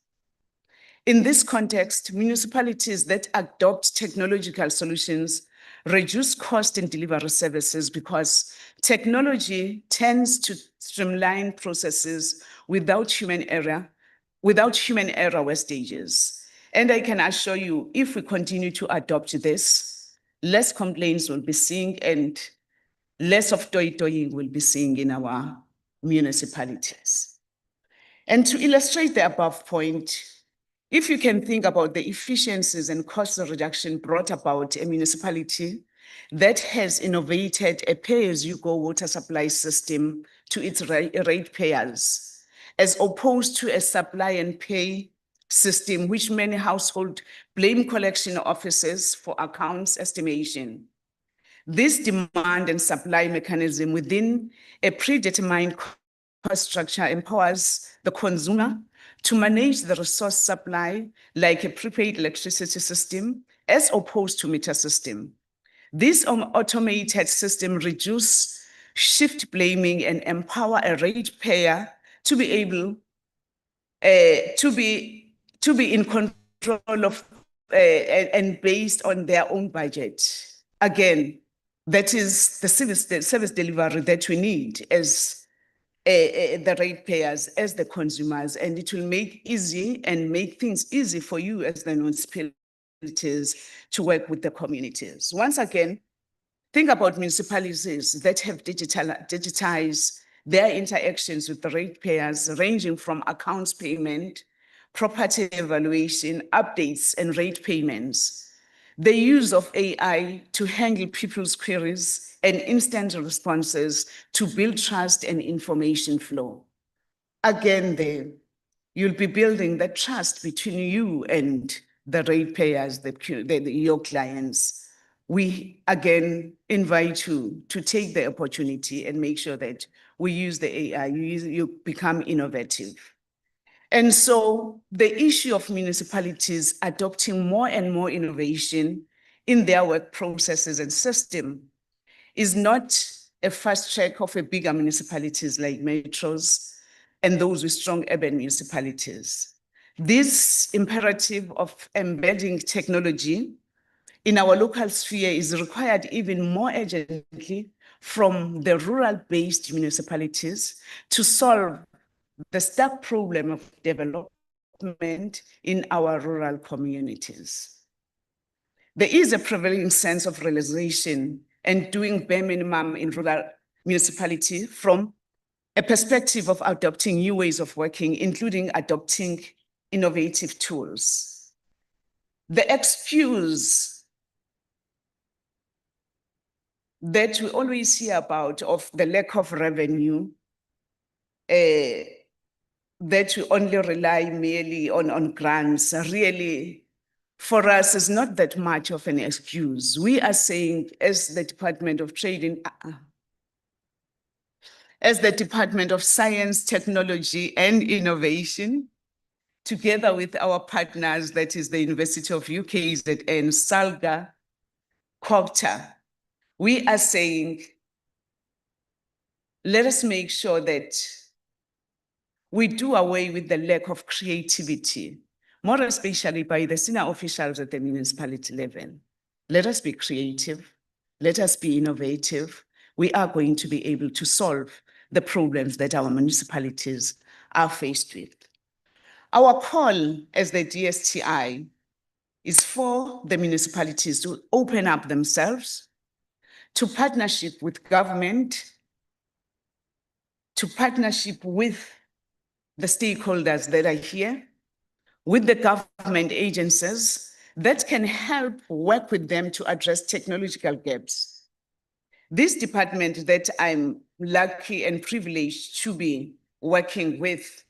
In this context, municipalities that adopt technological solutions reduce cost in delivery services because technology tends to streamline processes without human error wastages. And I can assure you, if we continue to adopt this, less complaints will be seen and less of toy-toying will be seen in our municipalities. And to illustrate the above point, if you can think about the efficiencies and cost reduction brought about a municipality that has innovated a pay-as-you-go water supply system to its ratepayers, as opposed to a supply and pay system which many households blame collection offices for accounts estimation. This demand and supply mechanism within a predetermined cost structure empowers the consumer to manage the resource supply like a prepaid electricity system as opposed to meter system. This automated system reduces shift blaming and empower a ratepayer to be able to be in control of and based on their own budget. Again, that is the service delivery that we need as the ratepayers, as the consumers, and it will make things easy for you as the municipalities to work with the communities. Once again, think about municipalities that have digitized their interactions with the ratepayers, ranging from accounts payment, property evaluation, updates, and rate payments. The use of AI to handle people's queries and instant responses to build trust and information flow. Again, there, you'll be building the trust between you and the ratepayers, your clients. We again invite you to take the opportunity and make sure that we use the AI, you become innovative. And so the issue of municipalities adopting more and more innovation in their work processes and system is not a fast track of a bigger municipalities like metros and those with strong urban municipalities. This imperative of embedding technology in our local sphere is required even more urgently from the rural-based municipalities to solve the stark problem of development in our rural communities. There is a prevailing sense of realization and doing bare minimum in rural municipality from a perspective of adopting new ways of working, including adopting innovative tools. The excuse that we always hear about of the lack of revenue, that we only rely merely on grants, really, for us is not that much of an excuse. We are saying, as the Department of Trade, as the Department of Science, Technology, and Innovation, together with our partners, that is the University of UKZN, SALGA, COGTA, we are saying, let us make sure that we do away with the lack of creativity, more especially by the senior officials at the municipality level. Let us be creative. Let us be innovative. We are going to be able to solve the problems that our municipalities are faced with. Our call as the DSTI is for the municipalities to open up themselves to partnership with government, to partnership with the stakeholders that are here, with the government agencies that can help work with them to address technological gaps. This department that I'm lucky and privileged to be working with,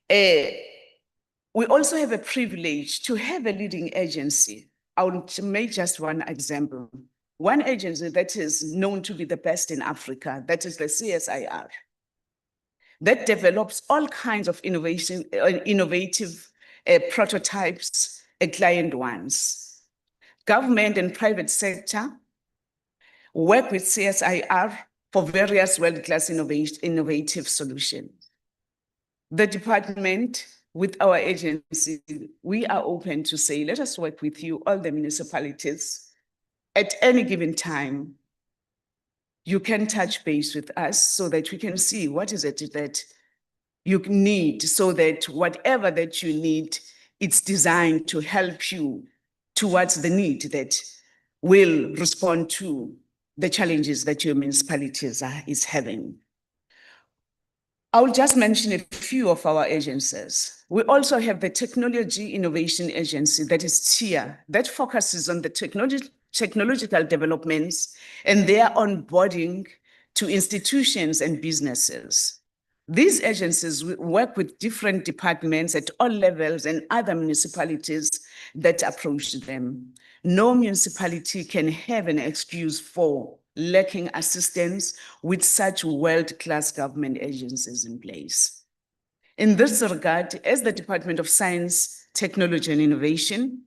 we also have a privilege to have a leading agency. I will make just one example. One agency that is known to be the best in Africa, that is the CSIR, that develops all kinds of innovative prototypes, client ones. Government and private sector work with CSIR for various world-class innovative solutions. The department, with our agency, we are open to say, let us work with you, all the municipalities. At any given time, you can touch base with us so that we can see what is it that you need, so that whatever that you need, it's designed to help you towards the need that will respond to the challenges that your municipalities is having. I will just mention a few of our agencies. We also have the Technology Innovation Agency, that is TIA, that focuses on the technological developments and their onboarding to institutions and businesses. These agencies work with different departments at all levels and other municipalities that approach them. No municipality can have an excuse for lacking assistance with such world-class government agencies in place. In this regard, as the Department of Science, Technology and Innovation,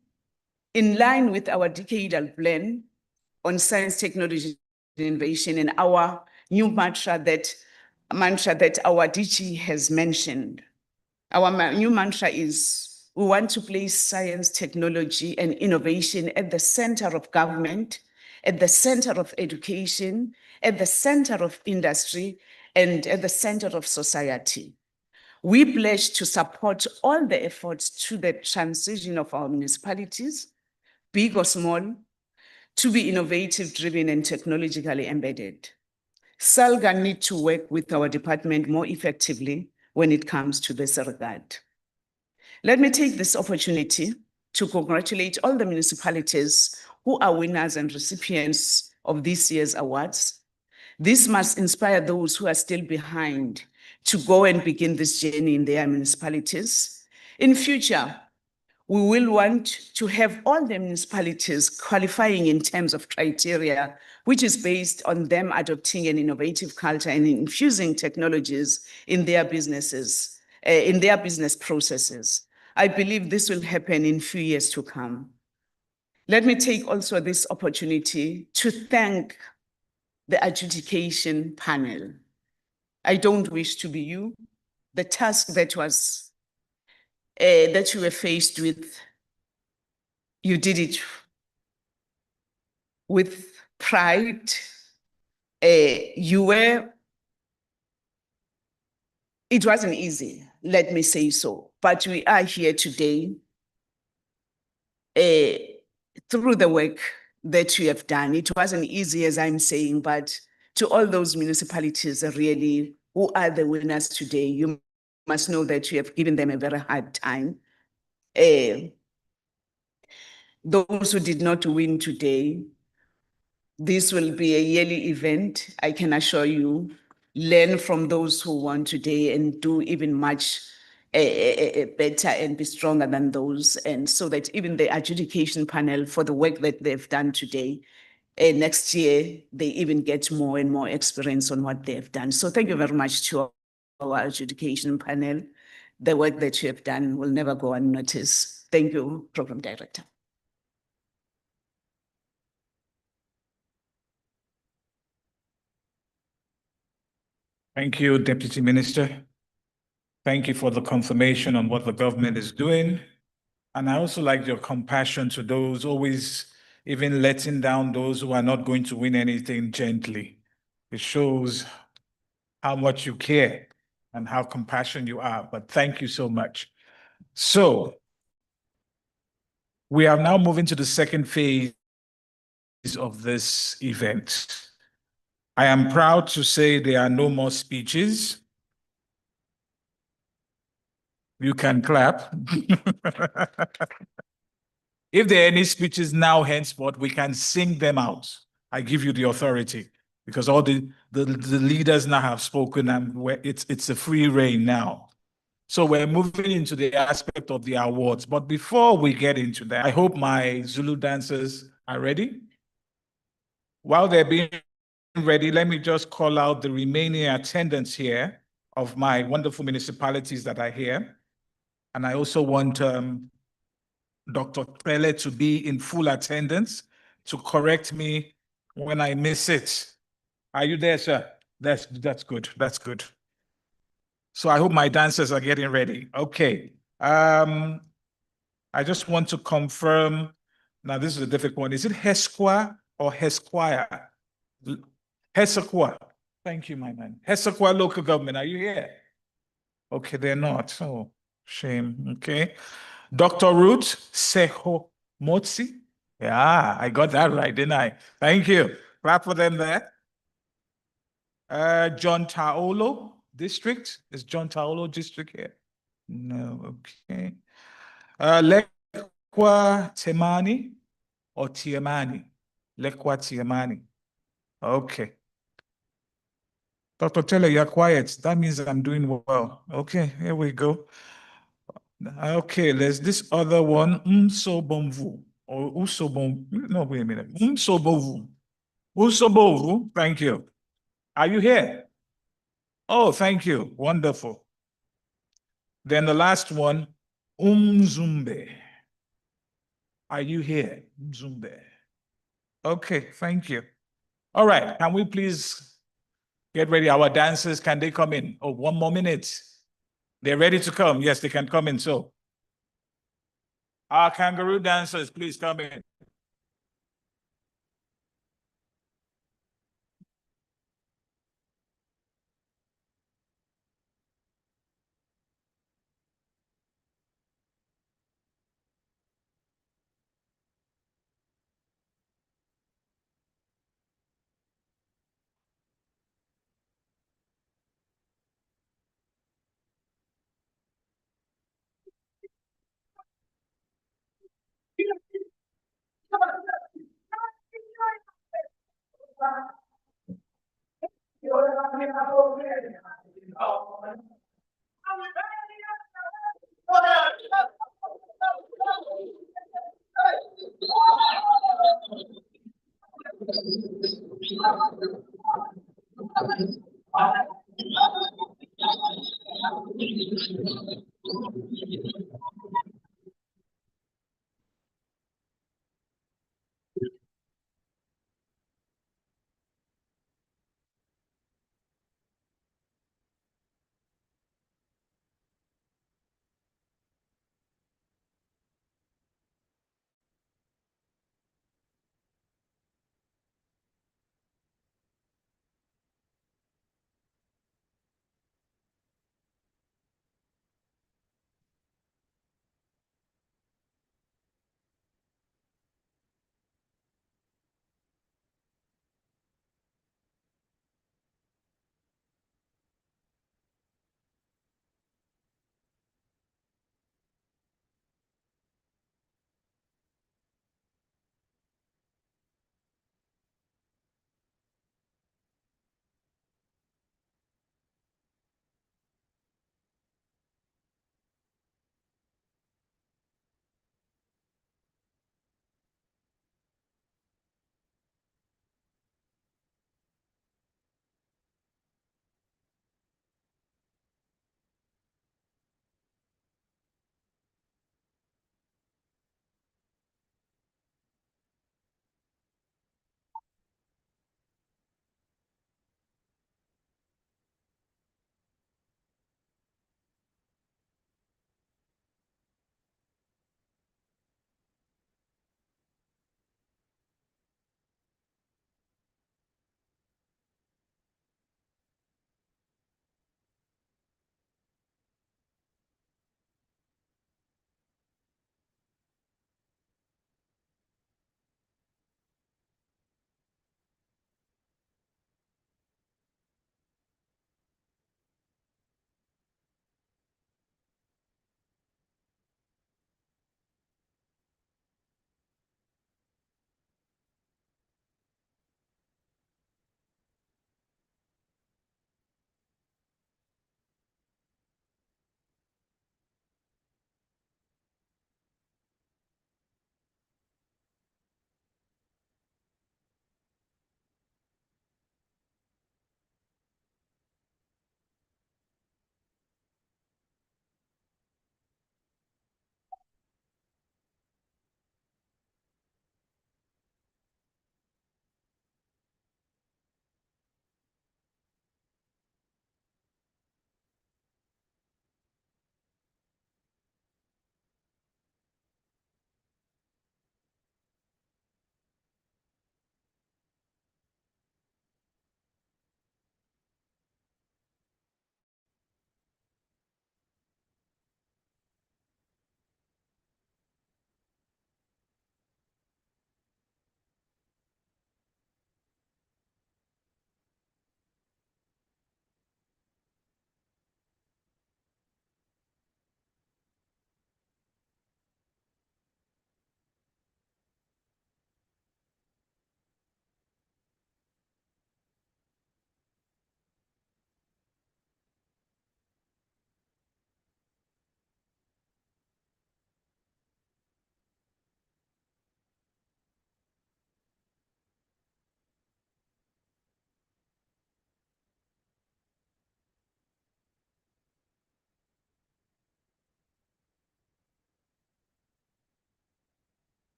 in line with our decadal plan on science, technology, and innovation, and our new mantra that our DG has mentioned, our new mantra is, we want to place science, technology, and innovation at the center of government, at the center of education, at the center of industry, and at the center of society. We pledge to support all the efforts to the transition of our municipalities, big or small, to be innovative, driven, and technologically embedded. SALGA need to work with our department more effectively when it comes to this regard. Let me take this opportunity to congratulate all the municipalities who are winners and recipients of this year's awards. This must inspire those who are still behind to go and begin this journey in their municipalities. In future, we will want to have all the municipalities qualifying in terms of criteria, which is based on them adopting an innovative culture and infusing technologies in their businesses, in their business processes. I believe this will happen in few years to come. Let me take also this opportunity to thank the adjudication panel. I don't wish to be you. The task that you were faced with, you did it with pride. It wasn't easy, let me say so, but we are here today through the work that you have done. It wasn't easy, as I'm saying, but to all those municipalities really who are the winners today, you must know that you have given them a very hard time. Those who did not win today, this will be a yearly event, I can assure you. Learn from those who won today and do even much better and be stronger than those. And so that even the adjudication panel, for the work that they've done today, next year, they even get more and more experience on what they've done. So thank you very much to our adjudication panel. The work that you have done will never go unnoticed. Thank you, Program Director. Thank you, Deputy Minister. Thank you for the confirmation on what the government is doing. And I also like your compassion to those always even letting down those who are not going to win anything gently. It shows how much you care and how compassionate you are, but thank you so much. So we are now moving to the second phase of this event. I am proud to say there are no more speeches. You can clap. If there are any speeches now, henceforth, we can sing them out. I give you the authority because all the leaders now have spoken and it's a free reign now. So we're moving into the aspect of the awards. But before we get into that, I hope my Zulu dancers are ready. While they're being ready, let me just call out the remaining attendants here of my wonderful municipalities that are here. And I also want Dr. Pele to be in full attendance to correct me when I miss it. Are you there, sir? That's good. That's good. So I hope my dancers are getting ready. Okay. I just want to confirm. Now, this is a difficult one. Is it Hesqua or Hesquire? Hesqua. Thank you, my man. Hesqua local government. Are you here? Okay, they're not. Oh, shame. Okay. Dr. Ruth Seho Motsi. Yeah, I got that right, didn't I? Thank you. Clap for them there. John Taolo District. Is John Taolo District here? No, okay. Lekwa Temani or Tiamani? Lekwa Tiamani. Okay. Dr. Taylor, you're quiet. That means I'm doing well. Okay, here we go. Okay, there's this other one, Umsobomvu, or Usobom. No, wait a minute. Umsobovu. Usobovu, thank you. Are you here? Oh, thank you. Wonderful. Then the last one, Umzumbe. Are you here? Umzumbe. Okay, thank you. All right, can we please get ready? Our dancers, can they come in? Oh, 1 more minute. They're ready to come. Yes, they can come in. So, our kangaroo dancers, please come in.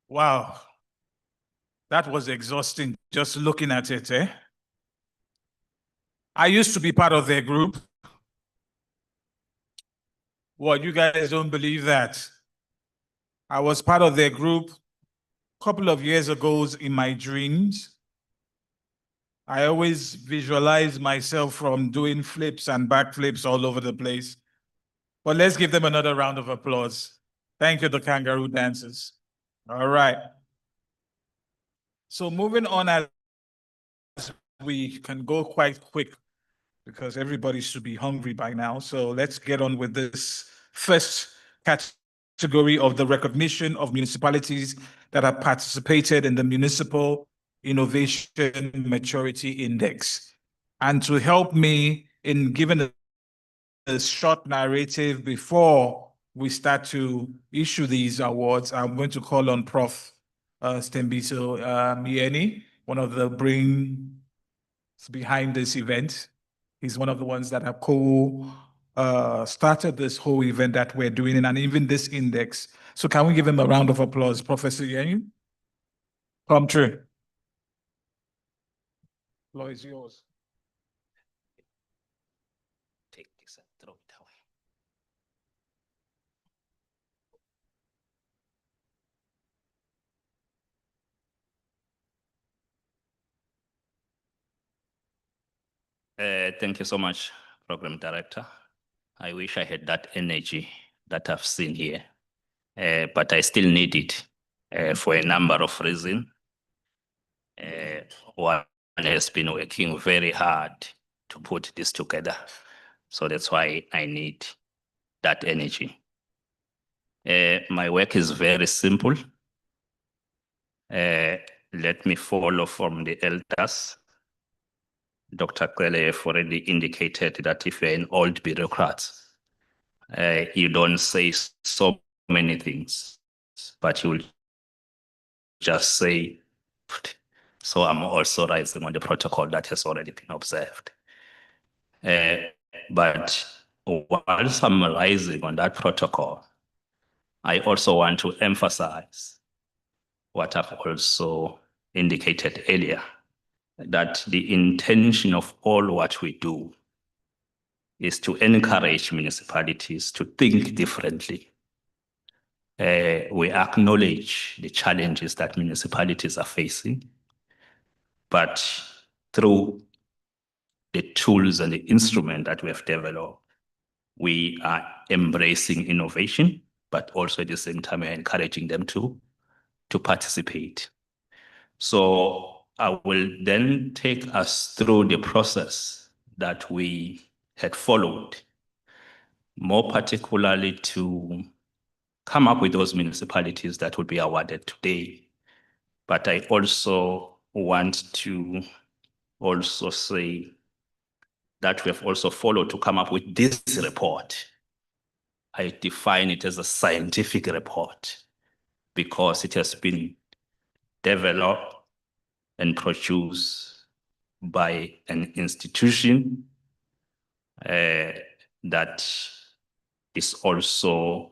Wow. That was exhausting just looking at it, eh? I used to be part of their group. What, you guys don't believe that? I was part of their group a couple of years ago in my dreams. I always visualize myself from doing flips and backflips all over the place. But let's give them another round of applause. Thank you, the kangaroo dancers. All right. So moving on, as we can go quite quick because everybody should be hungry by now. So let's get on with this first category of the recognition of municipalities that have participated in the Municipal Innovation Maturity Index. And to help me in giving a short narrative before we start to issue these awards, I'm going to call on Prof. Stembiso Mieni, one of the brains behind this event. He's one of the ones that have started this whole event that we're doing, and even this index. So can we give him a round of applause, Professor Yeni? Come true. Floor is yours. Take this and throw it away. Thank you so much, Program Director. I wish I had that energy that I've seen here, but I still need it for a number of reasons. One has been working very hard to put this together. So that's why I need that energy. My work is very simple. Let me follow from the elders. Dr. Kwele have already indicated that if you're an old bureaucrat, you don't say so many things, but you will just say, so I'm also rising on the protocol that has already been observed. But while summarizing on that protocol, I also want to emphasize what I've also indicated earlier, that the intention of all what we do is to encourage municipalities to think differently. We acknowledge the challenges that municipalities are facing, but through the tools and the instrument that we have developed, we are embracing innovation, but also at the same time, we're encouraging them to participate. So I will then take us through the process that we had followed, more particularly to come up with those municipalities that will be awarded today. But I also want to also say that we have also followed to come up with this report. I define it as a scientific report because it has been developed and produced by an institution that is also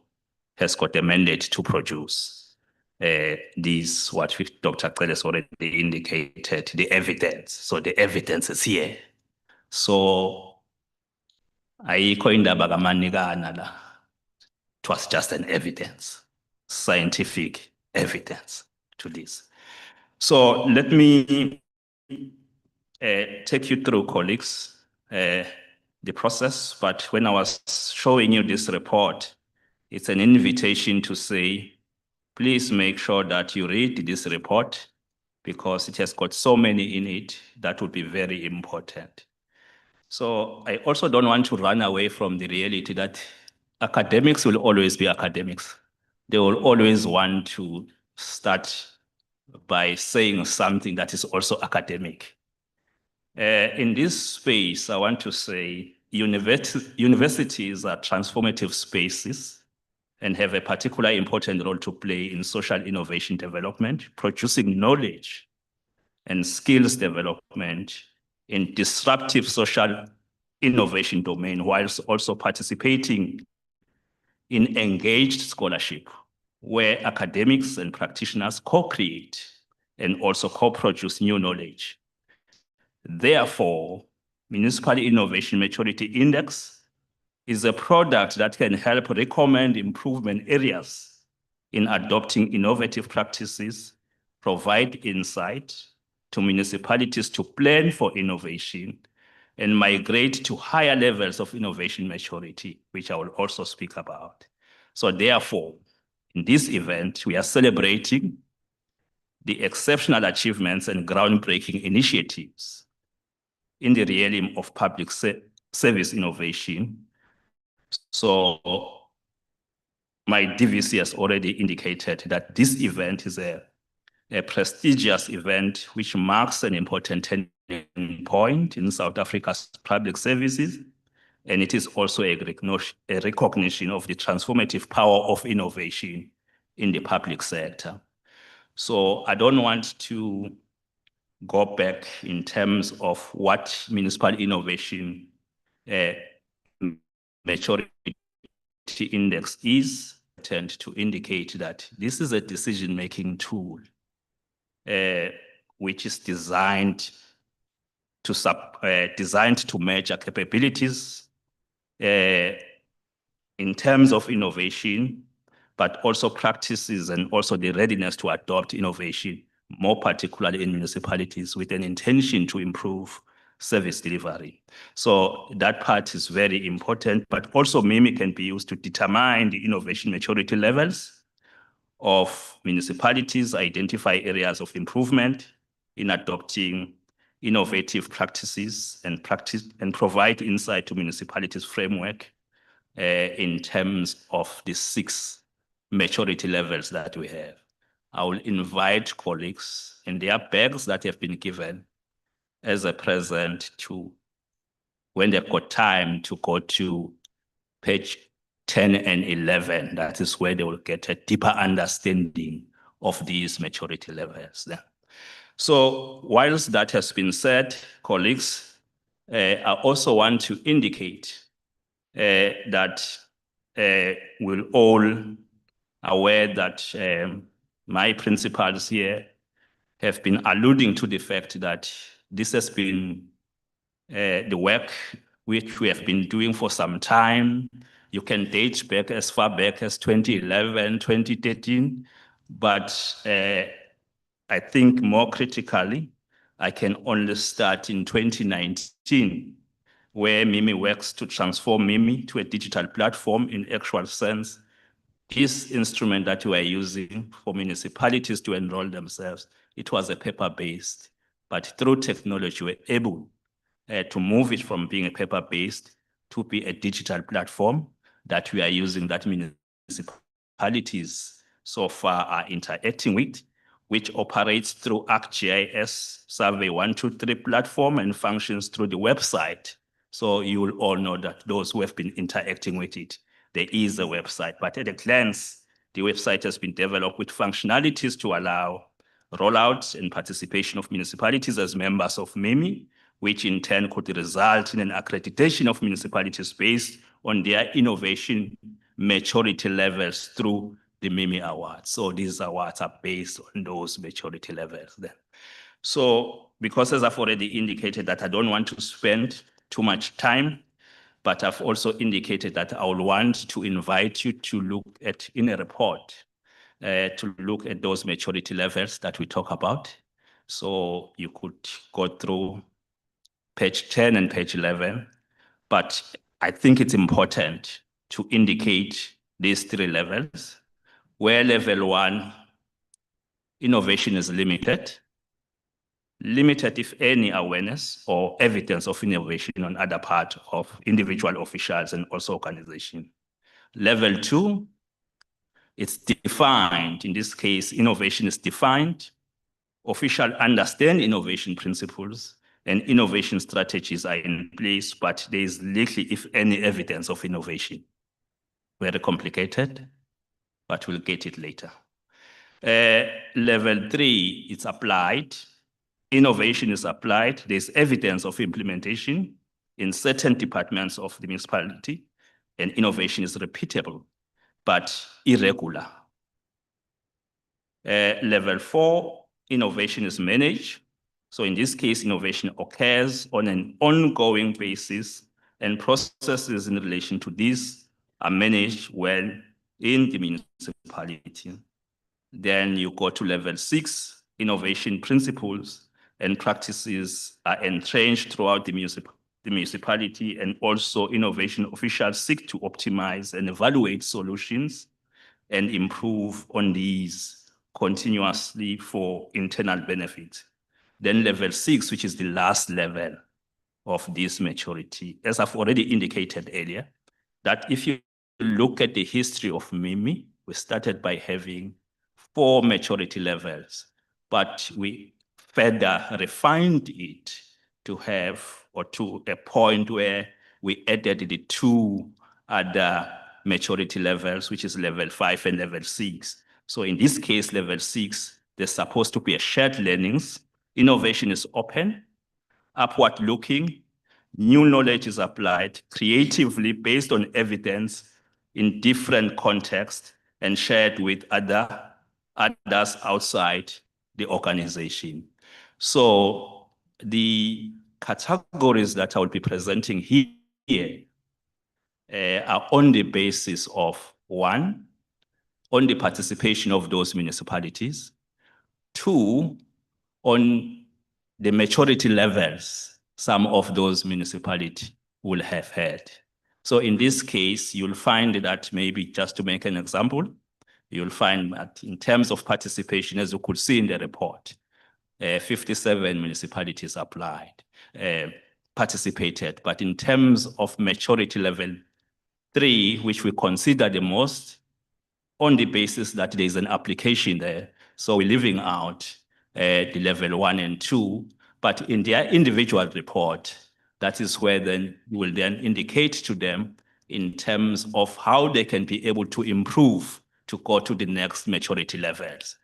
has got a mandate to produce these, what Dr. Cele has already indicated, the evidence. So the evidence is here. So ayikho indaba kamanikana la. It was just an evidence, scientific evidence to this. So let me take you through, colleagues, the process. But when I was showing you this report, it's an invitation to say, please make sure that you read this report because it has got so many in it that would be very important. So I also don't want to run away from the reality that academics will always be academics. They will always want to start by saying something that is also academic. In this space, I want to say universities are transformative spaces and have a particular important role to play in social innovation development, producing knowledge and skills development in disruptive social innovation domain, whilst also participating in engaged scholarship, where academics and practitioners co-create and also co-produce new knowledge. Therefore, Municipal Innovation Maturity Index is a product that can help recommend improvement areas in adopting innovative practices, provide insight to municipalities to plan for innovation, and migrate to higher levels of innovation maturity, which I will also speak about. So therefore, in this event, we are celebrating the exceptional achievements and groundbreaking initiatives in the realm of public service innovation. So my DVC has already indicated that this event is a prestigious event which marks an important turning point in South Africa's public services, and it is also a recognition of the transformative power of innovation in the public sector. So I don't want to go back in terms of what municipal innovation maturity index is, tend to indicate that this is a decision-making tool which is designed to measure capabilities in terms of innovation, but also practices and also the readiness to adopt innovation, more particularly in municipalities with an intention to improve service delivery. So that part is very important, but also MIMI can be used to determine the innovation maturity levels of municipalities, identify areas of improvement in adopting innovative practices and provide insight to municipalities' framework in terms of the 6 maturity levels that we have. I will invite colleagues in their bags that have been given as a present to, when they've got time, to go to page 10 and 11. That is where they will get a deeper understanding of these maturity levels. So whilst that has been said, colleagues, I also want to indicate that we're all aware that my principals here have been alluding to the fact that this has been the work which we have been doing for some time. You can date back as far back as 2011, 2013, but I think more critically, I can only start in 2019, where MIMI works to transform MIMI to a digital platform in actual sense. This instrument that we are using for municipalities to enroll themselves, it was a paper-based, but through technology, we're able to move it from being a paper-based to be a digital platform that we are using, that municipalities so far are interacting with, which operates through ArcGIS Survey 123 platform and functions through the website. So you will all know that those who have been interacting with it, there is a website, but at a glance, the website has been developed with functionalities to allow rollout and participation of municipalities as members of MIMI, which in turn could result in an accreditation of municipalities based on their innovation maturity levels through the MIMI Awards. So these awards are based on those maturity levels then. So because as I've already indicated that I don't want to spend too much time, but I've also indicated that I will want to invite you to look at in a report, to look at those maturity levels that we talk about. So you could go through page 10 and page 11, but I think it's important to indicate these three levels, where level 1, innovation is limited, if any, awareness or evidence of innovation on other part of individual officials and also organization. Level 2, it's defined. In this case, innovation is defined. Officials understand innovation principles and innovation strategies are in place, but there is little, if any, evidence of innovation. Very complicated, but we'll get it later. Level 3, it's applied. Innovation is applied. There's evidence of implementation in certain departments of the municipality, and innovation is repeatable, but irregular. Level 4, innovation is managed. So in this case, innovation occurs on an ongoing basis, and processes in relation to this are managed well in the municipality. Then you go to level 6, innovation principles and practices are entrenched throughout the municipality, and also innovation officials seek to optimize and evaluate solutions and improve on these continuously for internal benefit. Then level 6, which is the last level of this maturity, as I've already indicated earlier, that if you look at the history of MIMI, we started by having 4 maturity levels, but we further refined it to have, or to a point where we added the 2 other maturity levels, which is level 5 and level 6. So in this case, level 6, there's supposed to be a shared learnings. Innovation is open, upward looking, new knowledge is applied creatively based on evidence in different contexts and shared with others outside the organization. So the categories that I will be presenting here are on the basis of 1, on the participation of those municipalities, 2, on the maturity levels some of those municipalities will have had. So in this case, you'll find that, maybe just to make an example, you'll find that in terms of participation, as you could see in the report, 57 municipalities participated. But in terms of maturity level 3, which we consider the most, on the basis that there is an application there, so we're leaving out the level 1 and 2, but in their individual report, that is where then you will then indicate to them in terms of how they can be able to improve to go to the next maturity levels.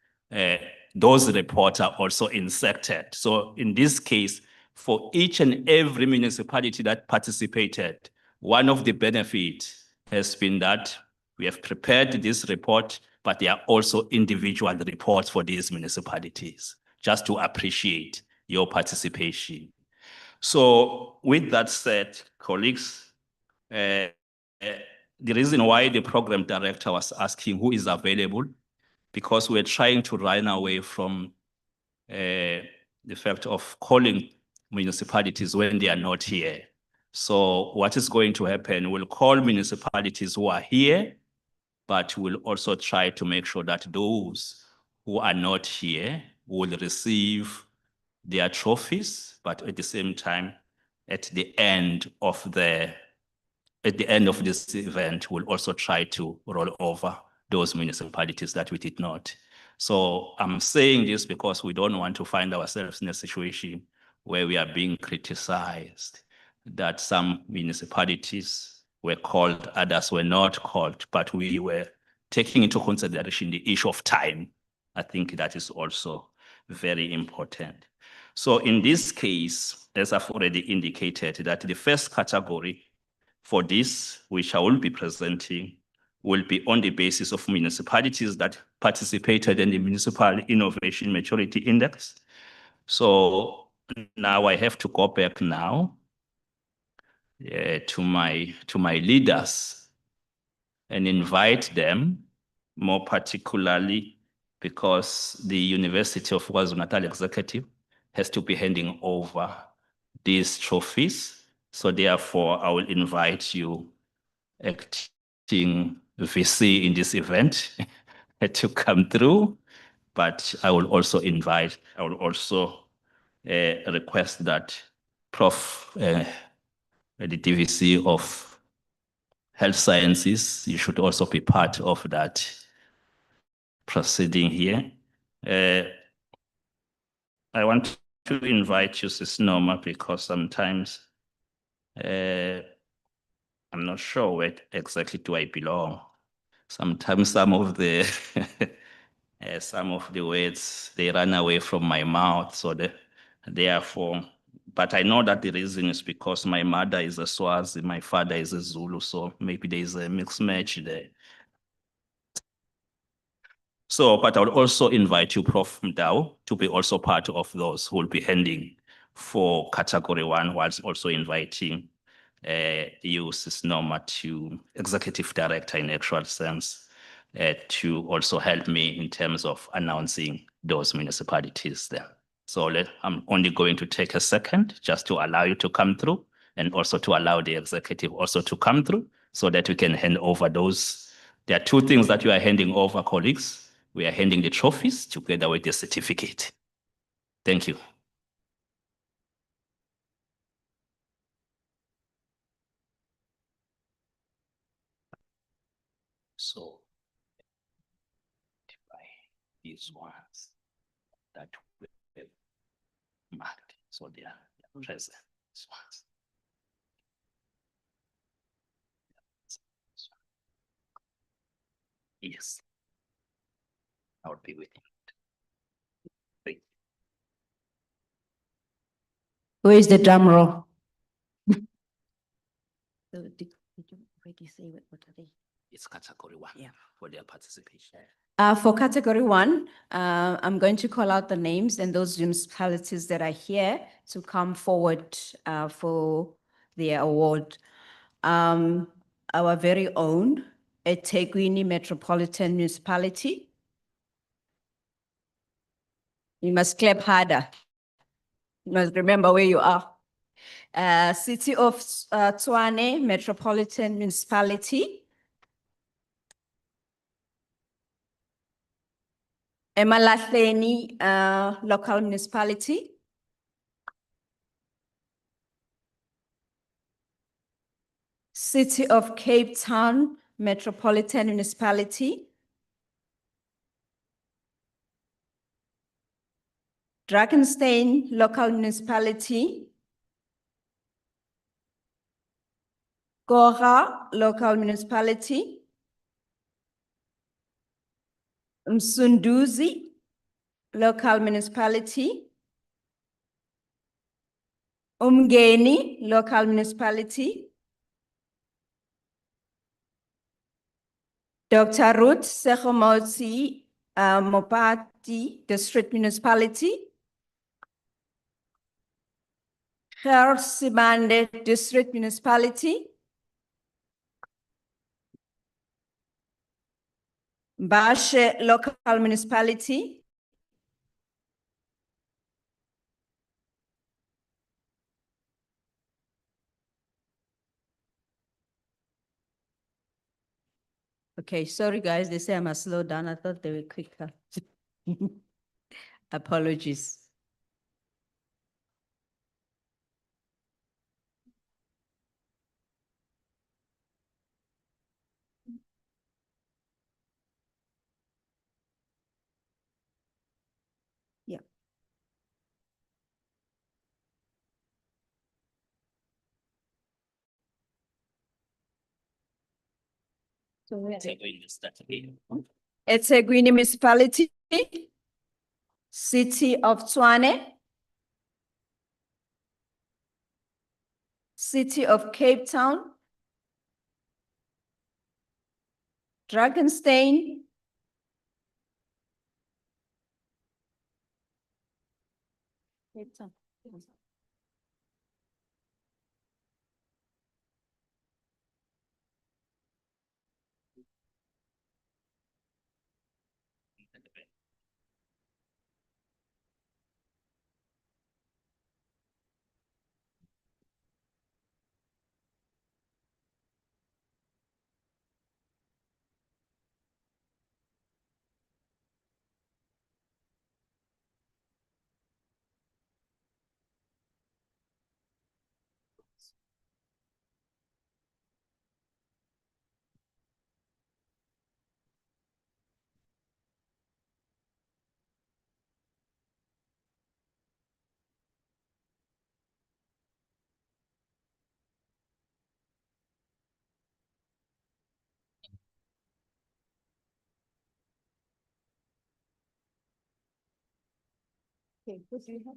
Those reports are also inserted. So in this case, for each and every municipality that participated. One of the benefits has been that we have prepared this report, but there are also individual reports for these municipalities, just to appreciate your participation. So with that said, colleagues, the reason why the program director was asking who is available, because we're trying to run away from the fact of calling municipalities when they are not here. So what is going to happen, we'll call municipalities who are here, but we'll also try to make sure that those who are not here will receive their trophies, but at the same time, at the end of this event, we'll also try to roll over those municipalities that we did not. So I'm saying this because we don't want to find ourselves in a situation where we are being criticized that some municipalities were called, others were not called, but we were taking into consideration the issue of time. I think that is also very important. So in this case, as I've already indicated, that the first category for this, which I will be presenting, will be on the basis of municipalities that participated in the Municipal Innovation Maturity Index. So now I have to go back now to my leaders and invite them, more particularly because the University of KwaZulu-Natal Executive has to be handing over these trophies. So therefore, I will invite you, acting VC in this event, to come through. But I will also request that Prof, the DVC of Health Sciences, you should also be part of that proceeding here. I want to invite you, Sis Norma, because sometimes I'm not sure where exactly do I belong. Sometimes some of the words, they run away from my mouth. So therefore, but I know that the reason is because my mother is a Swazi, my father is a Zulu, so maybe there is a mixed match there. So, but I would also invite you, Prof. Mdau, to be also part of those who will be handing for category 1, whilst also inviting you, Sis Norma, to Executive Director in actual sense, to also help me in terms of announcing those municipalities there. So I'm only going to take a second just to allow you to come through, and also to allow the executive also to come through, so that we can hand over those. There are 2 things that you are handing over, colleagues. We are handing the trophies together with the certificate. Thank you. So, these ones that we have marked, so they are present. These ones. Yes, I will be with you. Where is the drum roll? So did you already say what are they? It's category 1 for their participation. For category 1, I'm going to call out the names and those municipalities that are here to come forward for their award. Our very own eThekwini Metropolitan Municipality. You must clap harder. You must remember where you are. City of Tshwane Metropolitan Municipality. Emalahleni Local Municipality. City of Cape Town Metropolitan Municipality. Drakenstein Local Municipality. Gora Local Municipality. Msunduzi Local Municipality. Umgeni, local municipality. Dr. Ruth Sechomotsi, Mopati, district municipality. Ger Sibande, district municipality. Bashe, local municipality. Okay, sorry guys, they say I must slow down. I thought they were quicker. Apologies. Yeah. So where? eThekwini municipality, city of Tshwane, city of Cape Town, Drakenstein, Cape Town. Okay, what do you have?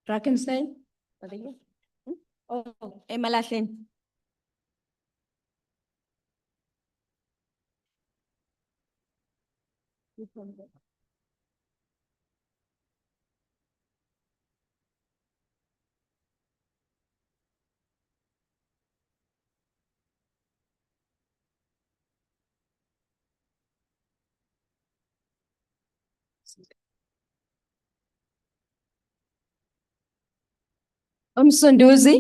Drakenstein? Are they here? Hmm? Oh, Emalahleni. Umsunduzi.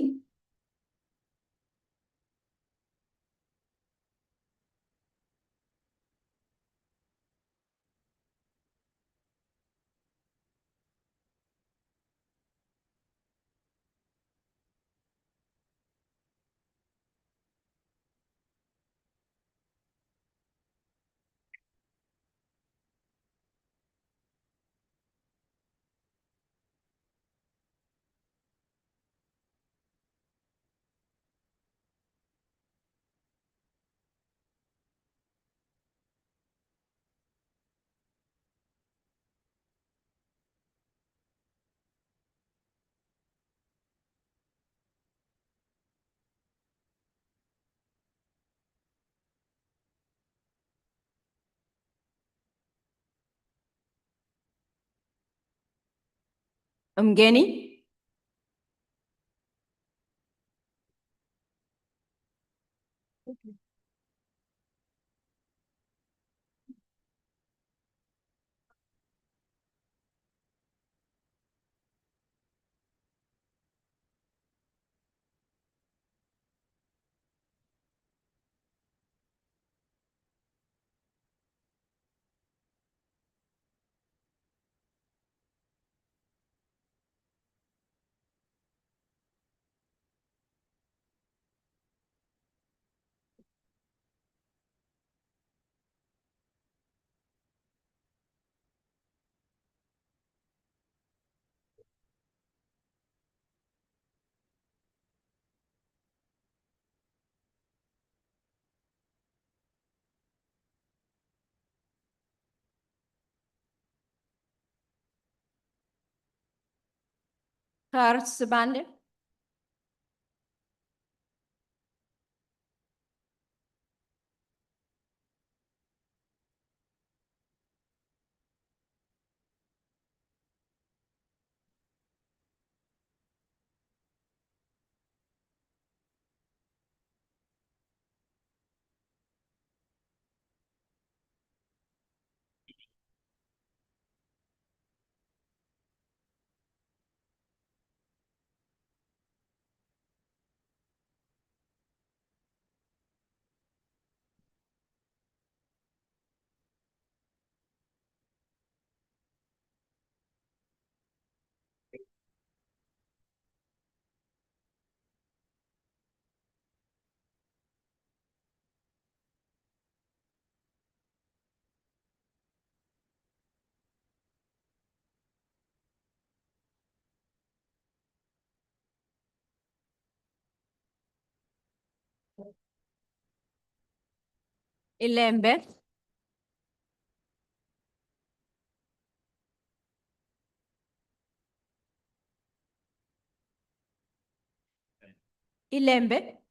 Umgeni. Sibande. Ilembe. Ilembe.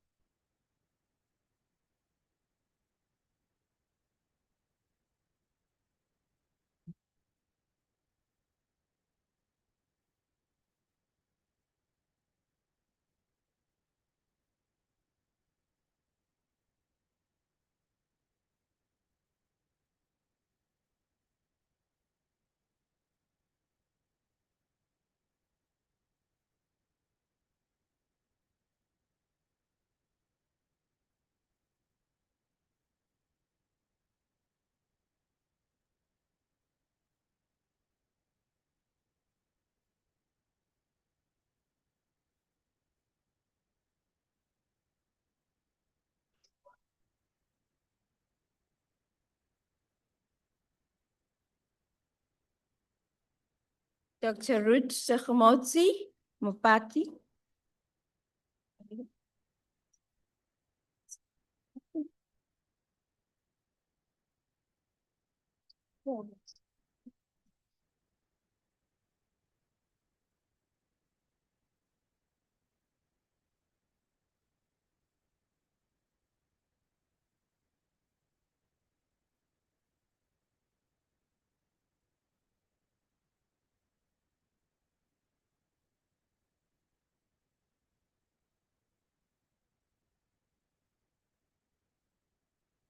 Dr. Ruth Segemotsi Mopati.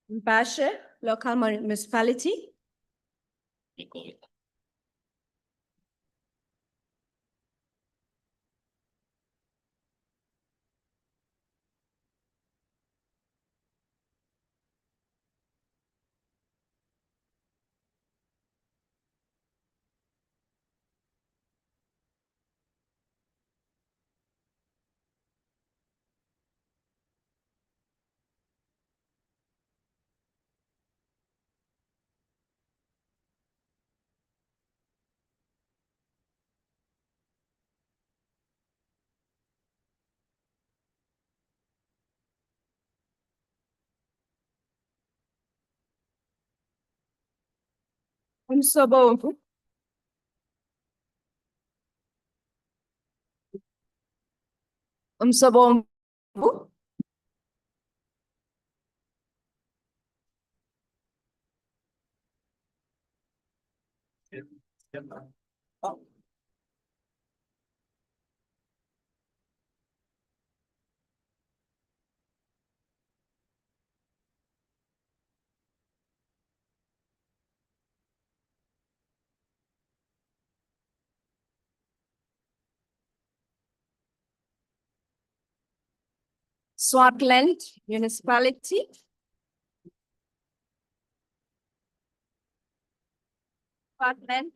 Mbashe, local municipality. Umsobomvu. Umsobomvu. Swartland Municipality. Swartland.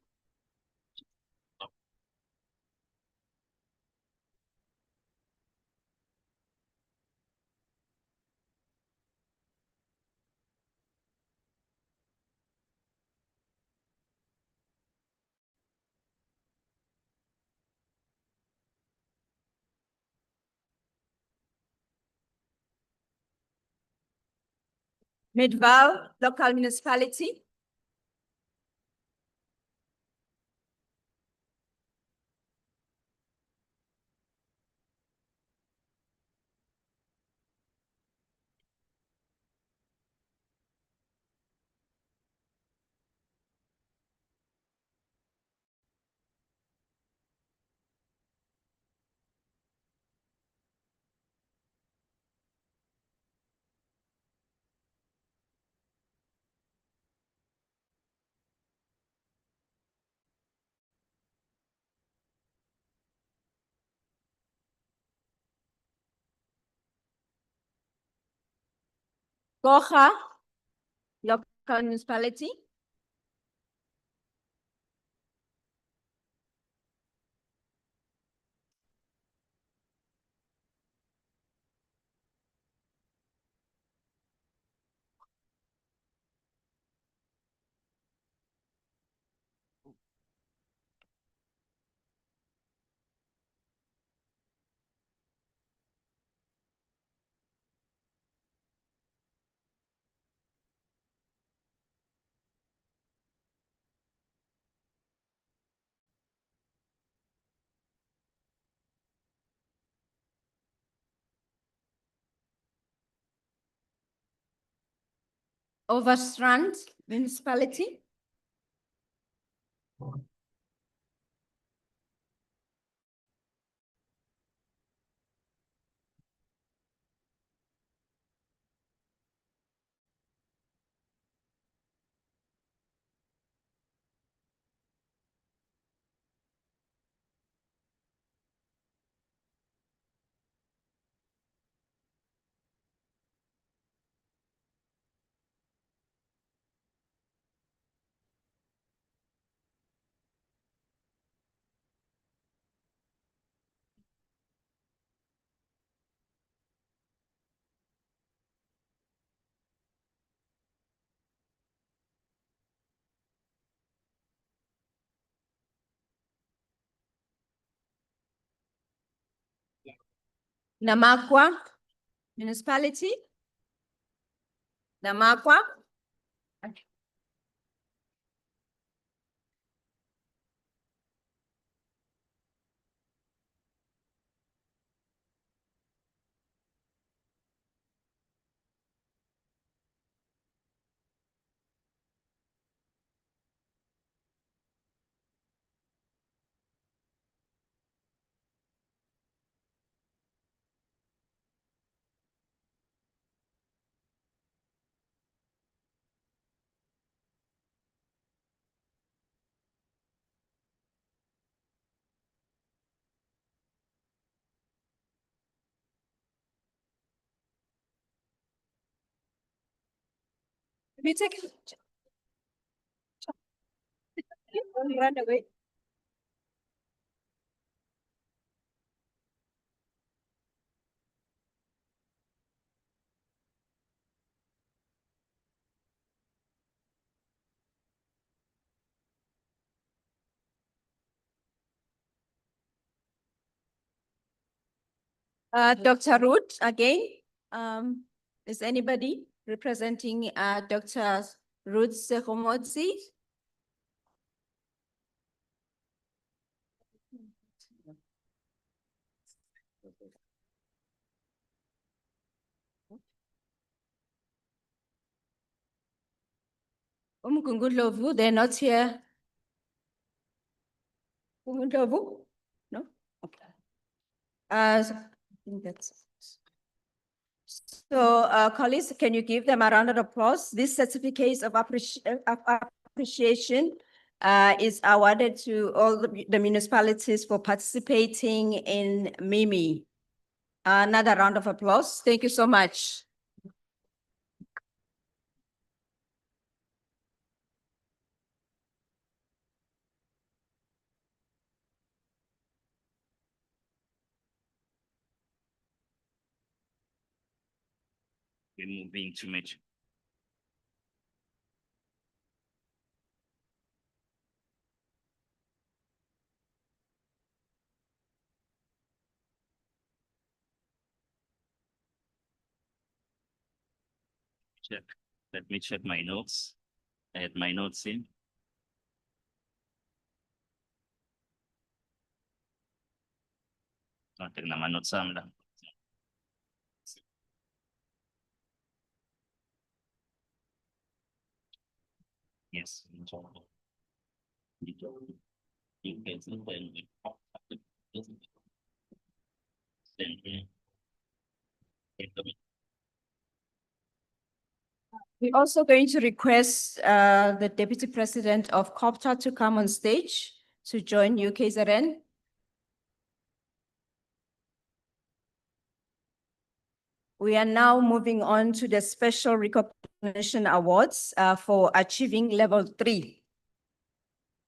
Midvaal Local Municipality. Kocha Local Municipality. Overstrand Municipality. Namakwa Municipality. Namakwa. Have you taken? Run away. Dr. Ruth again. Is anybody representing Dr. Ruth Sehomotsi? Umgungundlovu, they're not here. Umgungundlovu? No? Okay. I think that's. So, colleagues, can you give them a round of applause? This certificate of appreciation is awarded to all the municipalities for participating in MIMI. Another round of applause. Thank you so much. We're moving to match. Check. Let me check my notes. I had my notes in. Tingnan naman notes lang. Yes. We're also going to request the Deputy President of COPTA to come on stage to join UKZN. We are now moving on to the Special Recognition Awards for achieving level 3.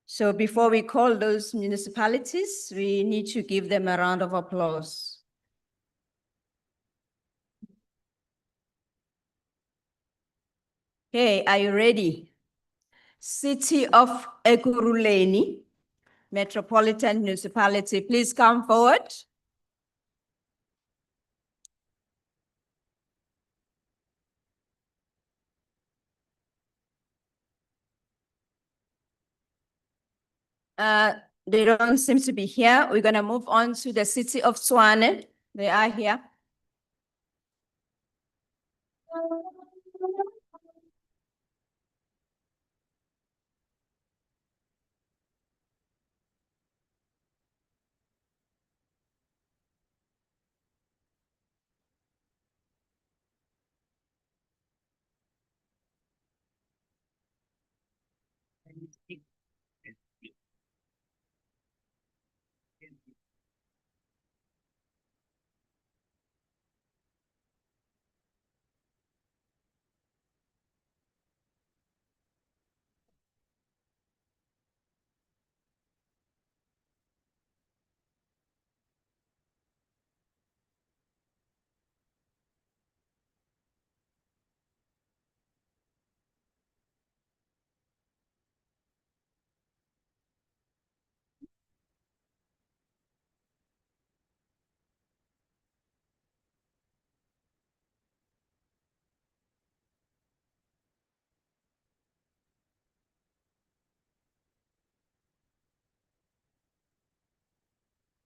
So before we call those municipalities, we need to give them a round of applause. Okay, are you ready? City of Ekurhuleni Metropolitan Municipality, please come forward. They don't seem to be here. We're gonna move on to the city of Tshwane. They are here.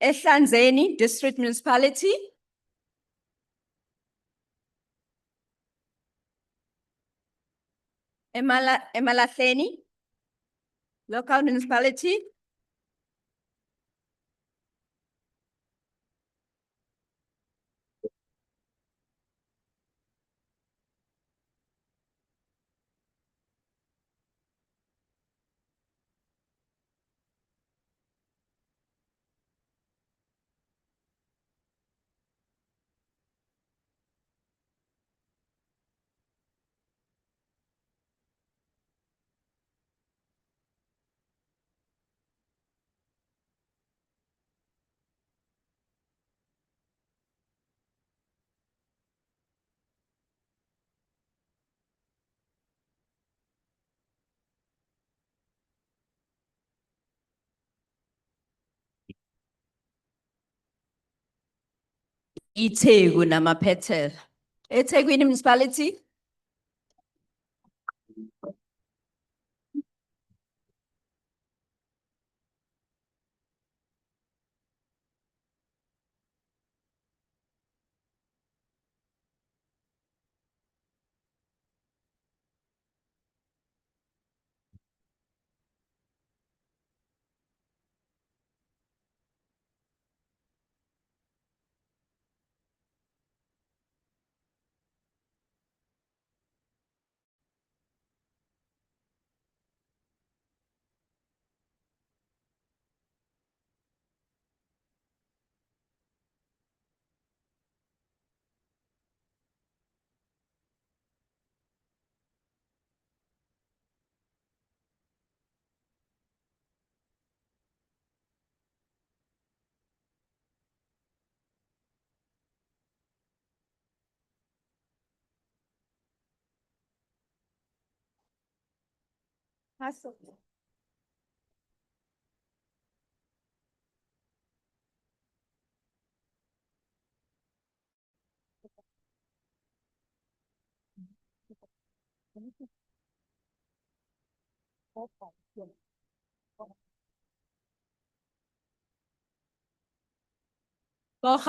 Ehlanzeni District Municipality. Emalahleni Local Municipality. iTheku namaphethela. eThekwini Municipality.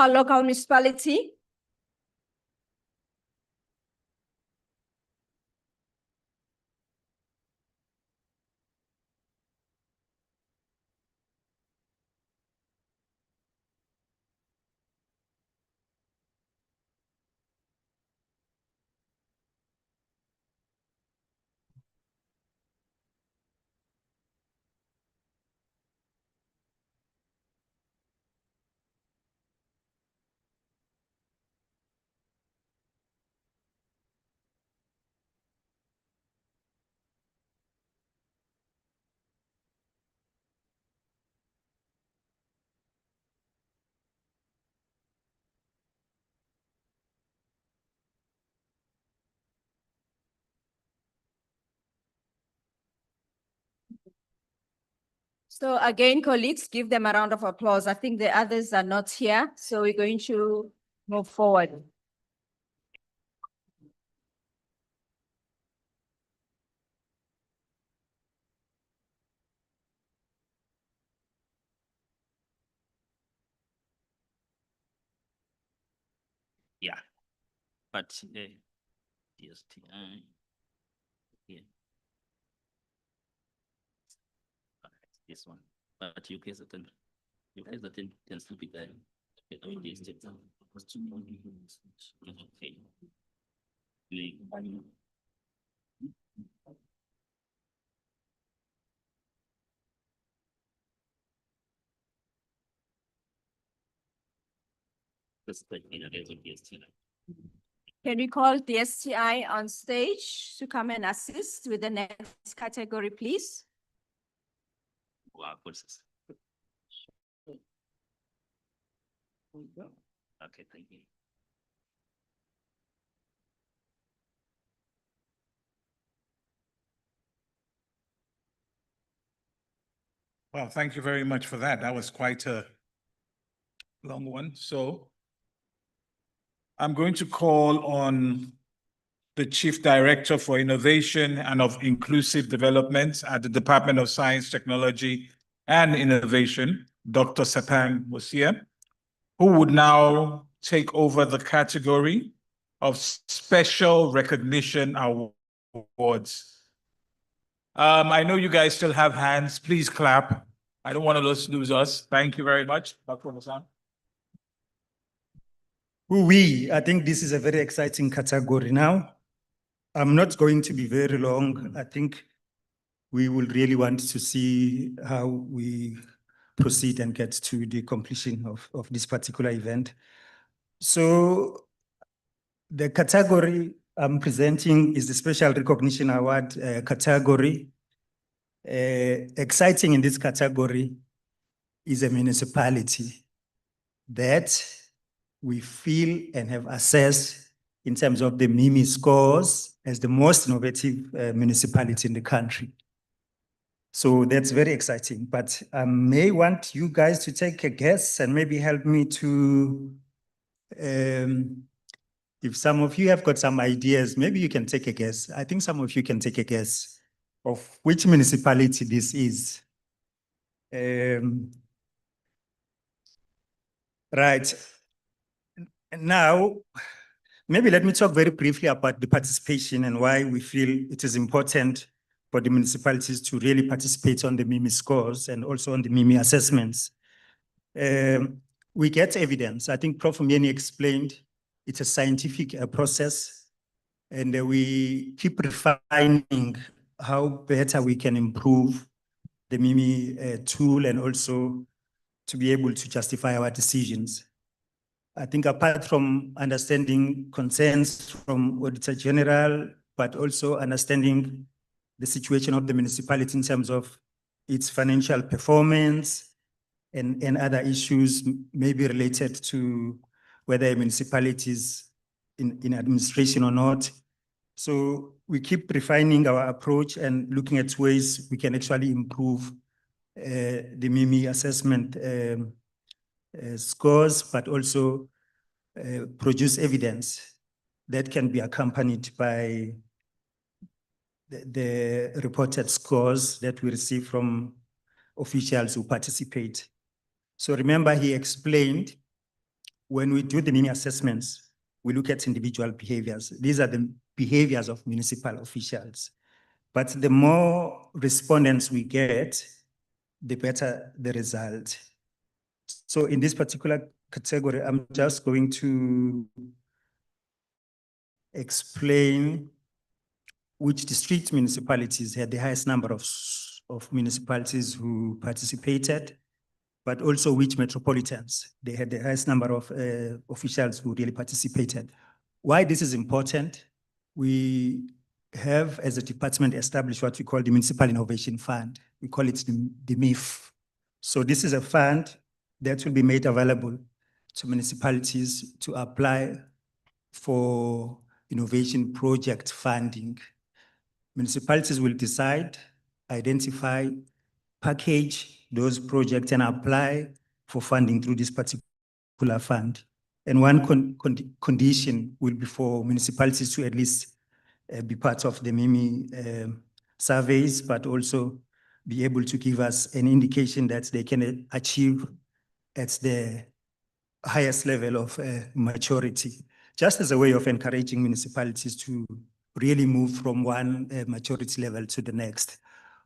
Local municipality. So again, colleagues, give them a round of applause. I think the others are not here, so we're going to move forward. Yeah, but DSTI. Yeah. This one, but UKZN can still be there. Okay. Can we call the STI on stage to come and assist with the next category, please? Wow, what's this? Okay, thank you. Well, thank you very much for that. That was quite a long one. So I'm going to call on the Chief Director for Innovation and of Inclusive Development at the Department of Science, Technology, and Innovation, Dr. Sepang Musia, who would now take over the category of Special Recognition Awards. I know you guys still have hands. Please clap. I don't want to lose us. Thank you very much, Dr. Musa. I think this is a very exciting category now. I'm not going to be very long. I think we will really want to see how we proceed and get to the completion of this particular event. So the category I'm presenting is the Special Recognition Award category. Exciting in this category is a municipality that we feel and have assessed in terms of the MIMI scores as the most innovative municipality in the country. So that's very exciting, but I may want you guys to take a guess and maybe help me to, if some of you have got some ideas, maybe you can take a guess. I think some of you can take a guess of which municipality this is. Right. Now, maybe let me talk very briefly about the participation and why we feel it is important for the municipalities to really participate on the MIMI scores and also on the MIMI assessments. We get evidence. I think Prof. Myeni explained it's a scientific process, and we keep refining how better we can improve the MIMI tool and also to be able to justify our decisions. I think apart from understanding concerns from Auditor General, but also understanding the situation of the municipality in terms of its financial performance and other issues maybe related to whether a municipality is in administration or not. So we keep refining our approach and looking at ways we can actually improve the MIMI assessment scores, but also produce evidence that can be accompanied by the reported scores that we receive from officials who participate. So remember, he explained when we do the MIMI assessments, we look at individual behaviors. These are the behaviors of municipal officials. But the more respondents we get, the better the result. So in this particular category, I'm just going to explain which district municipalities had the highest number of municipalities who participated, but also which metropolitans, they had the highest number of officials who really participated. Why this is important, we have as a department established what we call the Municipal Innovation Fund. We call it the MIF. So this is a fund that will be made available to municipalities to apply for innovation project funding. Municipalities will decide, identify, package those projects and apply for funding through this particular fund. And one condition will be for municipalities to at least be part of the MIMI surveys, but also be able to give us an indication that they can achieve at the highest level of maturity, just as a way of encouraging municipalities to really move from one maturity level to the next.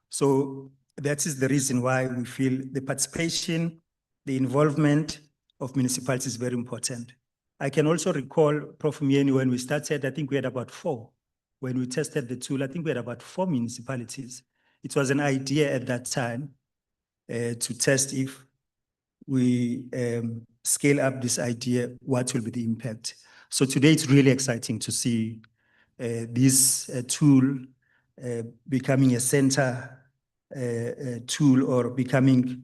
So that is the reason why we feel the participation, the involvement of municipalities is very important. I can also recall, Prof. Mieni, when we started, I think we had about 4. When we tested the tool, I think we had about 4 municipalities. It was an idea at that time to test if we scale up this idea, what will be the impact. So today it's really exciting to see this tool becoming a center tool, or becoming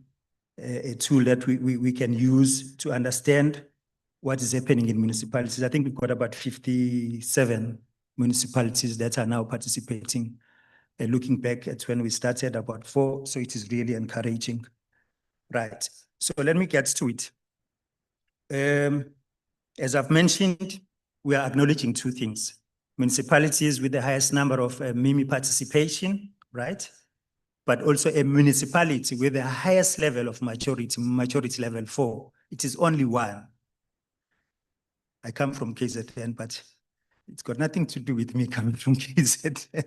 a tool that we can use to understand what is happening in municipalities. I think we've got about 57 municipalities that are now participating. Looking back at when we started, about 4, so it is really encouraging. Right, so let me get to it. As I've mentioned, we are acknowledging 2 things. Municipalities with the highest number of MIMI participation, right? But also a municipality with the highest level of maturity level 4. It is only 1. I come from KZN, but it's got nothing to do with me coming from KZN.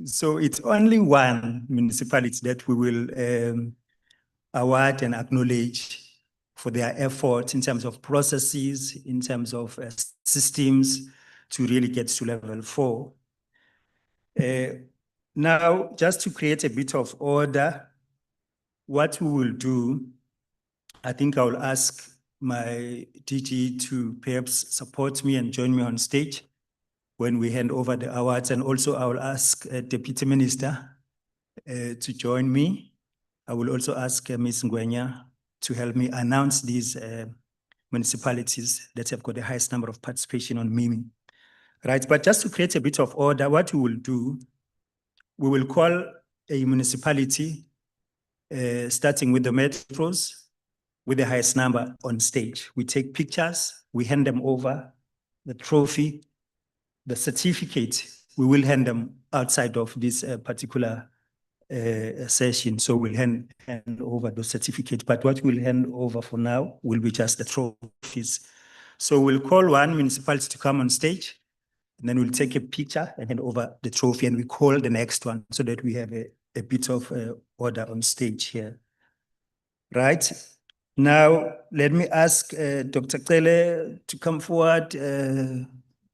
So it's only 1 municipality that we will award and acknowledge for their effort in terms of processes, in terms of systems to really get to level 4. Now, just to create a bit of order, what we will do, I think I will ask my DG to perhaps support me and join me on stage when we hand over the awards. And also I will ask Deputy Minister to join me. I will also ask Ms. Ngwenya to help me announce these municipalities that have got the highest number of participation on MIMI. Right, but just to create a bit of order, what we will do, we will call a municipality starting with the metros with the highest number on stage. We take pictures, we hand them over, the trophy, the certificate, we will hand them outside of this particular session. So we'll hand over the certificate, but what we'll hand over for now will be just the trophies. So we'll call one municipality to come on stage, and then we'll take a picture and hand over the trophy, and we call the next one so that we have a bit of order on stage here. Right? Now, let me ask Dr. Cele to come forward,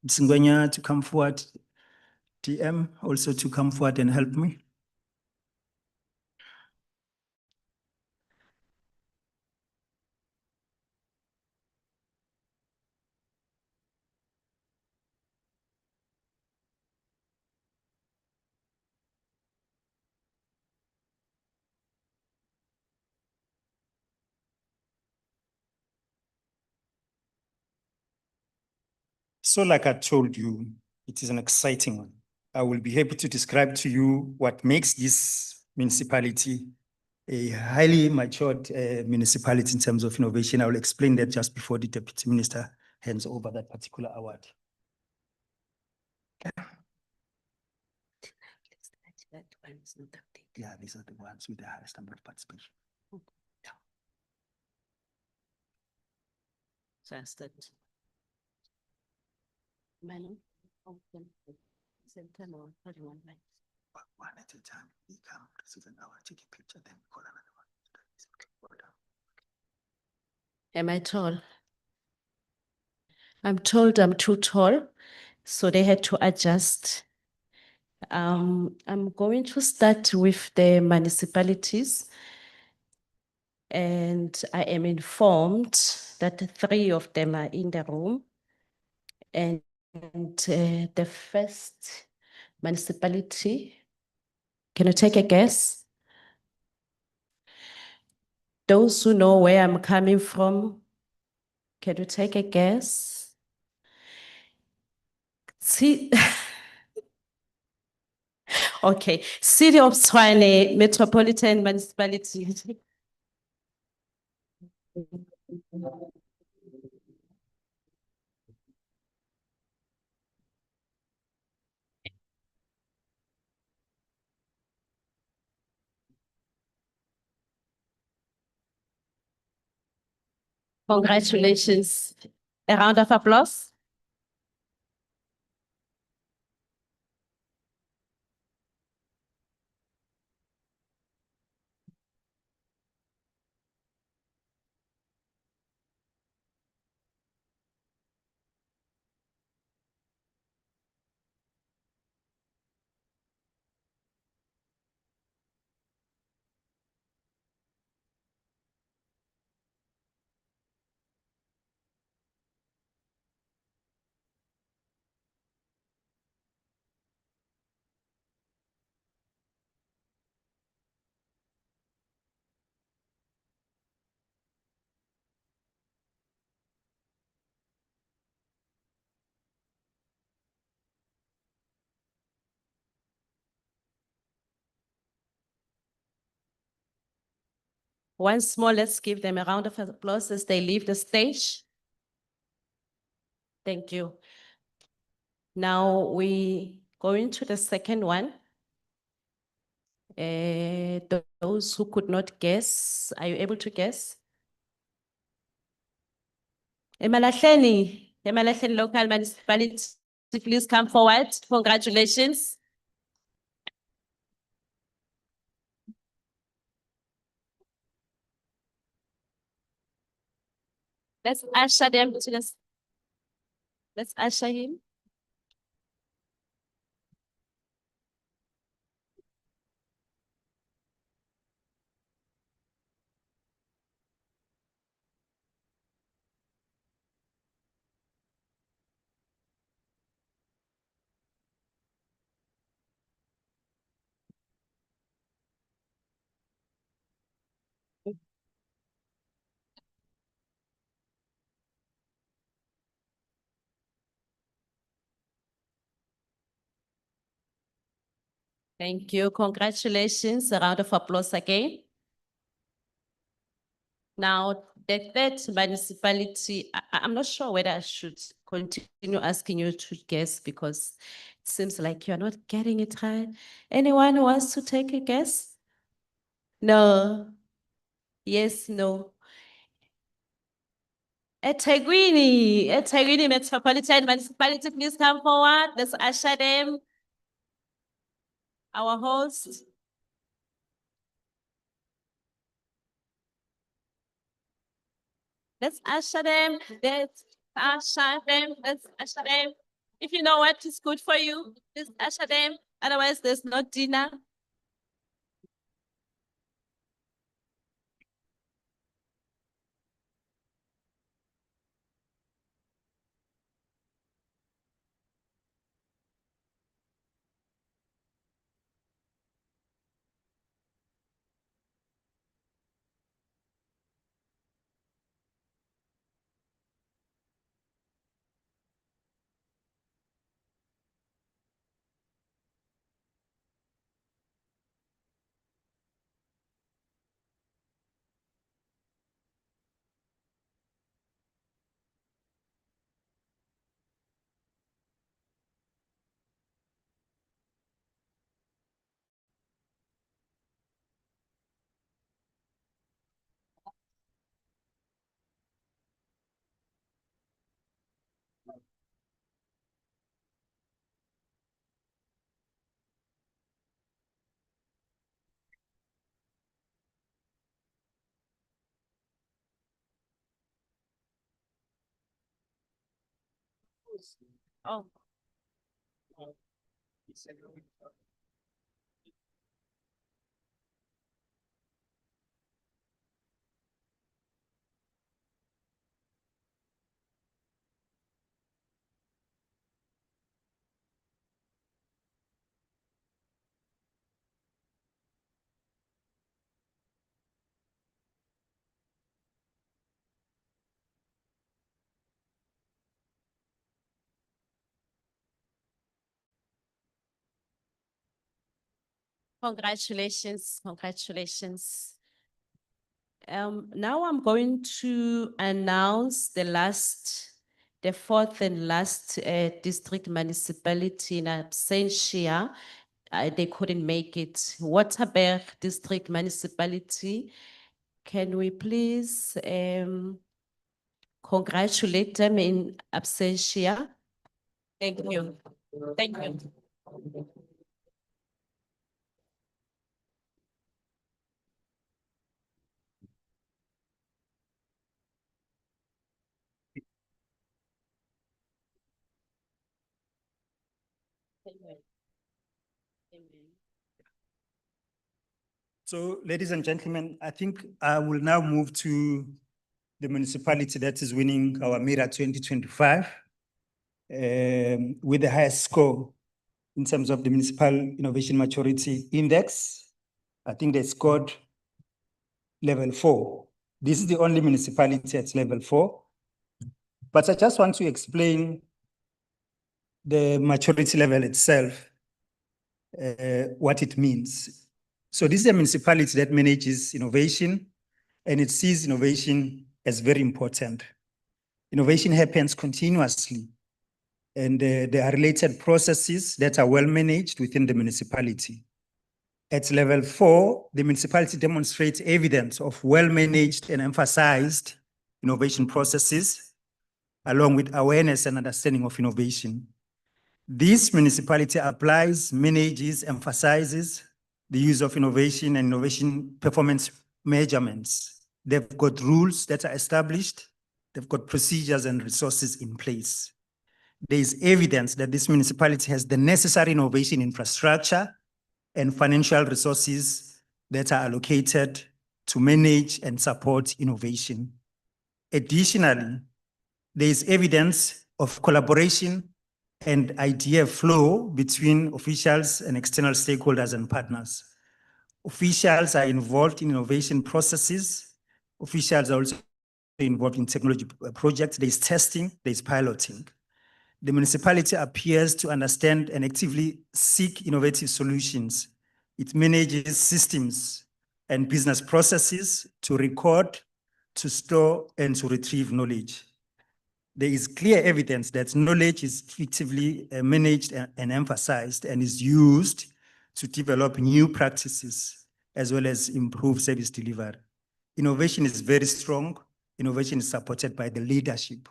Msingwenya to come forward, TM also to come forward and help me. So like I told you, It is an exciting one. I will be happy to describe to you what makes this municipality a highly matured municipality in terms of innovation. I will explain that just before the Deputy Minister hands over that particular award. Yeah, these are the ones with the highest number of participation. Just that. Madam, center or 31 lines. One at a time. You come, this is an hour, take a picture, then call another one. Am I tall? I'm told I'm too tall, so they had to adjust. I'm going to start with the municipalities. And I am informed that 3 of them are in the room. And the first municipality, can you take a guess? Those who know where I'm coming from, can you take a guess? See, okay, City of Tshwane Metropolitan Municipality. Congratulations. A round of applause. Once more, let's give them a round of applause as they leave the stage. Thank you. Now we go into the second one. Those who could not guess, are you able to guess? Emalahleni local municipality, please come forward. Congratulations. Let's usher them to this. Let's usher him. Thank you. Congratulations. A round of applause again. Now, the third municipality, I'm not sure whether I should continue asking you to guess because it seems like you're not getting it right. Anyone who wants to take a guess? No. Yes, no. eThekwini Metropolitan Municipality, please come forward. Let's usher them. Our host. Let's usher them. Let's usher them. Let's usher them. If you know what is good for you, just usher them. Otherwise, there's no dinner. Oh. Congratulations, congratulations. Now I'm going to announce the fourth and last district municipality in absentia. They couldn't make it. Waterberg District Municipality. Can we please congratulate them in absentia? Thank you. Thank you. So, ladies and gentlemen, I think I will now move to the municipality that is winning our Mira 2025 with the highest score in terms of the Municipal Innovation Maturity Index. I think they scored level 4. This is the only municipality at level 4. But I just want to explain the maturity level itself, what it means. So this is a municipality that manages innovation, and it sees innovation as very important. Innovation happens continuously, and there are related processes that are well managed within the municipality. At level 4, the municipality demonstrates evidence of well-managed and emphasized innovation processes, along with awareness and understanding of innovation. This municipality applies, manages, emphasizes the use of innovation and innovation performance measurements. They've got rules that are established, they've got procedures and resources in place. There is evidence that this municipality has the necessary innovation infrastructure and financial resources that are allocated to manage and support innovation. Additionally, there is evidence of collaboration and idea flow between officials and external stakeholders and partners. Officials are involved in innovation processes. Officials are also involved in technology projects. There's testing, there's piloting. The municipality appears to understand and actively seek innovative solutions. It manages systems and business processes to record, to store, and to retrieve knowledge. There is clear evidence that knowledge is effectively managed and emphasized and is used to develop new practices as well as improve service delivery. Innovation is very strong. Innovation is supported by the leadership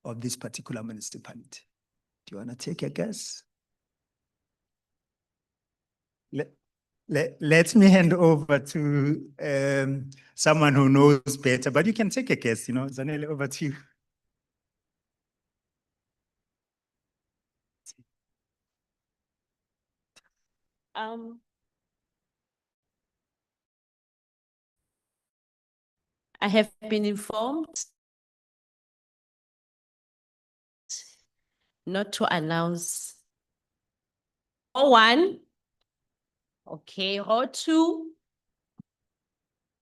of this particular municipality. Do you want to take a guess? Let me hand over to someone who knows better, but you can take a guess, Zanele, over to you. I have been informed not to announce. Row 1. Okay, row 2.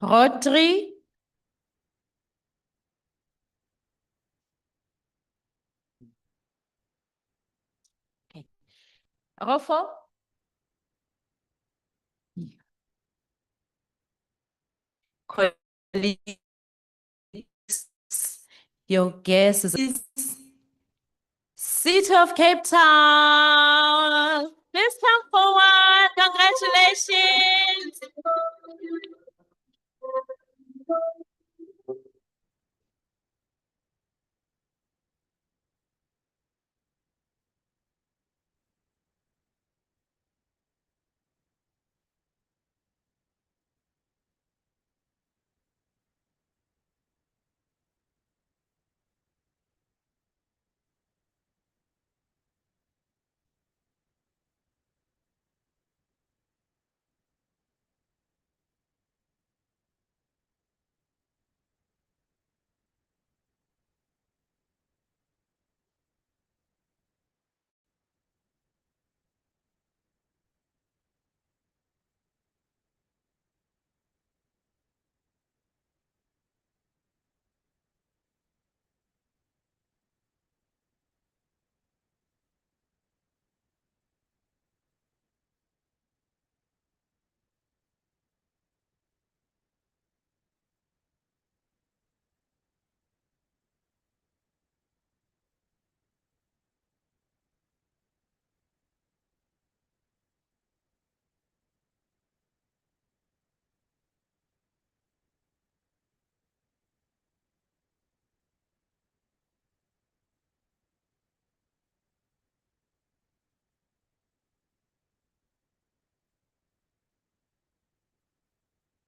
Row 3. Okay. Row 4. Colleagues, your guess is City of Cape Town. Please come forward. Congratulations.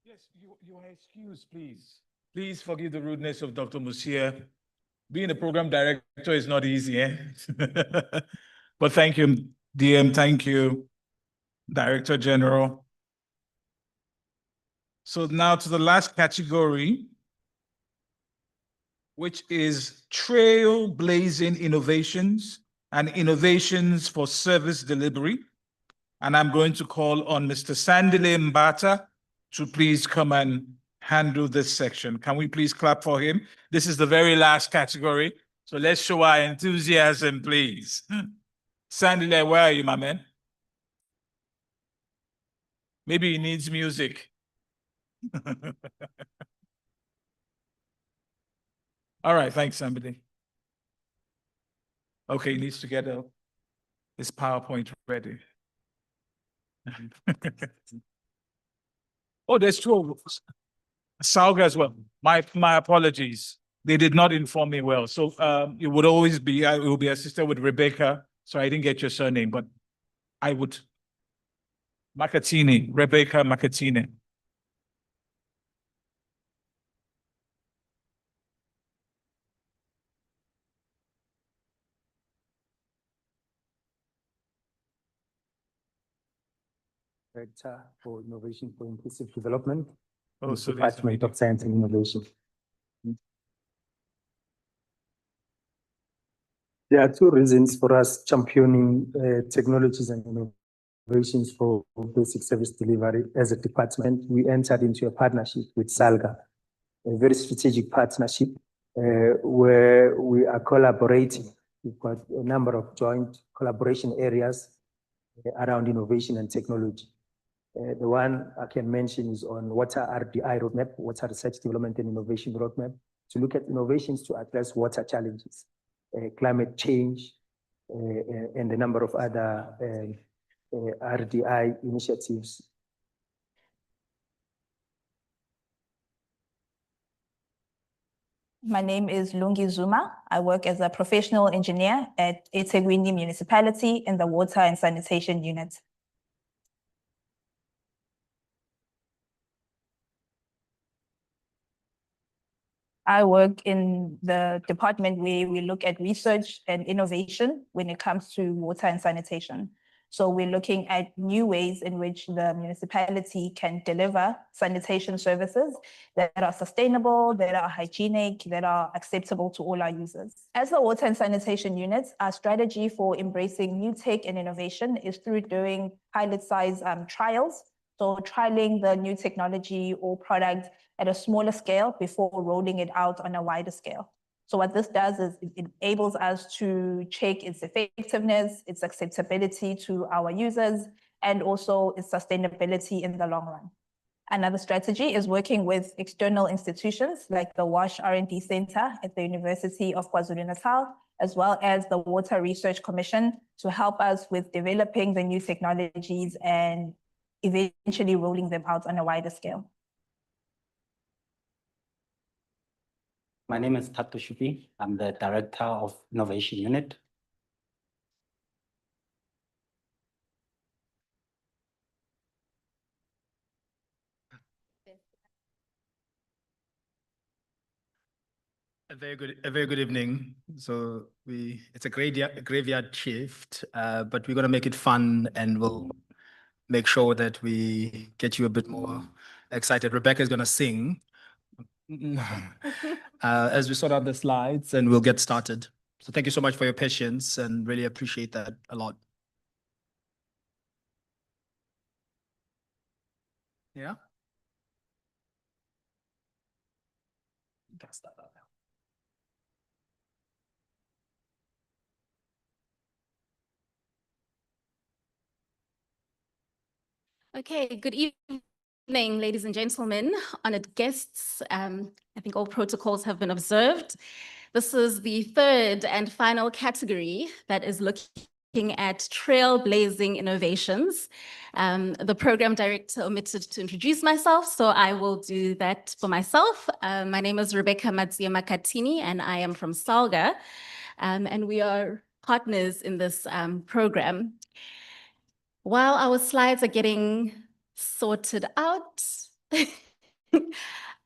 Yes, you are excused, please. Please forgive the rudeness of Dr. Musia. Being a program director is not easy, eh? But thank you, DM, thank you, Director General. So now to the last category, which is trailblazing innovations and innovations for service delivery. And I'm going to call on Mr. Sandile Mbata to please come and handle this section. Can we please clap for him? This is the very last category. So let's show our enthusiasm, please. Sandile, where are you, my man? Maybe he needs music. All right, thanks, somebody. Okay, he needs to get his PowerPoint ready. Oh, there's two of us. Salga as well. My apologies. They did not inform me well. So it would always be, I will be assisted with Rebecca. So I didn't get your surname, but I would. Makatini, Rebecca Makatini. Director for Innovation for Inclusive Development. Oh, so Department of Science and Innovation. There are two reasons for us championing technologies and innovations for basic service delivery. As a department, we entered into a partnership with SALGA, a very strategic partnership where we are collaborating. We've got a number of joint collaboration areas around innovation and technology. The one I can mention is on water RDI roadmap, water research development and innovation roadmap, to look at innovations to address water challenges, climate change, and a number of other RDI initiatives. My name is Lungi Zuma. I work as a professional engineer at eThekwini Municipality in the Water and Sanitation Unit. I work in the department where we look at research and innovation when it comes to water and sanitation. So we're looking at new ways in which the municipality can deliver sanitation services that are sustainable, that are hygienic, that are acceptable to all our users. As the Water and Sanitation Unit, our strategy for embracing new tech and innovation is through doing pilot-size trials. So trialing the new technology or product at a smaller scale before rolling it out on a wider scale. So what this does is it enables us to check its effectiveness, its acceptability to our users, and also its sustainability in the long run. Another strategy is working with external institutions like the WASH R&D Center at the University of KwaZulu-Natal, as well as the Water Research Commission, to help us with developing the new technologies and eventually rolling them out on a wider scale. My name is Tato Shupi. I'm the Director of Innovation Unit. A very good evening. So it's a graveyard shift, but we're going to make it fun and we'll make sure that we get you a bit more excited. Rebecca is going to sing as we sort out the slides, and we'll get started. So thank you so much for your patience and really appreciate that a lot. Yeah. That's that. Okay, good evening, ladies and gentlemen, honored guests. I think all protocols have been observed. This is the third and final category that is looking at trailblazing innovations. The program director omitted to introduce myself, so I will do that for myself. My name is Rebecca Makatini, and I am from SALGA, and we are partners in this program. While our slides are getting sorted out,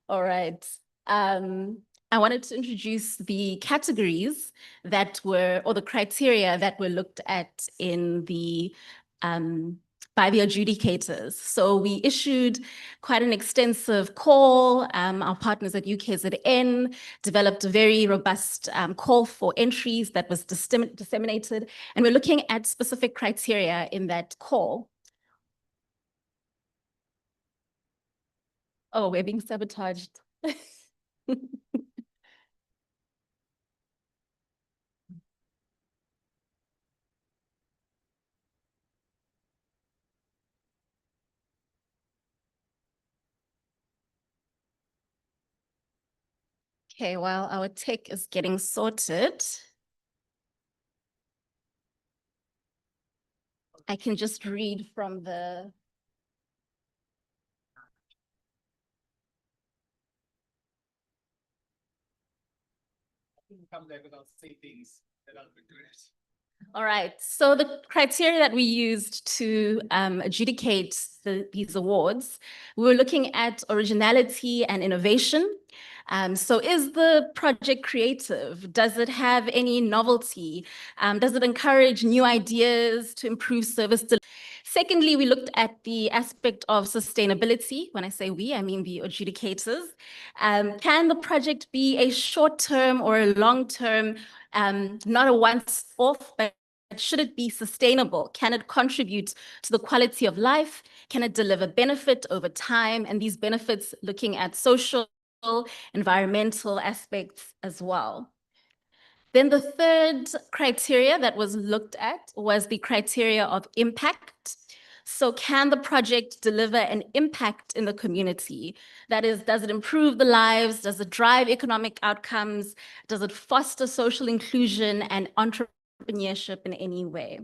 All right. I wanted to introduce the categories that were, or the criteria that were looked at in the, by the adjudicators. So we issued quite an extensive call. Our partners at UKZN developed a very robust call for entries that was disseminated. And we're looking at specific criteria in that call. Oh, we're being sabotaged. Okay, while our tech is getting sorted, I can just read from the Come there without saying things that are regret. All right, so the criteria that we used to adjudicate these awards, we were looking at originality and innovation. So is the project creative? Does it have any novelty? Does it encourage new ideas to improve service delivery? Secondly, we looked at the aspect of sustainability. When I say we, I mean the adjudicators. Can the project be a short-term or a long-term, not a once-off, but should it be sustainable? Can it contribute to the quality of life? Can it deliver benefit over time? And these benefits looking at social, environmental aspects as well. Then the third criteria that was looked at was the criteria of impact. So can the project deliver an impact in the community? That is, does it improve the lives? Does it drive economic outcomes? Does it foster social inclusion and entrepreneurship in any way?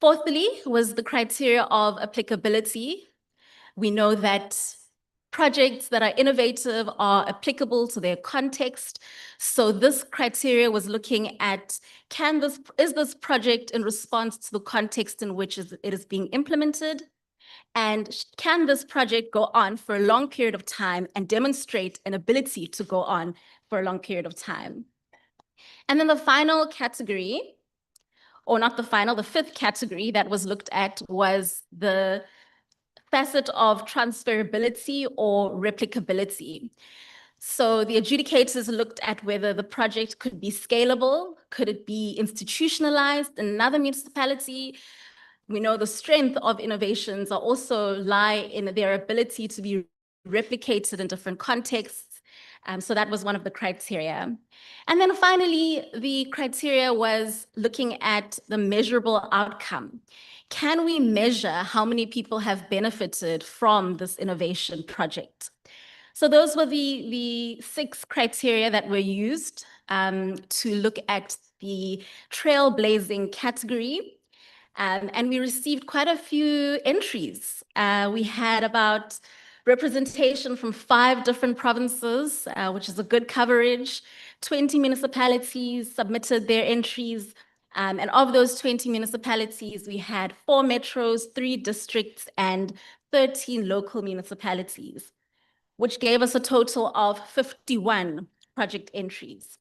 Fourthly was the criteria of applicability. We know that projects that are innovative are applicable to their context. So this criteria was looking at, is this project in response to the context in which it is being implemented? And can this project go on for a long period of time and demonstrate an ability to go on for a long period of time? And then the final category, or not the final, the fifth category that was looked at was the facet of transferability or replicability. So the adjudicators looked at whether the project could be scalable, could it be institutionalized in another municipality? We know the strength of innovations are also lie in their ability to be replicated in different contexts. So that was one of the criteria. And then finally, the criteria was looking at the measurable outcome. Can we measure how many people have benefited from this innovation project? So those were the 6 criteria that were used to look at the trailblazing category. And we received quite a few entries. We had about representation from 5 different provinces, which is a good coverage. 20 municipalities submitted their entries. And of those 20 municipalities, we had 4 metros, 3 districts, and 13 local municipalities, which gave us a total of 51 project entries.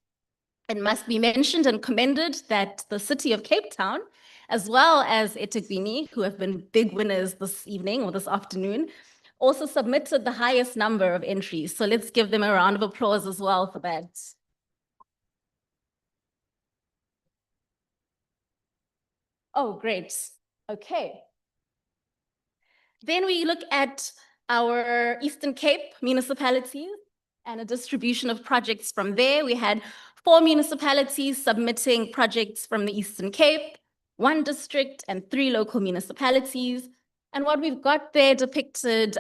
It must be mentioned and commended that the city of Cape Town, as well as eThekwini, who have been big winners this evening or this afternoon, also submitted the highest number of entries. So let's give them a round of applause as well for that. Oh, great. Okay. Then we look at our Eastern Cape municipalities and a distribution of projects from there. We had 4 municipalities submitting projects from the Eastern Cape, 1 district and 3 local municipalities. And what we've got there depicted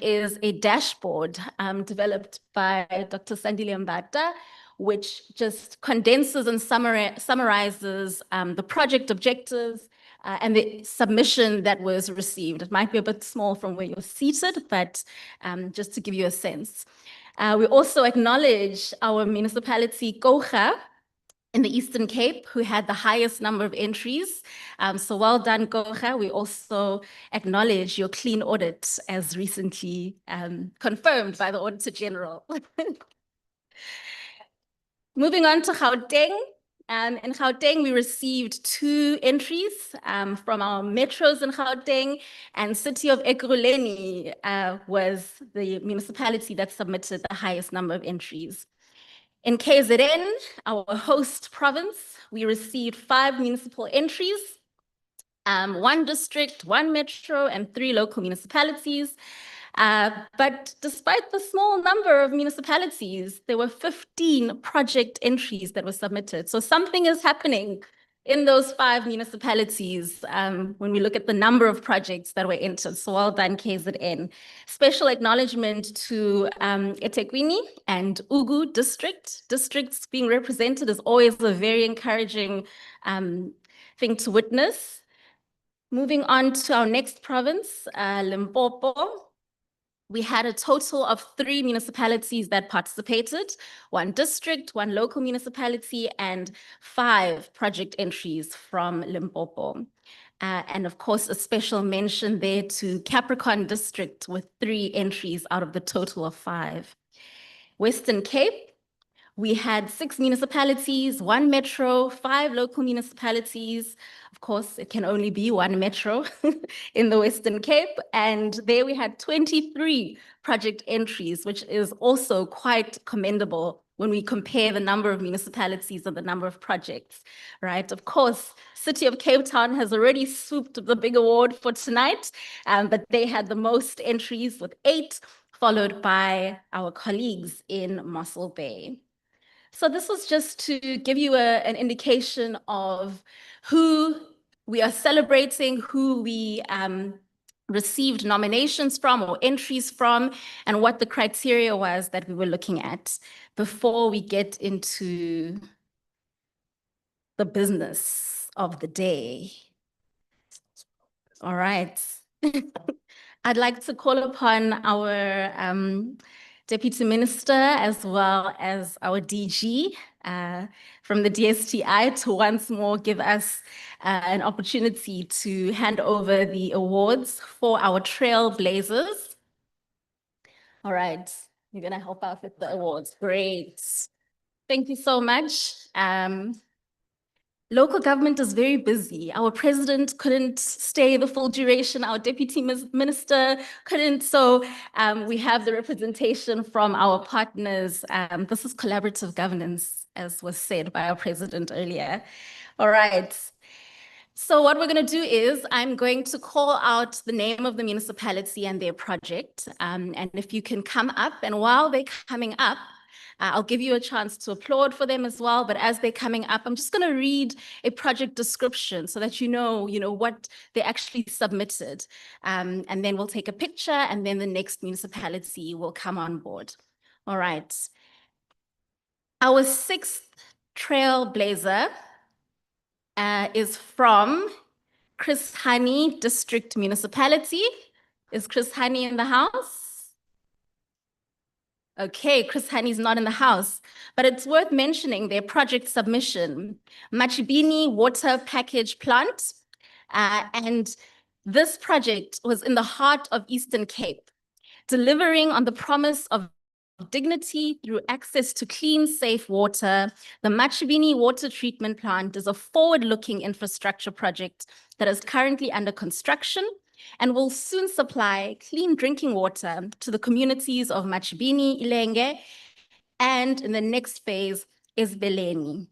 is a dashboard developed by Dr. Sandile Mbata, which just condenses and summarizes the project objectives and the submission that was received. It might be a bit small from where you're seated, but just to give you a sense. We also acknowledge our municipality, Koga, in the Eastern Cape, who had the highest number of entries. So well done, Goga. We also acknowledge your clean audit as recently confirmed by the Auditor General. Moving on to Gauteng. In Gauteng, we received 2 entries from our metros in Gauteng, and City of Ekurhuleni was the municipality that submitted the highest number of entries. In KZN, our host province, we received 5 municipal entries, 1 district, 1 metro, and 3 local municipalities. But despite the small number of municipalities, there were 15 project entries that were submitted. So something is happening in those 5 municipalities when we look at the number of projects that were entered. So well done, KZN. Special acknowledgement to eThekwini and Ugu district. Districts being represented is always a very encouraging thing to witness. Moving on to our next province, Limpopo. We had a total of 3 municipalities that participated, 1 district, 1 local municipality, and 5 project entries from Limpopo. And of course, a special mention there to Capricorn District with 3 entries out of the total of 5. Western Cape, we had 6 municipalities, 1 metro, 5 local municipalities. Of course, it can only be 1 metro in the Western Cape. And there we had 23 project entries, which is also quite commendable when we compare the number of municipalities and the number of projects, right? Of course, City of Cape Town has already swooped the big award for tonight, but they had the most entries with 8, followed by our colleagues in Mossel Bay. So this was just to give you an indication of who we are celebrating, who we received nominations from or entries from, and what the criteria was that we were looking at before we get into the business of the day. All right. I'd like to call upon our Deputy Minister as well as our DG from the DSTI to once more give us an opportunity to hand over the awards for our trailblazers. All right, you're gonna help out with the awards. Great. Thank you so much. Local government is very busy. Our president couldn't stay the full duration. Our deputy minister couldn't. So we have the representation from our partners. This is collaborative governance, as was said by our president earlier. All right. So what we're going to do is I'm going to call out the name of the municipality and their project. And if you can come up, and while they're coming up, I'll give you a chance to applaud for them as well. But as they're coming up, I'm just going to read a project description so that you know what they actually submitted. And then we'll take a picture, and then the next municipality will come on board. All right. Our 6th trailblazer is from Chris Hani District Municipality. Is Chris Hani in the house? Okay, Chris Honey's not in the house, but it's worth mentioning their project submission, Machibini Water Package Plant. And this project was in the heart of Eastern Cape, delivering on the promise of dignity through access to clean, safe water. The Machibini Water Treatment Plant is a forward-looking infrastructure project that is currently under construction and will soon supply clean drinking water to the communities of Machibini, Ilenge, and in the next phase is Beleni.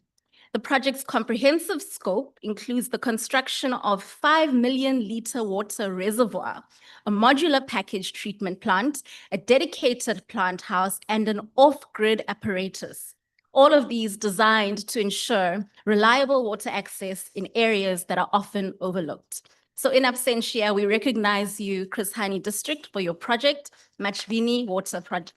The project's comprehensive scope includes the construction of 5 million litre water reservoir, a modular package treatment plant, a dedicated plant house, and an off-grid apparatus. All of these designed to ensure reliable water access in areas that are often overlooked. So in absentia, we recognize you, Chris Hani District, for your project, Machibini Water Project.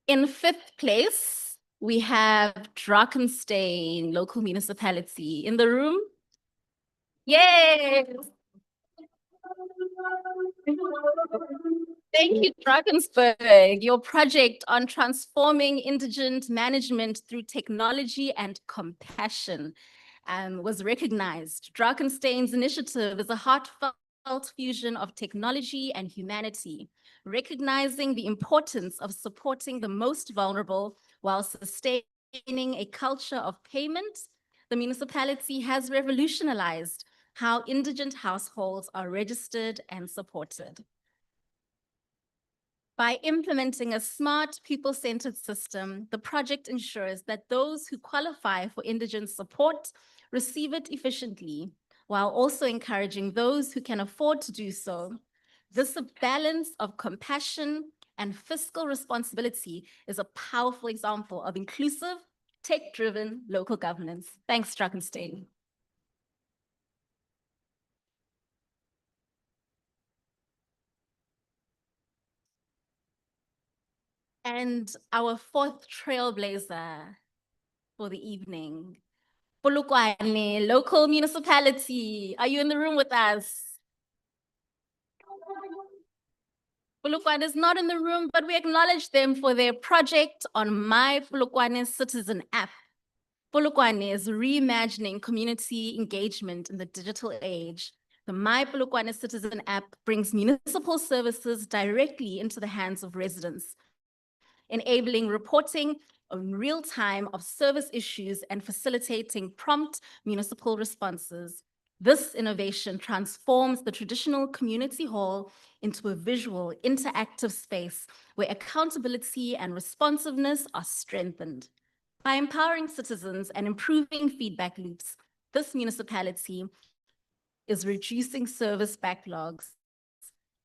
In 5th place, we have Drakensberg local municipality in the room. Yay! Thank you, Drakensberg. Your project on transforming indigent management through technology and compassion was recognized. Drakenstein's initiative is a heartfelt fusion of technology and humanity, recognizing the importance of supporting the most vulnerable while sustaining a culture of payment. The municipality has revolutionized how indigent households are registered and supported. By implementing a smart, people-centered system, the project ensures that those who qualify for indigent support receive it efficiently, while also encouraging those who can afford to do so. This balance of compassion and fiscal responsibility is a powerful example of inclusive, tech-driven local governance. Thanks, Drakenstein. And our fourth trailblazer for the evening, Polokwane, local municipality. Are you in the room with us? Polokwane is not in the room, but we acknowledge them for their project on My Polokwane Citizen app. Polokwane is reimagining community engagement in the digital age. The My Polokwane Citizen app brings municipal services directly into the hands of residents, enabling reporting in real time of service issues and facilitating prompt municipal responses. This innovation transforms the traditional community hall into a visual, interactive space where accountability and responsiveness are strengthened. By empowering citizens and improving feedback loops, this municipality is reducing service backlogs,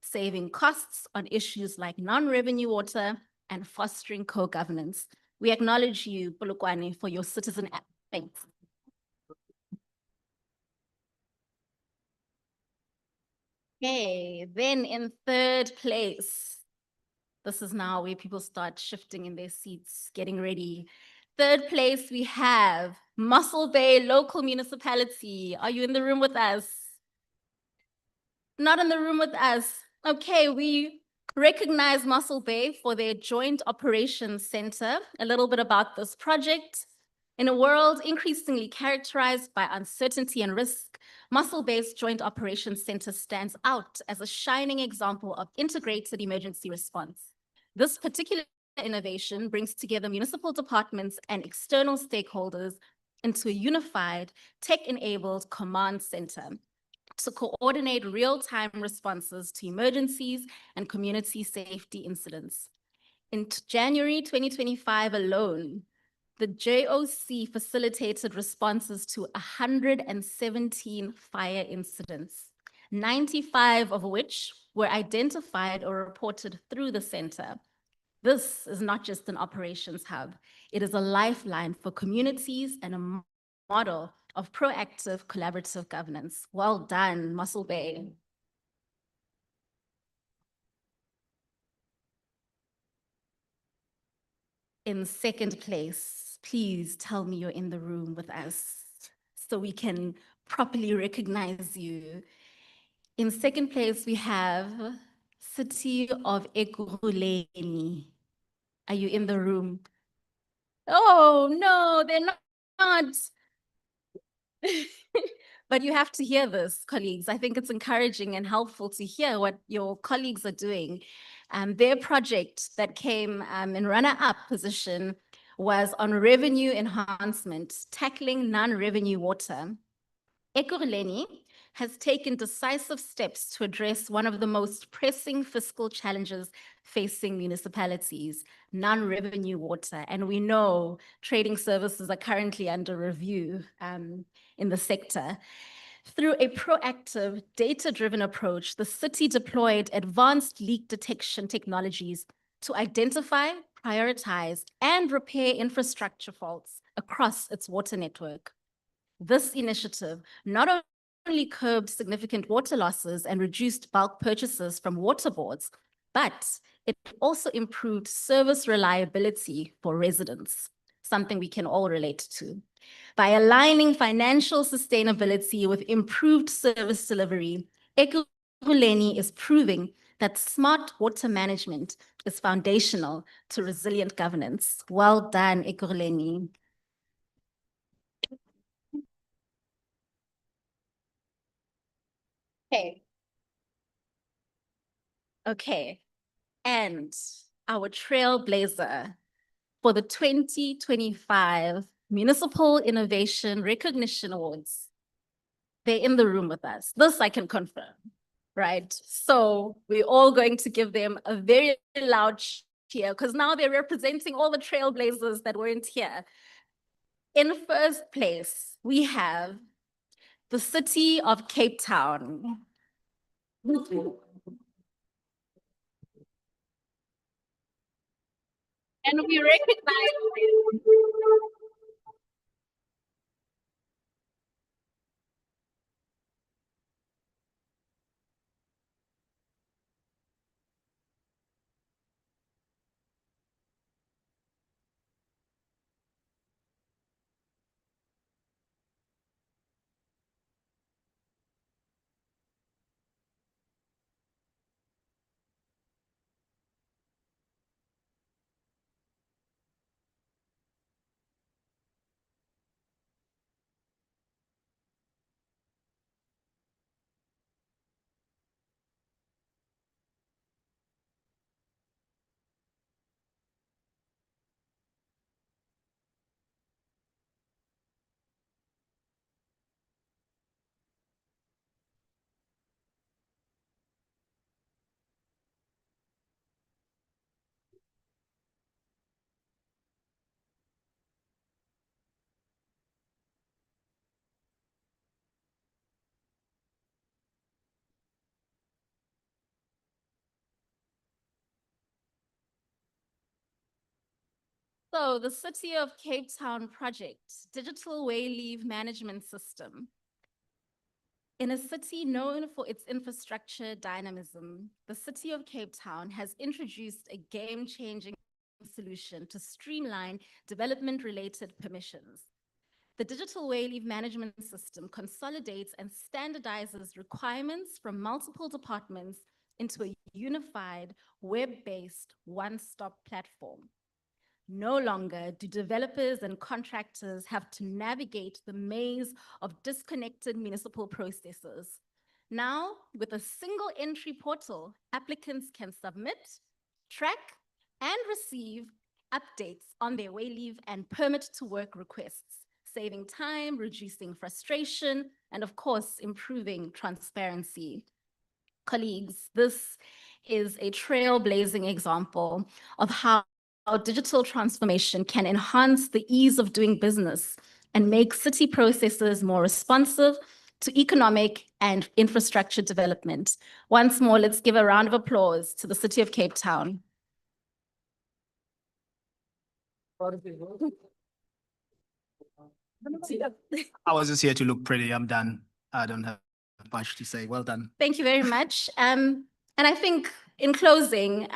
saving costs on issues like non-revenue water, and fostering co-governance. We acknowledge you, Polokwane, for your citizen app. Thanks. Okay, then in third place, this is now where people start shifting in their seats, getting ready. Third place, we have Mossel Bay Local Municipality. Are you in the room with us? Not in the room with us. Okay, we recognize Mossel Bay for their Joint Operations Center. A little bit about this project. In a world increasingly characterized by uncertainty and risk, Mossel Bay's Joint Operations Center stands out as a shining example of integrated emergency response. This particular innovation brings together municipal departments and external stakeholders into a unified, tech-enabled command center to coordinate real-time responses to emergencies and community safety incidents. In January 2025 alone, the JOC facilitated responses to 117 fire incidents, 95 of which were identified or reported through the center. This is not just an operations hub. It is a lifeline for communities and a model of proactive collaborative governance. Well done, Mossel Bay. In second place, please tell me you're in the room with us so we can properly recognize you. In second place, we have City of Ekurhuleni. Are you in the room? Oh, no, they're not. But you have to hear this, colleagues. I think it's encouraging and helpful to hear what your colleagues are doing. Their project that came in runner-up position was on revenue enhancement, tackling non-revenue water. Ekurhuleni has taken decisive steps to address one of the most pressing fiscal challenges facing municipalities, non-revenue water. And we know trading services are currently under review in the sector. Through a proactive, data-driven approach, the city deployed advanced leak detection technologies to identify, prioritize, and repair infrastructure faults across its water network. This initiative not only curbed significant water losses and reduced bulk purchases from water boards, but it also improved service reliability for residents, something we can all relate to. By aligning financial sustainability with improved service delivery, Ekurhuleni is proving that smart water management is foundational to resilient governance. Well done, Ekurhuleni. Okay. Okay, and our trailblazer for the 2025 Municipal Innovation Recognition Awards. They're in the room with us. This I can confirm, right? So we're all going to give them a very loud cheer because now they're representing all the trailblazers that weren't here. In first place, we have the city of Cape Town. And we recognize So the City of Cape Town project, Digital Way Leave Management System. In a city known for its infrastructure dynamism, the City of Cape Town has introduced a game-changing solution to streamline development-related permissions. The Digital Way Leave Management System consolidates and standardizes requirements from multiple departments into a unified, web-based, one-stop platform. No longer do developers and contractors have to navigate the maze of disconnected municipal processes. Now, with a single entry portal, applicants can submit, track, and receive updates on their way leave and permit to work requests, saving time, reducing frustration, and of course, improving transparency. Colleagues, this is a trailblazing example of how digital transformation can enhance the ease of doing business and make city processes more responsive to economic and infrastructure development. Once more, let's give a round of applause to the City of Cape Town. I was just here to look pretty. I'm done. I don't have much to say. Well done. Thank you very much. And I think in closing,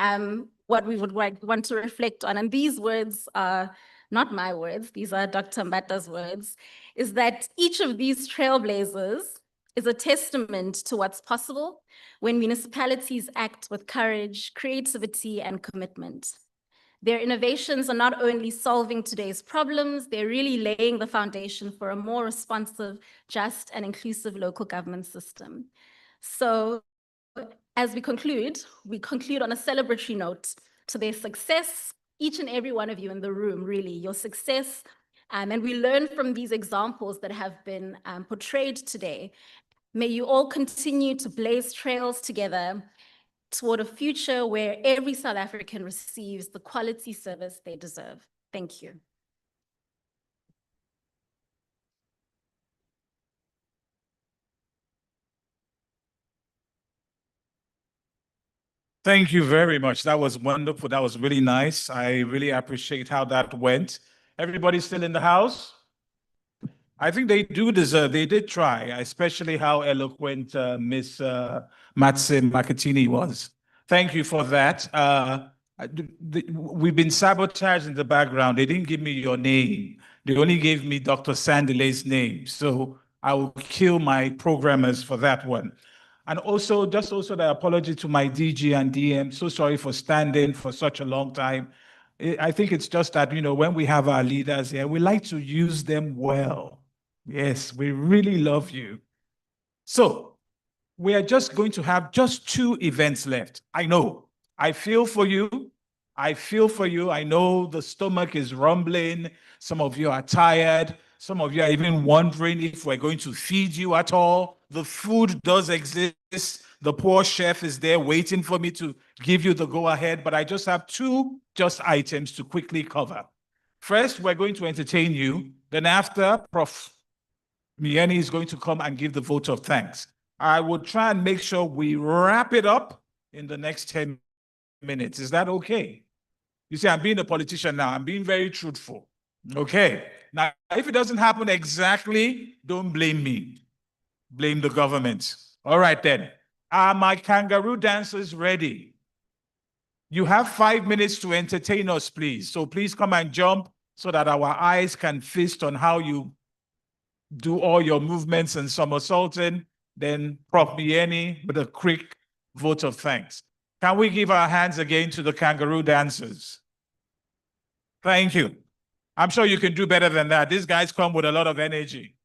what we would want to reflect on, and these words are not my words, these are Dr. Mbata's words, is that each of these trailblazers is a testament to what's possible when municipalities act with courage, creativity, and commitment. Their innovations are not only solving today's problems, they're really laying the foundation for a more responsive, just, and inclusive local government system. So, as we conclude on a celebratory note to their success, each and every one of you in the room, really, your success, and we learn from these examples that have been portrayed today. May you all continue to blaze trails together toward a future where every South African receives the quality service they deserve. Thank you. Thank you very much. That was wonderful. That was really nice. I really appreciate how that went. Everybody still in the house? I think they do deserve, they did try, especially how eloquent Miss Matse Makatini was. Thank you for that. We've been sabotaged in the background. They didn't give me your name. They only gave me Dr. Sandile's name. So I will kill my programmers for that one. And also, just also the apology to my DG and DM. So sorry for standing for such a long time. I think it's just that, when we have our leaders here, we like to use them well. Yes, we really love you. So we are just going to have just 2 events left. I know. I feel for you. I feel for you. I know the stomach is rumbling. Some of you are tired. Some of you are even wondering if we're going to feed you at all. The food does exist. The poor chef is there waiting for me to give you the go-ahead, but I just have 2 items to quickly cover. First, we're going to entertain you. Then after, Prof. Mieni is going to come and give the vote of thanks. I will try and make sure we wrap it up in the next 10 minutes. Is that okay? You see, I'm being a politician now. I'm being very truthful. Okay. Now, if it doesn't happen exactly, don't blame me. Blame the government. All right, then. Are my kangaroo dancers ready? You have 5 minutes to entertain us, please. So please come and jump so that our eyes can feast on how you do all your movements and somersaulting. Then Prof. Mieni with a quick vote of thanks. Can we give our hands again to the kangaroo dancers? Thank you. I'm sure you can do better than that. These guys come with a lot of energy.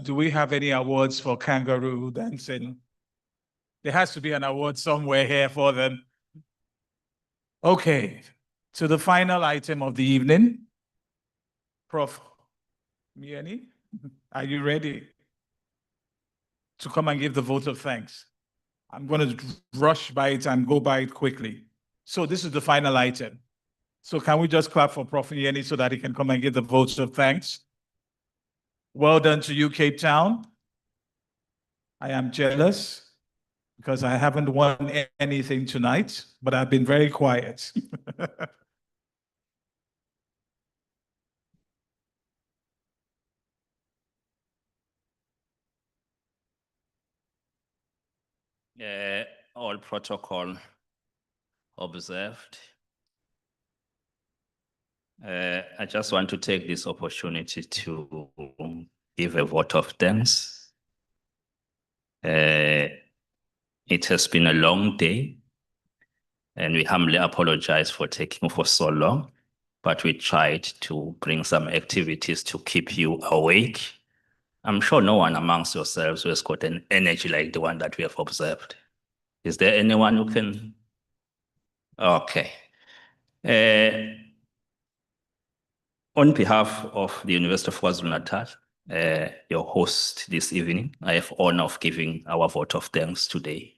Do we have any awards for kangaroo dancing? There has to be an award somewhere here for them. Okay, to the final item of the evening. Prof. Mieni, are you ready to come and give the vote of thanks? I'm going to rush by it and go by it quickly. So this is the final item. So can we just clap for Prof. Mieni so that he can come and give the votes of thanks? Well done to you, Cape Town. I am jealous because I haven't won anything tonight, but I've been very quiet. All protocol observed. I just want to take this opportunity to give a vote of thanks. It has been a long day, and we humbly apologize for taking for so long, but we tried to bring some activities to keep you awake. I'm sure no one amongst yourselves who has got an energy like the one that we have observed. Is there anyone who can? Okay. On behalf of the University of KwaZulu-Natal, your host this evening, I have honor of giving our vote of thanks today.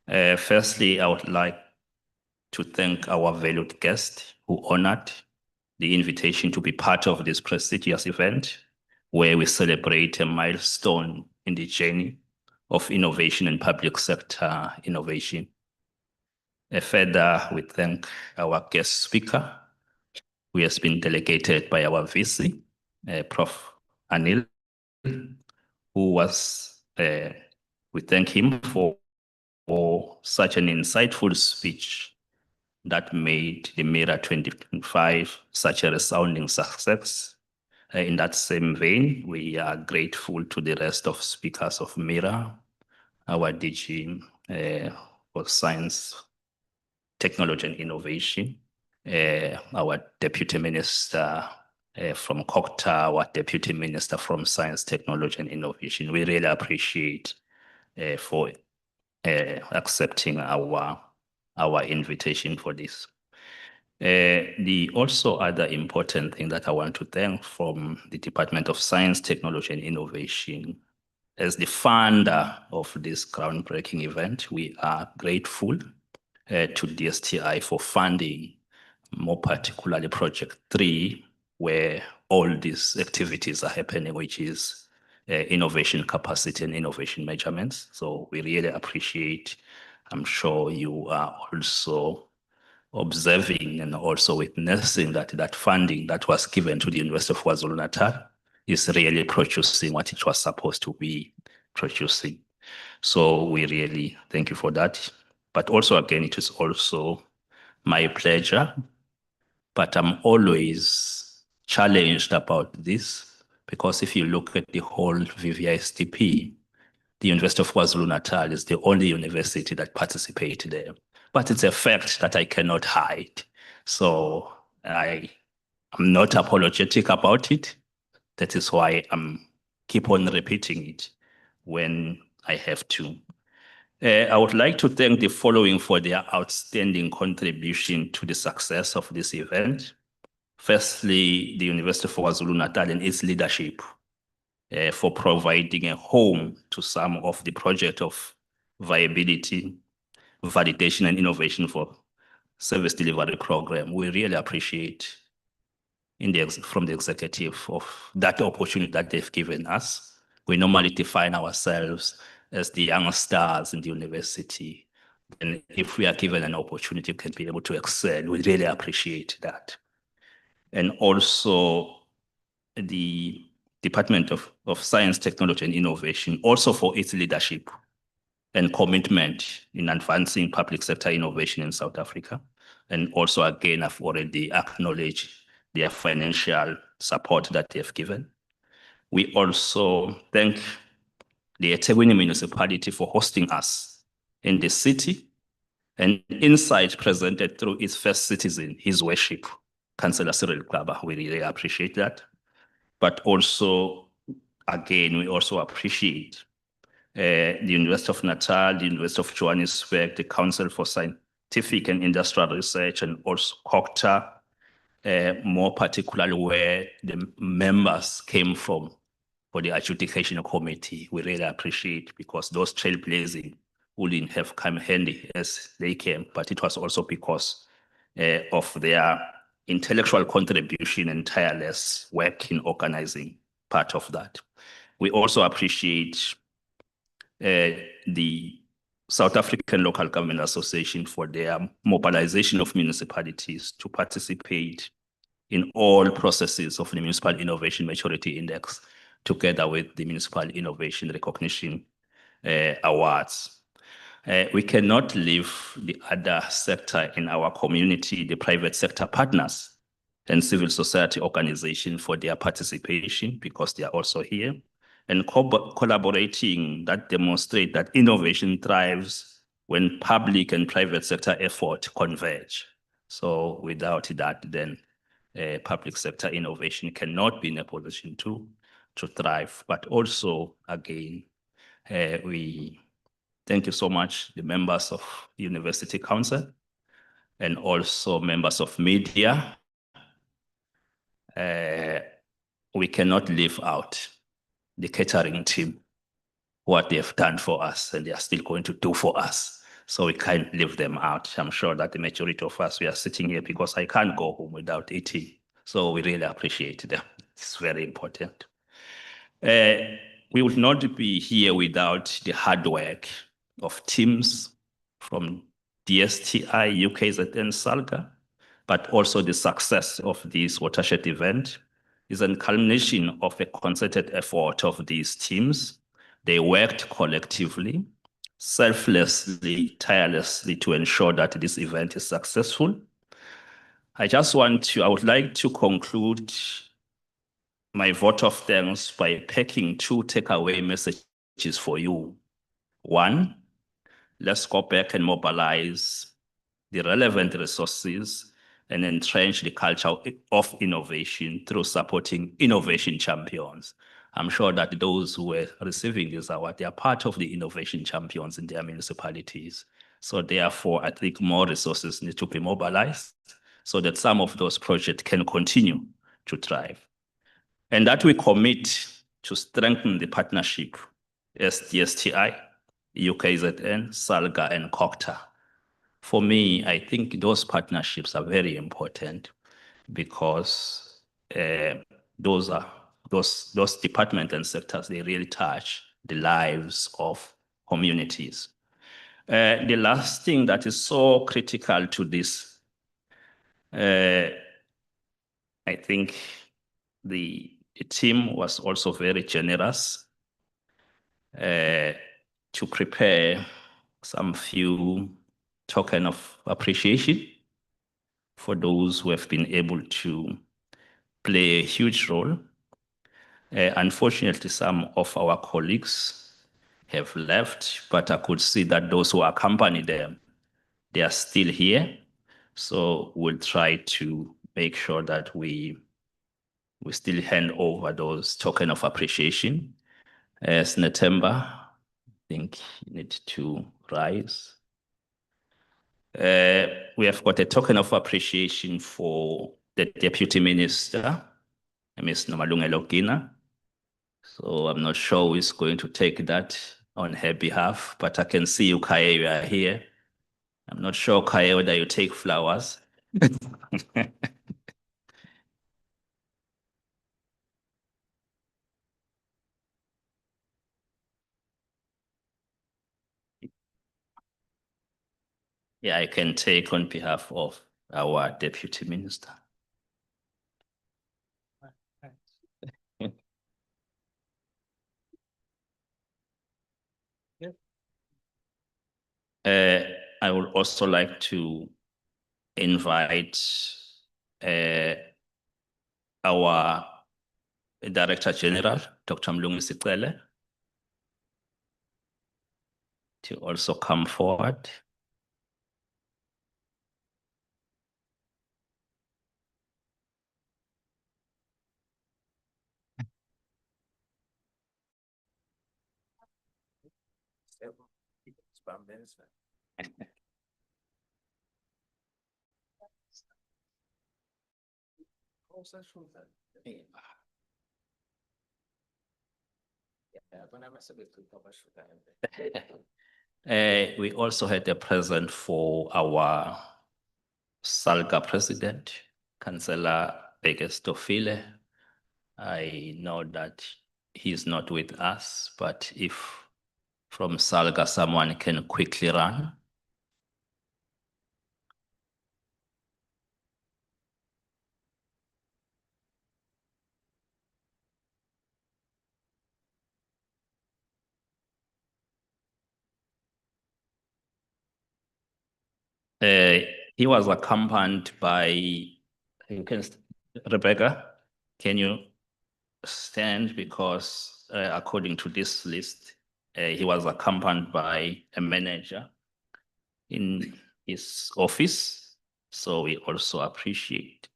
Firstly, I would like to thank our valued guest who honored the invitation to be part of this prestigious event, where we celebrate a milestone in the journey of innovation and public sector innovation. Further, we thank our guest speaker, who has been delegated by our VC, Prof. Anil, who was, we thank him for such an insightful speech that made the Mira 2025 such a resounding success. In that same vein, we are grateful to the rest of speakers of Mira, our DG for Science, Technology and Innovation, our Deputy Minister from COCTA, our Deputy Minister from Science, Technology and Innovation. We really appreciate for accepting our invitation for this. The also other important thing that I want to thank from the Department of Science, Technology and Innovation, as the funder of this groundbreaking event, we are grateful to DSTI for funding, more particularly Project 3, where all these activities are happening, which is innovation capacity and innovation measurements. So we really appreciate. I'm sure you are also observing and also witnessing that funding that was given to the University of KwaZulu-Natal is really producing what it was supposed to be producing. So we really thank you for that. But also, again, it is also my pleasure, but I'm always challenged about this, because if you look at the whole VVISDP, the University of KwaZulu-Natal is the only university that participated there. But it's a fact that I cannot hide. So I'm not apologetic about it. That is why I'm keep on repeating it when I have to. I would like to thank the following for their outstanding contribution to the success of this event. Firstly, the University of KwaZulu-Natal and its leadership for providing a home to some of the project of viability, validation and innovation for service delivery program. We really appreciate from the executive of that opportunity that they've given us. We normally define ourselves as the young stars in the university. And if we are given an opportunity, we can be able to excel. We really appreciate that. And also the Department of Science, Technology and Innovation, also for its leadership and commitment in advancing public sector innovation in South Africa. And also, again, I've already acknowledged their financial support that they've given. We also thank the eThekwini municipality for hosting us in the city, and insight presented through its first citizen, His Worship, Councillor Cyril Klaba. We really appreciate that. But also again, we also appreciate the University of Natal, the University of Johannesburg, the Council for Scientific and Industrial Research, and also COCTA, more particularly where the members came from for the adjudication committee. We really appreciate, because those trailblazing wouldn't have come handy as they came, but it was also because of their intellectual contribution and tireless work in organizing part of that. We also appreciate the South African Local Government Association for their mobilization of municipalities to participate in all processes of the Municipal Innovation Maturity Index, together with the Municipal Innovation Recognition Awards. We cannot leave the other sector in our community, the private sector partners and civil society organization, for their participation, because they are also here, and collaborating that demonstrate that innovation thrives when public and private sector effort converge. So without that, then public sector innovation cannot be in a position to thrive. But also, again, we thank you so much, the members of University Council, and also members of media. We cannot leave out the catering team, what they have done for us, and they are still going to do for us. So we can't leave them out. I'm sure that the majority of us, we are sitting here because I can't go home without eating. So we really appreciate them. It's very important. We would not be here without the hard work of teams from DSTI, UKZN, SALGA, but also the success of this watershed event is a culmination of a concerted effort of these teams. They worked collectively, selflessly, tirelessly to ensure that this event is successful. I would like to conclude my vote of thanks by picking two takeaway messages for you. One, let's go back and mobilize the relevant resources and entrench the culture of innovation through supporting innovation champions. I'm sure that those who are receiving this award, they are part of the innovation champions in their municipalities. So therefore, I think more resources need to be mobilized so that some of those projects can continue to thrive. And that we commit to strengthen the partnership as DSTI, UKZN, SALGA, and COCTA. For me, I think those partnerships are very important because those departments and sectors, they really touch the lives of communities. The last thing that is so critical to this, I think the team was also very generous to prepare some few token of appreciation for those who have been able to play a huge role. Unfortunately, some of our colleagues have left, but I could see that those who accompanied them, they are still here. So we'll try to make sure that we still hand over those token of appreciation. As Natemba, I think you need to rise. We have got a token of appreciation for the Deputy Minister, Ms. Nomalungelo Gina. So I'm not sure who is going to take that on her behalf, but I can see you, Kaye, you are here. I'm not sure, Kaye, whether you take flowers. Yeah, I can take on behalf of our Deputy Minister. I would also like to invite our Director General, Dr. Mlungisi, to also come forward. We also had a present for our Salga president, Councillor Begestofile. I know that he's not with us, but if from Salga someone can quickly run. He was accompanied by, you can, Rebecca, can you stand? Because according to this list, he was accompanied by a manager in his office. So we also appreciate.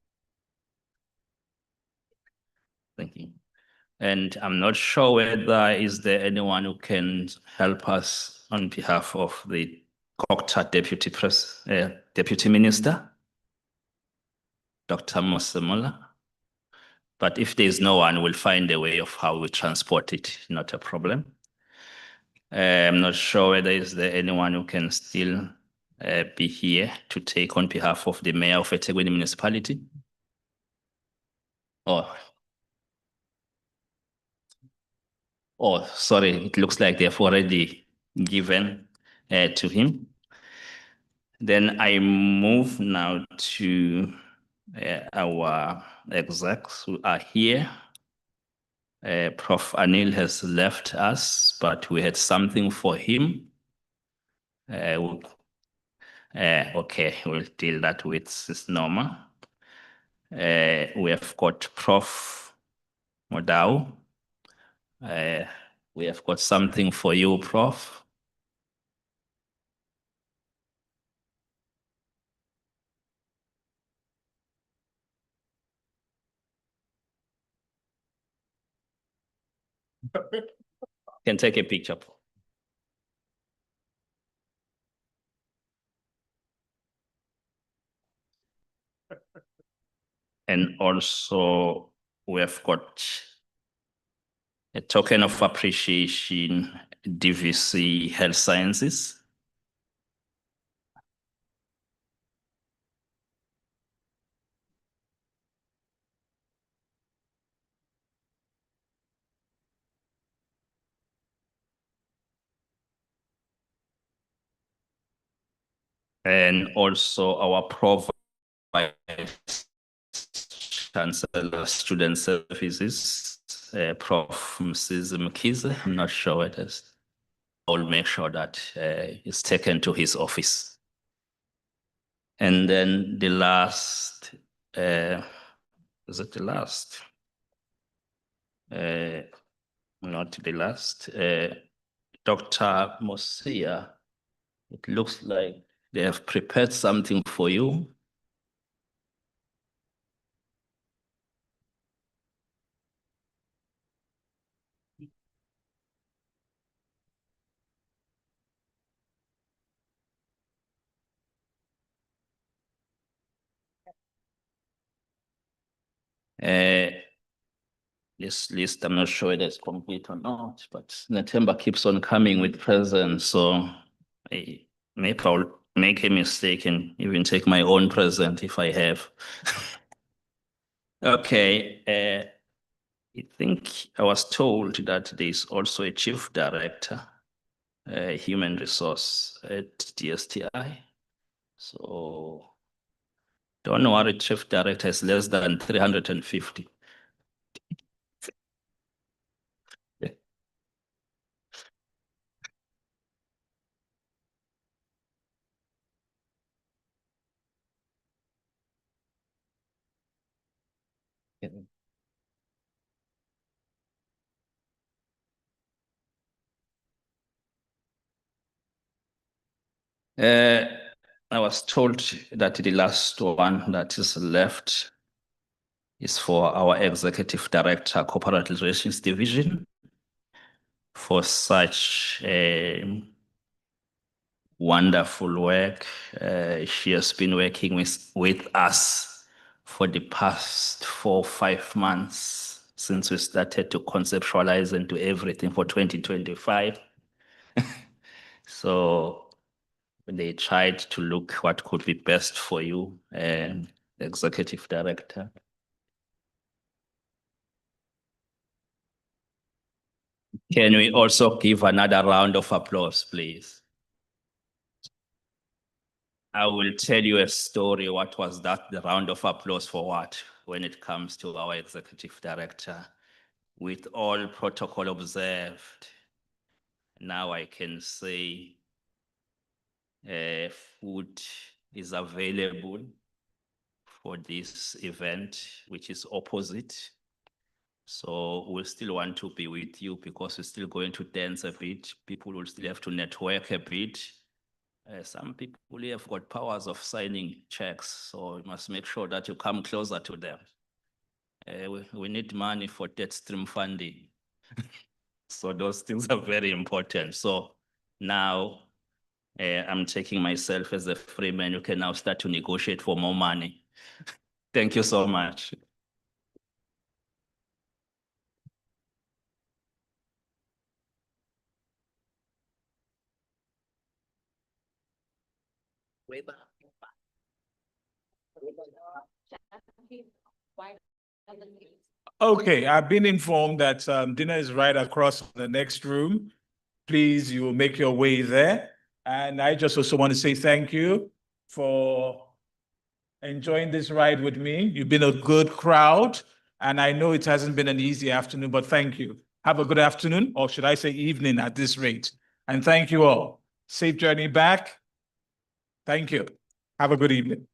Thank you. And I'm not sure whether is there anyone who can help us on behalf of the Kokta Deputy Minister, Dr. Mosemola. But if there's no one, we'll find a way of how we transport it, not a problem. I'm not sure whether is there anyone who can still be here to take on behalf of the mayor of eThekwini municipality. Oh, sorry, it looks like they've already given to him. Then I move now to our execs who are here. Prof. Anil has left us, but we had something for him. Okay, we'll deal that with Sis Norma. We have got Prof. Modau. We have got something for you, Prof. Can take a picture. And also we have got a token of appreciation, DVC Health Sciences. And also our Chancellor Student Services, Prof. Mrs. Mkize. I'm not sure it is. I'll make sure that it's taken to his office. And then the last, is it the last? Not the last. Dr. Mosia, it looks like they have prepared something for you. This list, I'm not sure whether it's complete or not, but Natemba keeps on coming with presents, so maybe I'll make a mistake and even take my own present if I have. Okay, I think I was told that there's also a chief director, human resource at DSTI. So don't worry, chief director is less than 350. I was told that the last one that is left is for our Executive Director, Corporate Relations Division, for such wonderful work. She has been working with us for the past 4 or 5 months since we started to conceptualize and do everything for 2025. So they tried to look what could be best for you, Executive Director. Can we also give another round of applause, please? I will tell you a story. What was that? The round of applause for what? When it comes to our Executive Director, with all protocol observed, now I can say food is available for this event, which is opposite. So we'll still want to be with you because we're still going to dance a bit. People will still have to network a bit. Some people have got powers of signing checks, so you must make sure that you come closer to them. We need money for debt stream funding. So those things are very important. So now I'm taking myself as a free man. You can now start to negotiate for more money. Thank you so much. Okay, I've been informed that dinner is right across the next room. Please, you will make your way there. And I just also want to say thank you for enjoying this ride with me. You've been a good crowd, and I know it hasn't been an easy afternoon, but thank you. Have a good afternoon, or should I say evening at this rate. And thank you all. Safe journey back. Thank you. Have a good evening.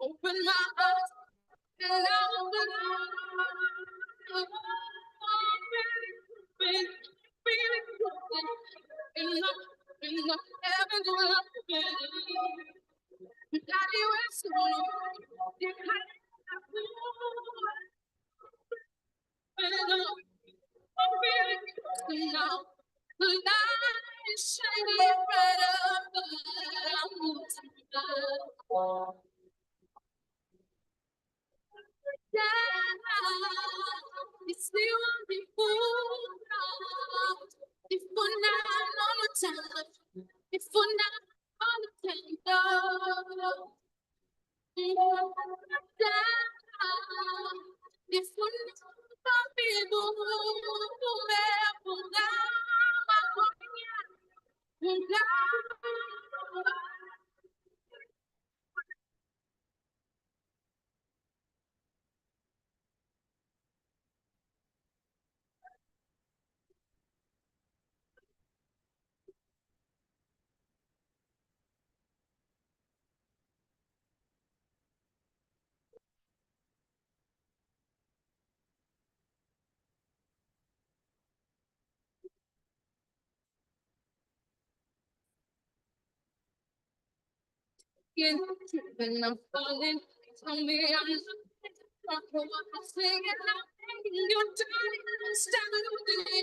Open my eyes and when I'm falling, tell me I'm not for what I'm singing. You're turning and standing with me